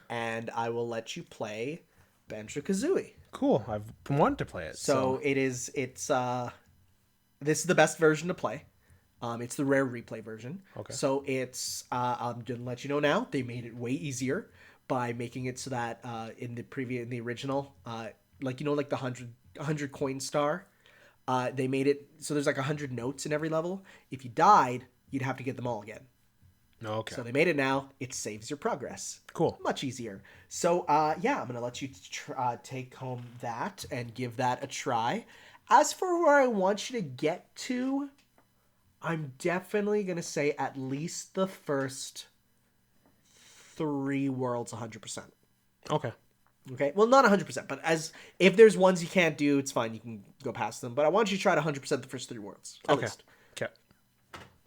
And I will let you play Banjo-Kazooie. Cool. I've been wanting to play it. So this is the best version to play. It's the rare replay version. Okay. So I'm going to let you know now, they made it way easier by making it so that in the original, like the 100 coin star, they made it so there's like 100 notes in every level. If you died, you'd have to get them all again. Okay. So they made it now. It saves your progress. Cool. Much easier. So I'm gonna let you take home that and give that a try. As for where I want you to get to, I'm definitely gonna say at least the first 3 worlds 100%. Okay. Okay, well, not 100%, but if there's ones you can't do, it's fine. You can go past them. But I want you to try to 100% the first 3 worlds. At least. Okay.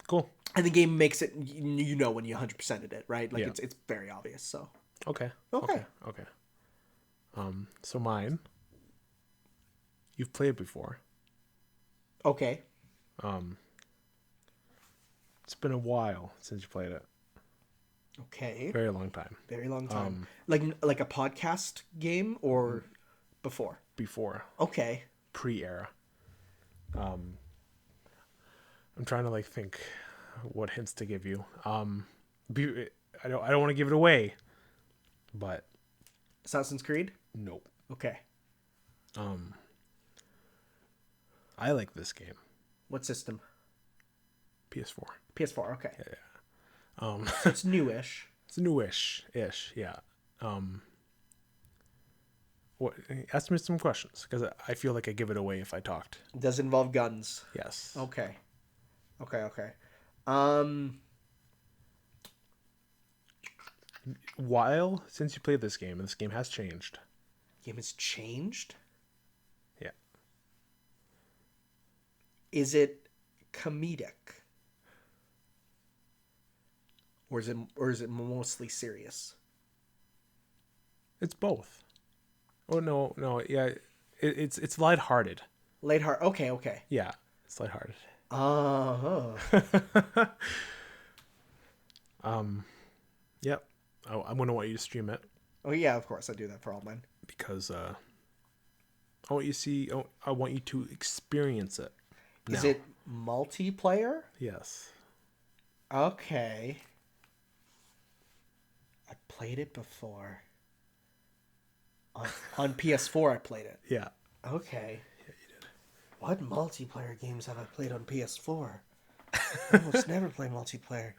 Cool. And the game makes it, when you 100%ed it, right? Like, it's very obvious, so. Okay. So mine, you've played before. Okay. It's been a while since you played it. Okay. Very long time. Very long time. Like a podcast game or before? Before. Okay. Pre-era. I'm trying to think what hints to give you. I don't want to give it away, but Assassin's Creed? nope. Okay. I like this game. What system? PS4. PS4. Okay. Yeah. So it's newish. It's newish, yeah. What? Ask me some questions because I feel like I give it away if I talked. Does it involve guns? Yes. Okay. While since you played this game, and this game has changed. Game has changed? Yeah. Is it comedic? Or is it mostly serious? It's both. Oh no, yeah. It's lighthearted. Lighthearted. Okay. Yeah, it's lighthearted. Yep. I'm gonna want you to stream it. Oh yeah, of course I do that for all mine. Because I want you to see. I want you to experience it. Is it multiplayer? Yes. Okay. I played it before. On PS4, I played it. Yeah. Okay. Yeah, you did. What multiplayer games have I played on PS4? I almost never play multiplayer.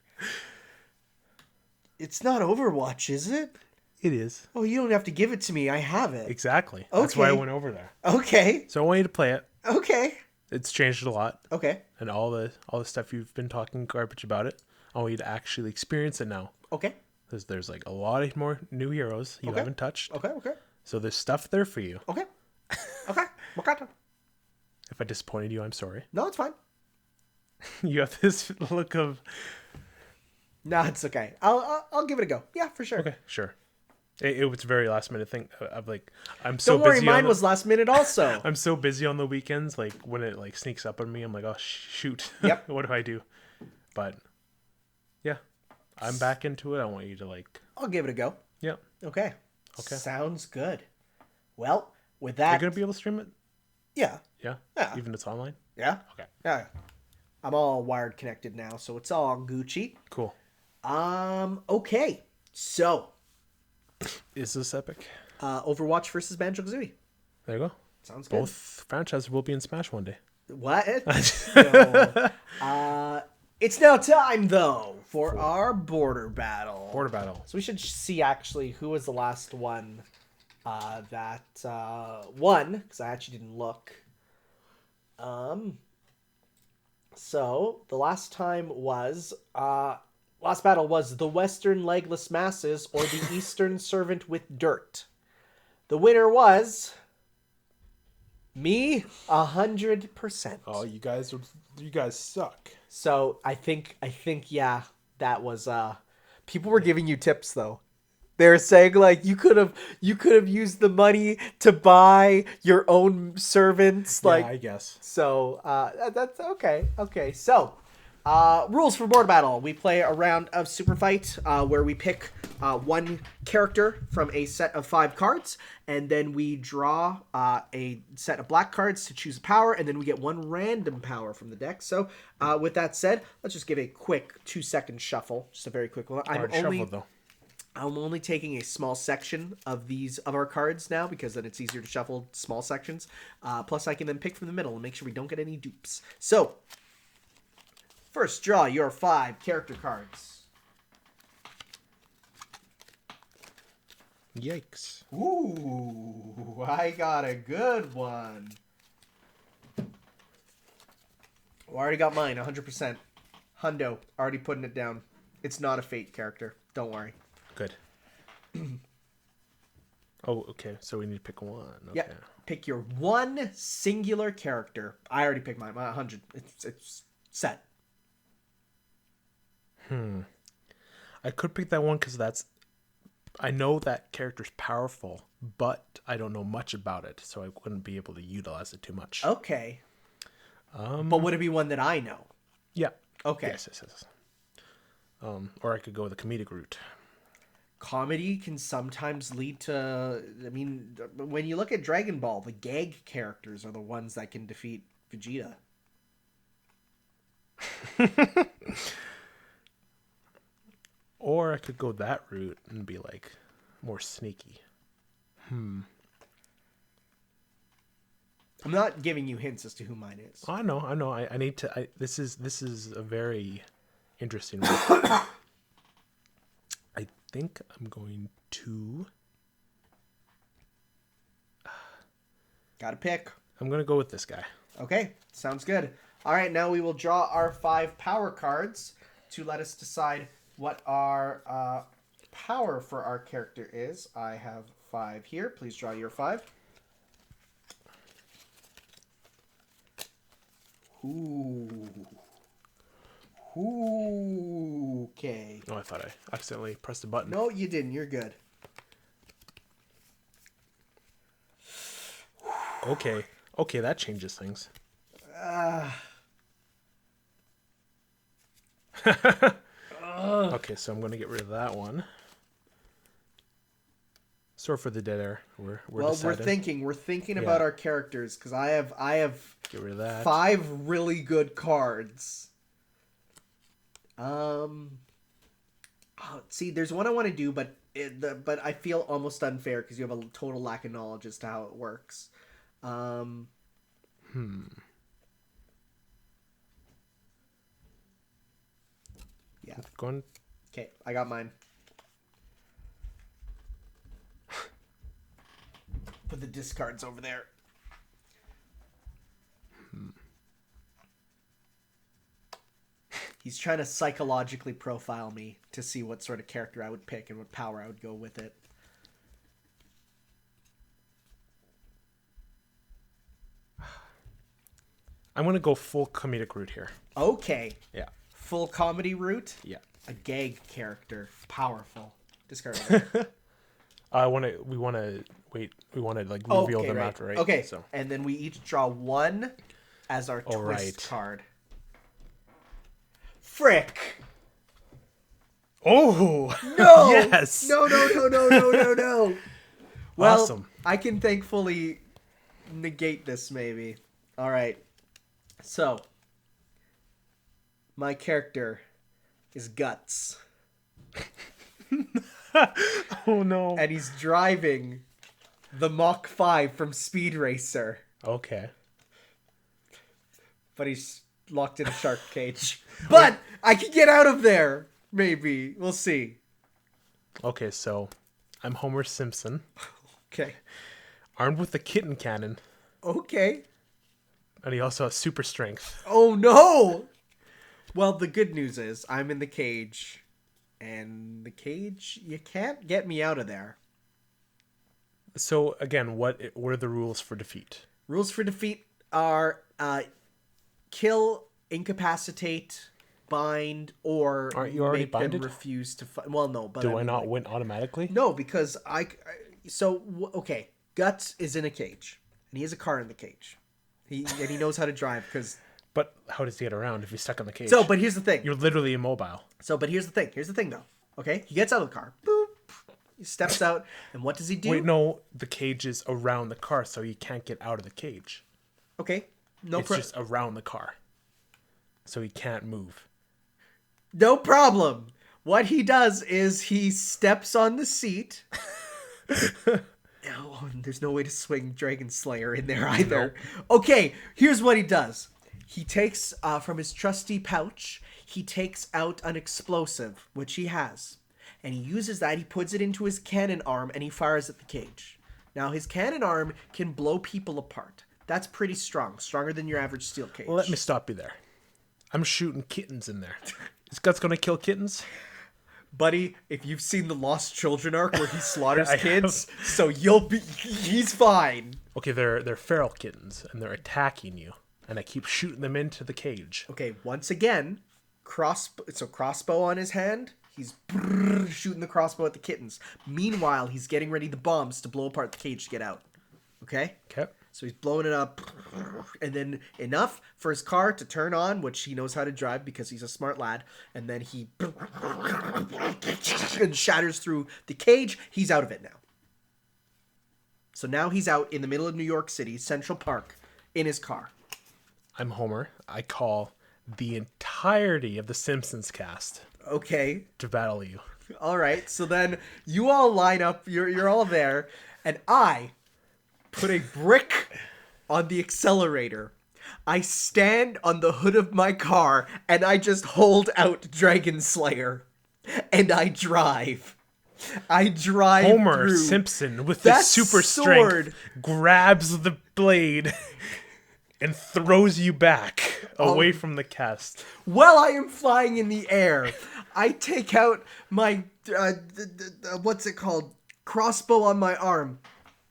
It's not Overwatch, is it? It is. Oh, you don't have to give it to me. I have it. Exactly. Okay. That's why I went over there. Okay. So I want you to play it. Okay. It's changed a lot. Okay. And all the stuff you've been talking garbage about it, I want you to actually experience it now. Okay. Because there's like a lot of more new heroes you haven't touched. Okay. Okay. So there's stuff there for you. Okay. Okay. Okay. If I disappointed you, I'm sorry. No, it's fine. You have this look of... No, it's okay. I'll give it a go. Yeah, for sure. Okay, sure. It was a very last minute thing. I'm like, I'm so Don't worry, busy. mine was last minute also. I'm so busy on the weekends. Like when it like sneaks up on me, I'm like, oh shoot. Yep. What do I do? But yeah, I'm back into it. I want you to like. I'll give it a go. Yeah. Okay. Okay. Sounds good. Well, with that, You're gonna be able to stream it. yeah, Yeah. Yeah. Even if it's online. yeah, Okay. yeah. I'm all wired connected now, so it's all Gucci. Cool. Okay. So, Is this epic? Overwatch versus Banjo-Kazooie. There you go. Sounds good. Both franchises will be in Smash one day. What? No. It's now time, though, for our border battle. Border battle. So we should see, actually, who was the last one that won, because I actually didn't look. So, the last time was... last battle was the Western Legless Masses or the Eastern Servant with Dirt. The winner was... me, 100%. Oh, you guys suck. So I think yeah, that was people were giving you tips though. They're saying like you could have used the money to buy your own servants, like yeah, I guess. So that's okay. Okay, so rules for board battle: we play a round of super fight where we pick one character from a set of 5 cards, and then we draw a set of black cards to choose a power, and then we get one random power from the deck. So with that said, let's just give a quick 2-second shuffle, just a very quick one. I'm only taking a small section of our cards now, because then it's easier to shuffle small sections. Plus I can then pick from the middle and make sure we don't get any dupes. So first, draw your 5 character cards. Yikes. Ooh, I got a good one. Already got mine, 100%. Hundo, already putting it down. It's not a Fate character. Don't worry. Good. Oh, okay. So we need to pick one. Okay. Yeah, pick your one singular character. I already picked mine. 100. It's set. I could pick that one because I know that character's powerful, but I don't know much about it, so I wouldn't be able to utilize it too much. Okay. But would it be one that I know? Yeah. Okay. Yes. Or I could go the comedic route. Comedy can sometimes lead to... I mean, when you look at Dragon Ball, the gag characters are the ones that can defeat Vegeta. Or I could go that route and be like more sneaky. I'm not giving you hints as to who mine is. I know. I need to. This is a very interesting one. I think I'm going to. Gotta pick. I'm gonna go with this guy. Okay, sounds good. All right, now we will draw our 5 power cards to let us decide what our power for our character is. I have 5 here. Please draw your 5. Ooh. Okay. Oh, I thought I accidentally pressed a button. No, you didn't. You're good. Okay, that changes things. Okay, so I'm going to get rid of that one. Sorry for the dead air. We're deciding. We're thinking about our characters because I have get rid of that. 5 really good cards. See, there's one I want to do, but I feel almost unfair because you have a total lack of knowledge as to how it works. Yeah. Go on. Okay, I got mine. Put the discards over there. He's trying to psychologically profile me to see what sort of character I would pick and what power I would go with it. I'm going to go full comedic route here. Okay. Yeah. Full comedy route? Yeah. A gag character. Powerful. Discard. We want to like reveal them after, right? Okay. So. And then we each draw one as our twist card. Frick. Oh no! Yes! No! Well, awesome. I can thankfully negate this, maybe. All right. So, my character is Guts. Oh no! And he's driving the Mach 5 from Speed Racer. Okay. But he's locked in a shark cage. But I can get out of there. Maybe. We'll see. Okay, so I'm Homer Simpson. Okay. Armed with a kitten cannon. Okay. And he also has super strength. Oh no! Well, the good news is I'm in the cage. And the cage, you can't get me out of there. So again, what are the rules for defeat? Rules for defeat are kill, incapacitate, bind, or aren't you already make binded? them refuse to fight. Well, no, but do I not win automatically? No, because okay, Guts is in a cage, and he has a car in the cage. He knows how to drive because. But how does he get around if he's stuck in the cage? So, but here's the thing. You're literally immobile. So, but here's the thing. Here's the thing, though. Okay, he gets out of the car. Boop. He steps out, and what does he do? Wait, no, the cage is around the car, so he can't get out of the cage. Okay, it's just around the car, so he can't move. No problem. What he does is he steps on the seat. Oh, there's no way to swing Dragon Slayer in there either. Nope. Okay, here's what he does. He takes, from his trusty pouch, he takes out an explosive, which he has. And he uses that, he puts it into his cannon arm, and he fires at the cage. Now, his cannon arm can blow people apart. That's pretty strong. Stronger than your average steel cage. Well, let me stop you there. I'm shooting kittens in there. Is Guts gonna kill kittens? Buddy, if you've seen the Lost Children arc where he slaughters kids, so he's fine. Okay, they're feral kittens, and they're attacking you. And I keep shooting them into the cage. Okay, once again, crossbow on his hand. He's shooting the crossbow at the kittens. Meanwhile, he's getting ready the bombs to blow apart the cage to get out. Okay? Okay. So he's blowing it up. And then enough for his car to turn on, which he knows how to drive because he's a smart lad. And then he and shatters through the cage. He's out of it now. So now he's out in the middle of New York City, Central Park, in his car. I'm Homer. I call the entirety of the Simpsons cast. Okay. To battle you. All right. So then you all line up. You're all there. And I put a brick on the accelerator. I stand on the hood of my car and I just hold out Dragon Slayer. And I drive. Homer through. Simpson with his super strength grabs the blade and throws you back away from the cast. While I am flying in the air, I take out my, what's it called? Crossbow on my arm.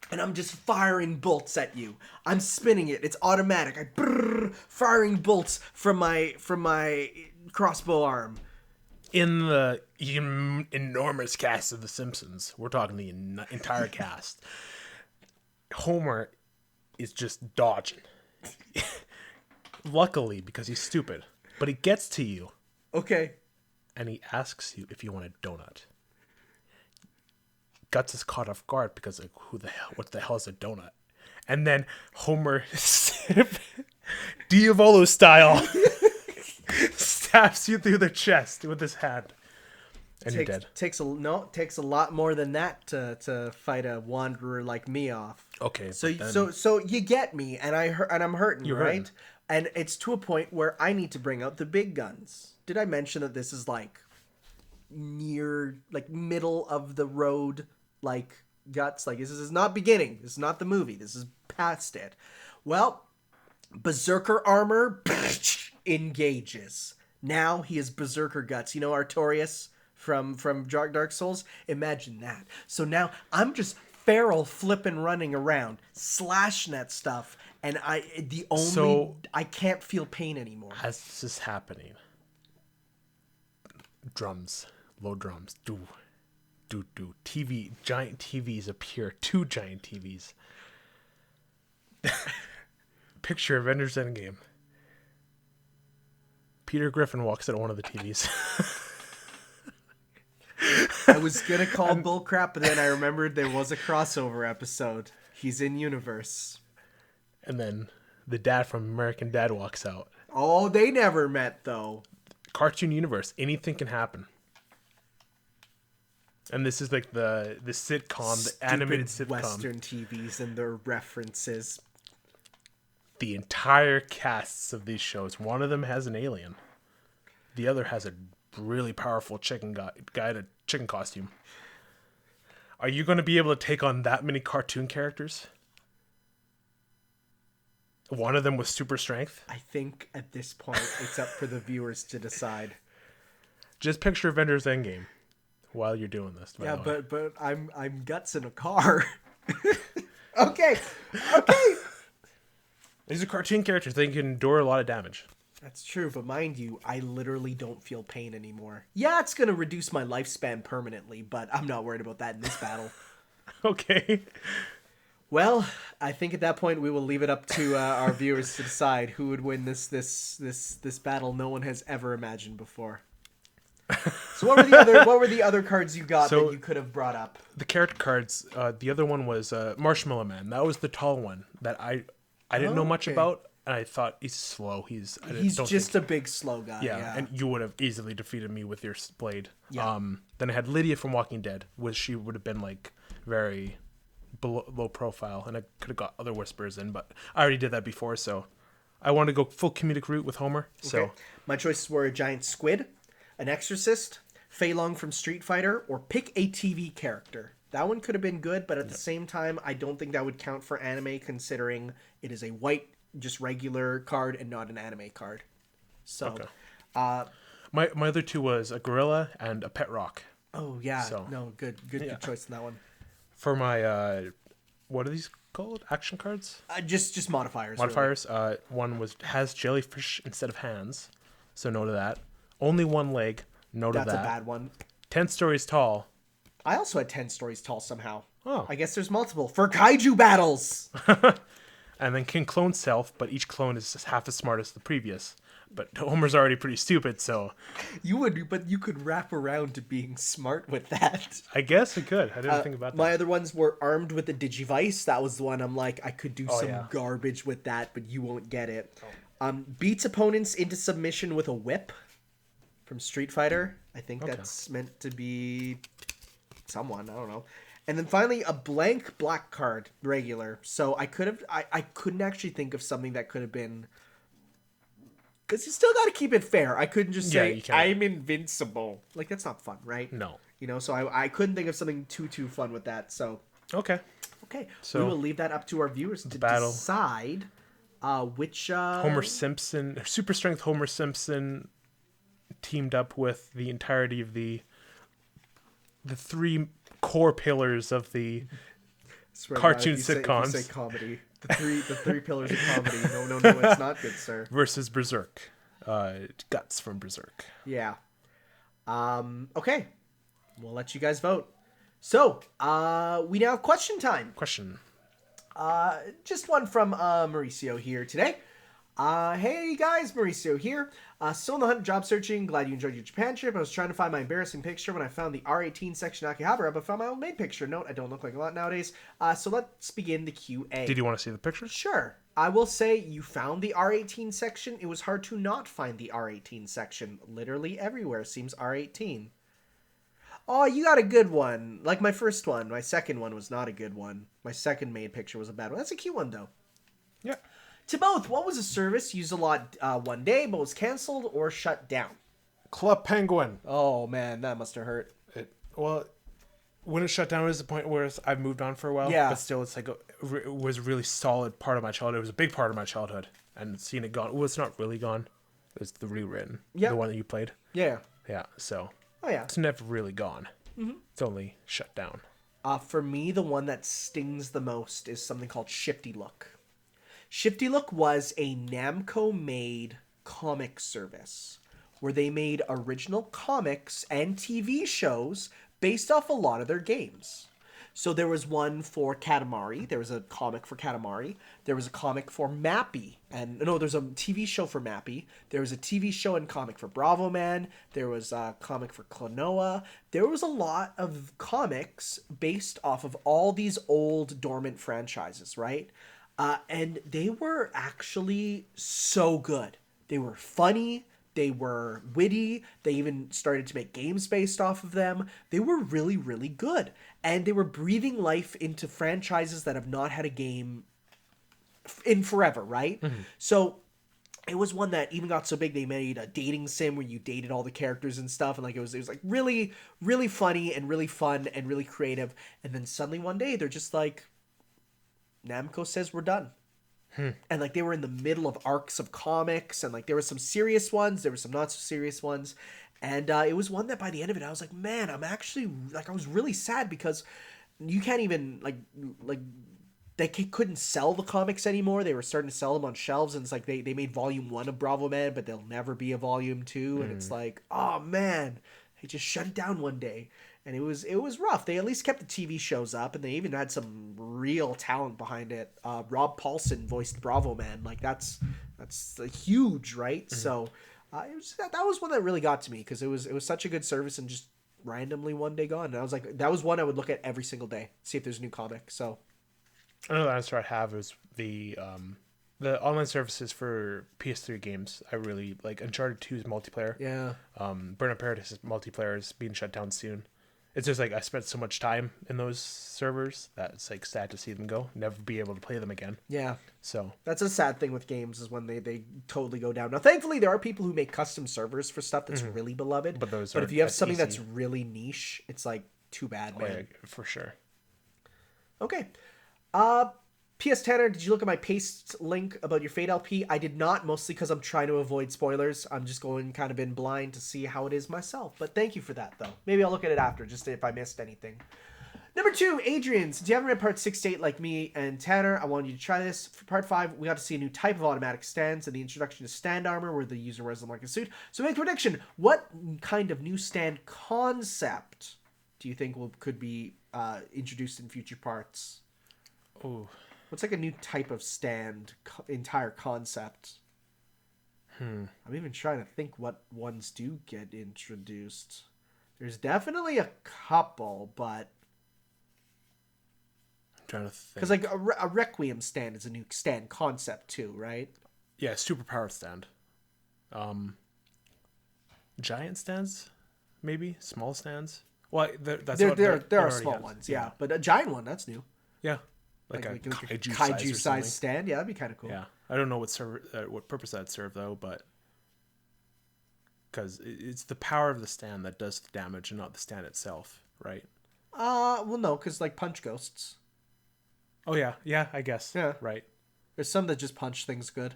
And I'm just firing bolts at you. I'm spinning it. It's automatic. Firing bolts from my crossbow arm. In the enormous cast of The Simpsons, we're talking the entire cast, Homer is just dodging. Luckily, because he's stupid. But he gets to you. Okay. And he asks you if you want a donut. Guts is caught off guard because like, what the hell is a donut? And then Homer, Diavolo style, stabs you through the chest with his hand, and you're dead. Takes a lot more than that to fight a wanderer like me off. Okay, so you get me, and I'm hurting, you're right? hurting. And it's to a point where I need to bring out the big guns. Did I mention that this is like near, like middle of the road, like Guts? Like this is not beginning. This is not the movie. This is past it. Well, Berserker armor engages. Now he is Berserker Guts. You know Artorias from Dark Souls? Imagine that. So now I'm just feral flipping running around, slashing at stuff, and I can't feel pain anymore. As this is happening, drums, low drums, do. Giant TVs appear. 2 giant TVs. Picture Avengers Endgame. Peter Griffin walks out of one of the TVs. I was gonna call bullcrap, but then I remembered there was a crossover episode. He's in universe. And then the dad from American Dad walks out. Oh, they never met though. Cartoon universe. Anything can happen. And this is like the sitcom, the animated sitcom. Western TVs and their references. The entire casts of these shows. One of them has an alien. The other has a really powerful chicken guy in a chicken costume. Are you going to be able to take on that many cartoon characters? One of them with super strength? I think at this point it's up for the viewers to decide. Just picture Avengers Endgame while you're doing this. Yeah, but I'm Guts in a car. Okay. These are cartoon characters. They can endure a lot of damage. That's true, but mind you, I literally don't feel pain anymore. Yeah, it's going to reduce my lifespan permanently, but I'm not worried about that in this battle. Okay. Well, I think at that point we will leave it up to our viewers to decide who would win this battle no one has ever imagined before. So what were the other cards you got that you could have brought up? The character cards, the other one was Marshmallow Man. That was the tall one that I didn't know much about. And I thought he's slow. He's just a big slow guy. Yeah, and you would have easily defeated me with your blade. Yeah. Then I had Lydia from Walking Dead, which she would have been like very low profile, and I could have got other whispers in, but I already did that before, so I wanted to go full comedic route with Homer. So my choices were a giant squid, an exorcist, Fei Long from Street Fighter, or pick a TV character. That one could have been good, but at the same time, I don't think that would count for anime, considering it is a white, just regular card and not an anime card. So, my other two was a gorilla and a pet rock. Oh yeah, good choice in that one. For my what are these called? Action cards? Just modifiers. Modifiers. Really. One has jellyfish instead of hands, so no to that. Only one leg. No to that. That's a bad one. 10 stories tall. I also had 10 stories tall somehow. Oh. I guess there's multiple for kaiju battles. And then can clone self, but each clone is just half as smart as the previous. But Homer's already pretty stupid, so... But you could wrap around to being smart with that. I guess I could. I didn't think about that. My other ones were armed with a Digivice. That was the one I'm like, I could do garbage with that, but you won't get it. Beats opponents into submission with a whip from Street Fighter. I think that's meant to be someone. I don't know. And then finally, a blank black card, regular. So I couldn't actually think of something that could have been... Because you still got to keep it fair. I couldn't just say, I'm invincible. Like, that's not fun, right? No. You know, so I couldn't think of something too fun with that, so... Okay. So we will leave that up to our viewers to decide which... Homer Simpson, Super Strength Homer Simpson teamed up with the entirety of the three core pillars of the cartoon sitcoms. You say comedy. The three pillars of comedy. No, it's not good, sir. Versus Berserk. Guts from Berserk. Yeah. Okay. We'll let you guys vote. So, we now have question time. Question. Just one from Mauricio here today. Hey guys, Mauricio here. Still on the hunt, job searching. Glad you enjoyed your Japan trip. I was trying to find my embarrassing picture when I found the R18 section in Akihabara, but found my old maid picture. Note, I don't look like a lot nowadays. So let's begin the QA. Did you want to see the pictures? Sure. I will say you found the R18 section. It was hard to not find the R18 section. Literally everywhere seems R18. Oh, you got a good one. Like my first one. My second one was not a good one. My second maid picture was a bad one. That's a cute one, though. Yeah. To both, what was a service used a lot one day but was canceled or shut down? Club Penguin. Oh, man, that must have hurt. Well, when it shut down, it was the point where I've moved on for a while. Yeah. But still, it's like it was a really solid part of my childhood. It was a big part of my childhood. And seeing it gone, well, it's not really gone. It's the rewritten. Yeah. The one that you played. Yeah. Yeah, so. Oh, yeah. It's never really gone. Mm-hmm. It's only shut down. For me, the one that stings the most is something called Shifty Look. Shifty Look was a Namco-made comic service where they made original comics and TV shows based off a lot of their games. So there was one for Katamari. There was a comic for Katamari. There was a comic for Mappy. There's a TV show for Mappy. There was a TV show and comic for Bravo Man. There was a comic for Klonoa. There was a lot of comics based off of all these old dormant franchises, right? And they were actually so good. They were funny. They were witty. They even started to make games based off of them. They were really, really good. And they were breathing life into franchises that have not had a game in forever, right? Mm-hmm. So it was one that even got so big they made a dating sim where you dated all the characters and stuff. And like it was like really, really funny and really fun and really creative. And then suddenly one day they're just like, Namco says we're done. And like they were in the middle of arcs of comics, and like there were some serious ones, there were some not so serious ones, and it was one that by the end of it I was like, man, I'm actually like, I was really sad because you can't even like they couldn't sell the comics anymore. They were starting to sell them on shelves, and it's like they made volume 1 of Bravo Man, but there'll never be a volume 2, and it's like, oh man, they just shut it down one day. And it was rough. They at least kept the TV shows up, and they even had some real talent behind it. Rob Paulson voiced Bravo Man. Like that's huge, right? Mm-hmm. So that was one that really got to me because it was such a good service and just randomly one day gone. And I was like, that was one I would look at every single day, see if there's a new comic. So another answer I have is the online services for PS3 games. I really like Uncharted 2's multiplayer. Yeah. Burnout Paradise multiplayer is being shut down soon. It's just like I spent so much time in those servers that it's like sad to see them go. Never be able to play them again. Yeah. So that's a sad thing with games is when they totally go down. Now, thankfully, there are people who make custom servers for stuff that's really beloved. But if you have something that's really niche, it's like too bad, man. Yeah, for sure. Okay. P.S. Tanner, did you look at my paste link about your Fate LP? I did not, mostly because I'm trying to avoid spoilers. I'm just going kind of in blind to see how it is myself. But thank you for that, though. Maybe I'll look at it after, just if I missed anything. Number 2, Adrian. Since you haven't read part 6 to 8 like me and Tanner, I wanted you to try this. For part 5, we got to see a new type of automatic stands and the introduction to stand armor where the user wears them like a suit. So make a prediction. What kind of new stand concept do you think could be introduced in future parts? Oh. What's like a new type of stand entire concept? I'm even trying to think what ones do get introduced. There's definitely a couple, but I'm trying to think. Because like a Requiem stand is a new stand concept too, right? Yeah, superpower stand. Giant stands, maybe small stands. Well, there are small ones, yeah, but a giant one that's new. Yeah. Like a kaiju size stand. Yeah, that'd be kind of cool. Yeah. I don't know what purpose that'd serve, though, but because it's the power of the stand that does the damage and not the stand itself, right? Well, no, because like punch ghosts. Oh, yeah. Yeah, I guess. Yeah. Right. There's some that just punch things good.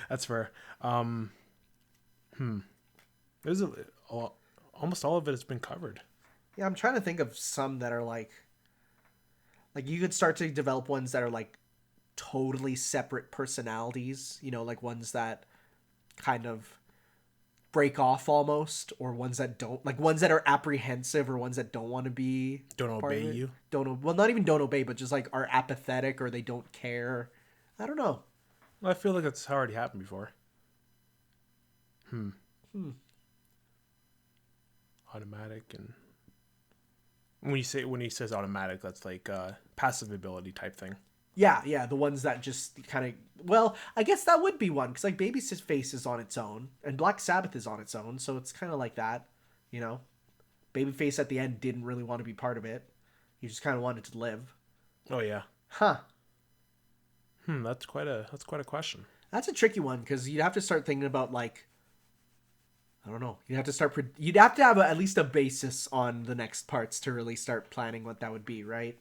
That's fair. There's almost all of it has been covered. Yeah, I'm trying to think of some that are like you could start to develop ones that are like totally separate personalities, you know, like ones that kind of break off almost, or ones that don't, like ones that are apprehensive or ones that don't want to be, don't obey you. Well, not even don't obey, but just like are apathetic or they don't care. I don't know. Well, I feel like it's already happened before. Automatic and when he says automatic, that's like passive ability type thing. Yeah, the ones that just kind of... Well, I guess that would be one, because like Babyface is on its own, and Black Sabbath is on its own, so it's kind of like that, you know? Babyface at the end didn't really want to be part of it. He just kind of wanted to live. Oh yeah. Huh. That's quite a question. That's a tricky one, because you'd have to start thinking about, like... I don't know. You'd have to have at least a basis on the next parts to really start planning what that would be, right?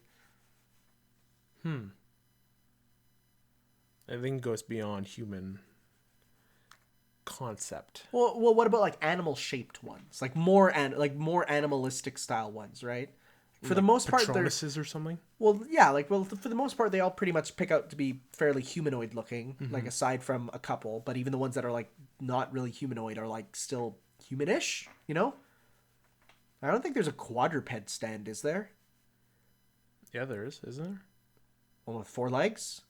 I think it goes beyond human concept. Well, what about like animal-shaped ones, like more animalistic style ones, right? For the most part, they're Patronuses or something. Well, yeah, for the most part, they all pretty much pick out to be fairly humanoid looking, like aside from a couple. But even the ones that are like not really humanoid are like still humanish, you know? I don't think there's a quadruped stand, is there? Yeah, there is, isn't there? One with 4 legs?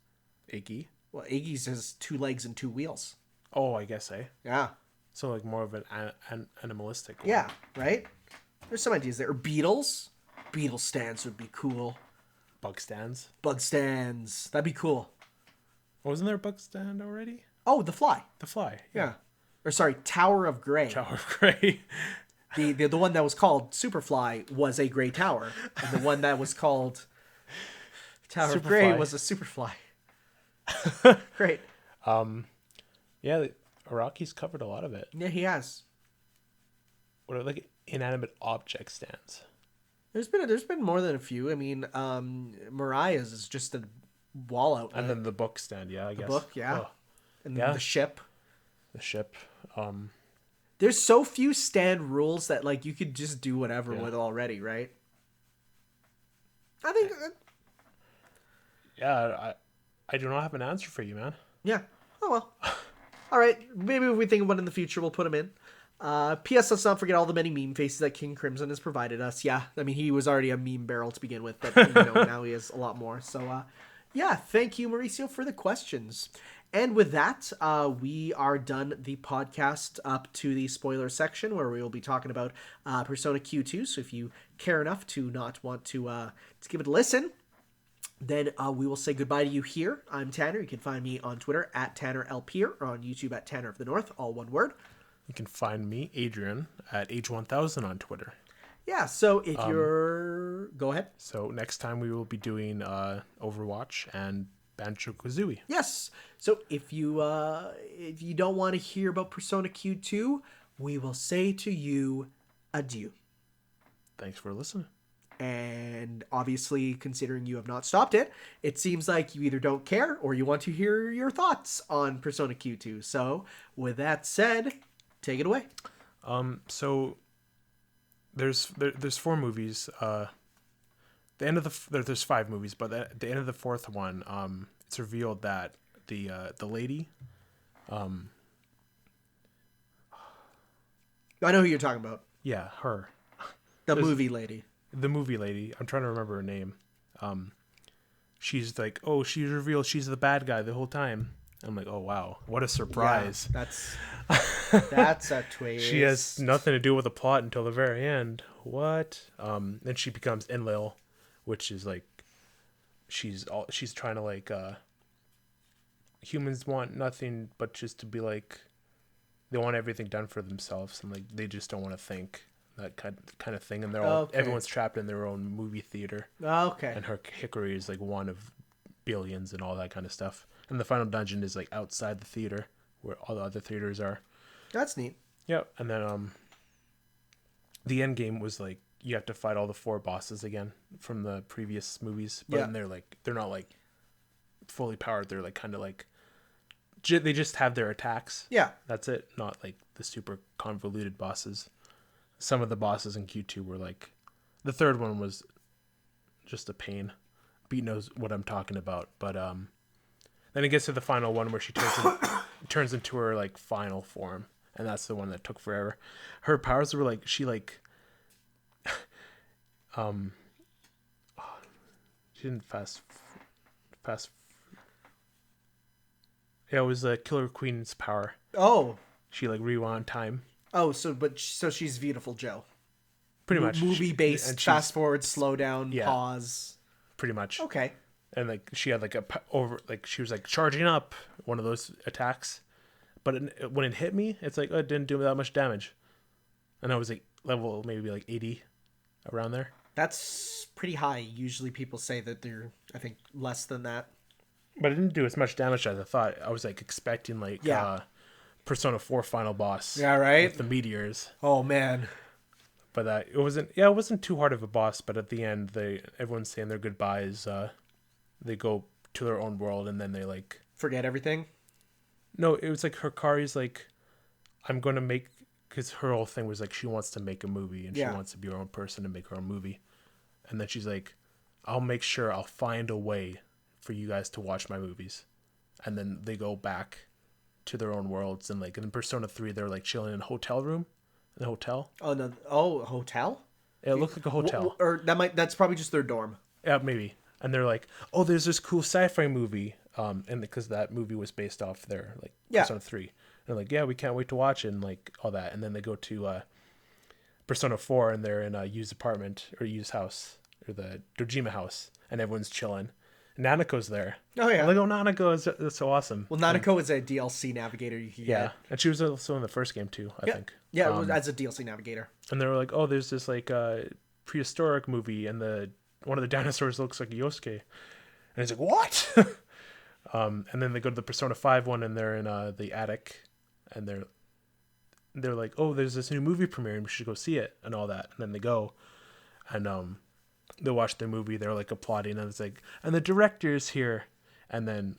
Iggy. Well, Iggy's has 2 legs and 2 wheels. Oh, I guess, eh? Yeah. So, like, more of an animalistic one. Yeah, right? There's some ideas there. Or beetles. Beetle stands would be cool. Bug stands. Bug stands. That'd be cool. Wasn't there a bug stand already? Oh, the fly. The fly. Yeah. Or sorry, Tower of Grey. Tower of Grey. The one that was called Superfly was a gray tower. And the one that was called Tower of Grey was a Superfly. Great. Yeah, Araki's covered a lot of it. Yeah, he has. What are like inanimate object stands? There's been more than a few. I mean, Mariah's is just a wall outlet. And then the book stand, yeah, I guess. The book, yeah. Oh, and yeah. the ship. the ship. There's so few stand rules that like you could just do whatever with already, right? I think. Yeah, I do not have an answer for you, man. Yeah. Oh well. All right. Maybe if we think of one in the future, we'll put them in. P.S. Let's not forget all the many meme faces that King Crimson has provided us. Yeah, I mean he was already a meme barrel to begin with, but now he has a lot more. So yeah, thank you, Mauricio, for the questions. And with that, we are done the podcast up to the spoiler section where we will be talking about Persona Q2. So if you care enough to not want to give it a listen, then we will say goodbye to you here. I'm Tanner. You can find me on Twitter at TannerLPer or on YouTube at Tanner of the North, all one word. You can find me, Adrian, at H1000 on Twitter. Yeah, so if you're... Go ahead. So next time we will be doing Overwatch and Banjo-Kazooie. Yes. So if you don't want to hear about Persona Q2, we will say to you adieu. Thanks for listening. And obviously, considering you have not stopped it, it seems like you either don't care or you want to hear your thoughts on Persona Q2. So with that said, take it away. So there's 4 movies. The end of there's 5 movies, but at the end of the 4th one, it's revealed that the lady, I know who you're talking about. Yeah, her. The movie lady. The movie lady. I'm trying to remember her name. She's like, oh, she's revealed she's the bad guy the whole time. I'm like, oh wow, what a surprise! Yeah, that's a twist. She has nothing to do with the plot until the very end. What? Then she becomes Enlil, which is like, she's trying to like, humans want nothing but just to be like, they want everything done for themselves, and like they just don't want to think. That kind of thing, and they're all everyone's trapped in their own movie theater. Okay. And her Hickory is like one of billions and all that kind of stuff. And the final dungeon is like outside the theater where all the other theaters are. That's neat. Yeah, and then the end game was like you have to fight all the 4 bosses again from the previous movies, but then they're not like fully powered. They're like kind of like they just have their attacks. Yeah, that's it. Not like the super convoluted bosses. Some of the bosses in Q2 were like, the 3rd one was just a pain. Beat knows what I'm talking about, but then it gets to the final one where she turns into her like final form, and that's the one that took forever. Her powers were like she didn't fast. Yeah, it was Killer Queen's power. Oh. She like rewound time. Oh, so she's Beautiful Joe. Pretty much. Movie based, fast forward, slow down, pause. Pretty much. Okay. And like she had like she was like charging up one of those attacks, but when it hit me, it's like, oh, it didn't do that much damage, and I was like level maybe like 80, around there. That's pretty high. Usually people say that they're, I think, less than that. But it didn't do as much damage as I thought. I was like expecting like Persona 4 final boss. Yeah, right. With the meteors. Oh man. But it wasn't too hard of a boss. But at the end, everyone's saying their goodbyes. They go to their own world, and then they like forget everything. No, it was like Hikari's like, I'm gonna make, because her whole thing was like she wants to make a movie and she wants to be her own person and make her own movie, and then she's like, I'll make sure I'll find a way for you guys to watch my movies, and then they go back to their own worlds, and like in Persona 3 they're like chilling in a hotel room, in a hotel. Oh no! Oh, hotel. Yeah, it looked like a hotel. Or that's probably just their dorm. Yeah, maybe. And they're like, oh, there's this cool sci-fi movie, and because that movie was based off their like Persona 3, and they're like, yeah, we can't wait to watch it, and like all that, and then they go to Persona 4, and they're in a used apartment or used house or the Dojima house, and everyone's chilling. And Nanako's there. Oh yeah, I'm like, oh, Nanako is so awesome. Well, Nanako is a DLC navigator you can get. And she was also in the first game too, I think. Yeah, it was as a DLC navigator. And they were like, oh, there's this like prehistoric movie, and one of the dinosaurs looks like a Yosuke. And he's like, what? And then they go to the Persona 5 one, and they're in the attic, and they're like, oh, there's this new movie premiering, we should go see it, and all that. And then they go, and they watch the movie, they're like applauding, and it's like, and the director's here. And then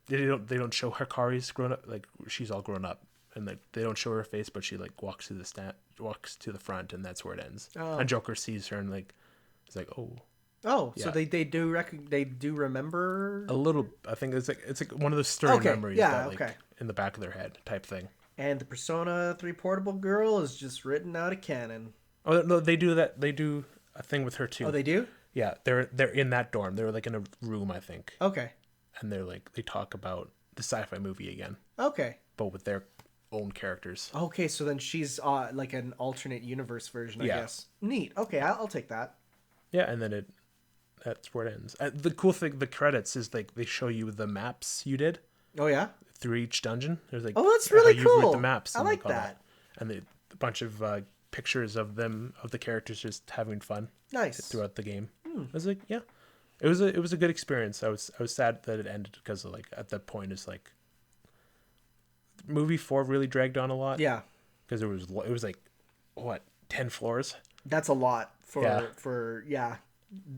they don't show Hikari's grown up, like she's all grown up, and they don't show her face, but she like walks to the front, and that's where it ends. Oh. And Joker sees her and like it's like, oh. Oh, yeah. So they do remember a little. I think it's like one of those stirring memories that like in the back of their head type thing. And the Persona 3 portable girl is just written out of canon. Oh no, they do that. They do a thing with her too. Oh, they do? Yeah, they're in that dorm. They're like in a room, I think. Okay. And they talk about the sci-fi movie again. Okay. But with their own characters. Okay, so then she's like an alternate universe version, I guess. Neat. Okay, I'll take that. Yeah, and then that's where it ends. The cool thing, the credits is like they show you the maps you did. Oh yeah. Through each dungeon, there's like, oh, that's really cool. You wrote the maps. I like that. And a bunch of pictures of the characters just having fun. Nice. Throughout the game. I was like, yeah, it was a good experience. I was sad that it ended because of like at that point it's like movie 4 really dragged on a lot. Yeah. Because it was like what 10 floors. That's a lot for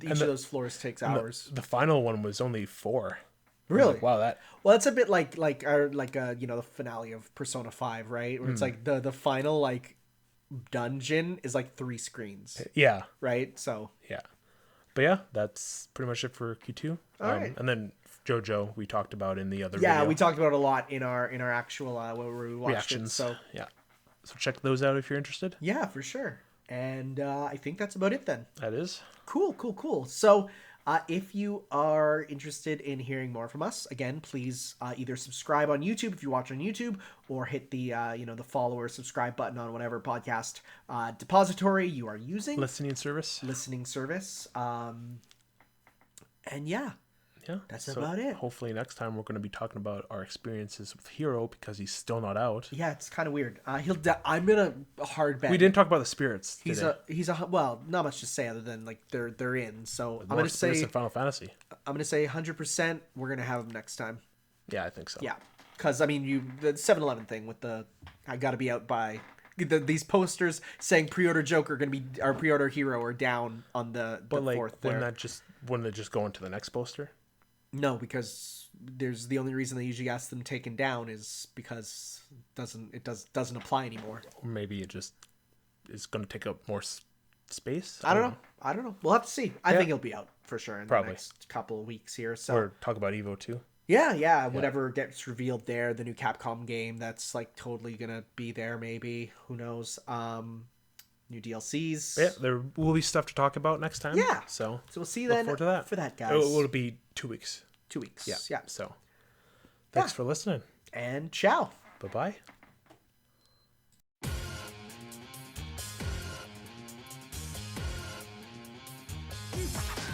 each of those floors takes hours. The final one was only 4. Really? Like, wow, well, it's a bit like the finale of Persona 5, right? Where it's like the final like dungeon is like 3 screens. Yeah. Right? So yeah. But yeah, that's pretty much it for Q2. All right. And then JoJo we talked about in the other video. Yeah, we talked about it a lot in our actual where we watched reactions. It. So yeah. So check those out if you're interested. Yeah, for sure. And I think that's about it then. That is. Cool. So if you are interested in hearing more from us, again, please either subscribe on YouTube if you watch on YouTube, or hit the the follow or subscribe button on whatever podcast depository you are using. Listening service. And yeah. Yeah, that's about it. Hopefully next time we're going to be talking about our experiences with Hero because he's still not out. Yeah, it's kind of weird. I'm gonna hard bet. We didn't talk about the spirits. He's a well, not much to say other than like they're in. So I'm gonna say Final Fantasy. I'm gonna say 100%. We're gonna have him next time. Yeah, I think so. Yeah, because I mean the 7-Eleven thing with the I gotta be out by. These posters saying pre-order Joker gonna be our pre-order Hero are down on the 4th. Wouldn't it just go into the next poster? No, because there's the only reason they usually ask them taken down is because it doesn't apply anymore. Or maybe it just is going to take up more space. I don't know. We'll have to see. I think it'll be out for sure in the next couple of weeks here. So or talk about Evo 2. Yeah. Whatever gets revealed there, the new Capcom game that's like totally gonna be there. Maybe, who knows? New DLCs. Yeah, there will be stuff to talk about next time. Yeah. So we'll see you then forward to that. for that, guys. It'll be 2 weeks. 2 weeks. Yeah. Yeah. So thanks for listening. And ciao. Bye-bye. Peace.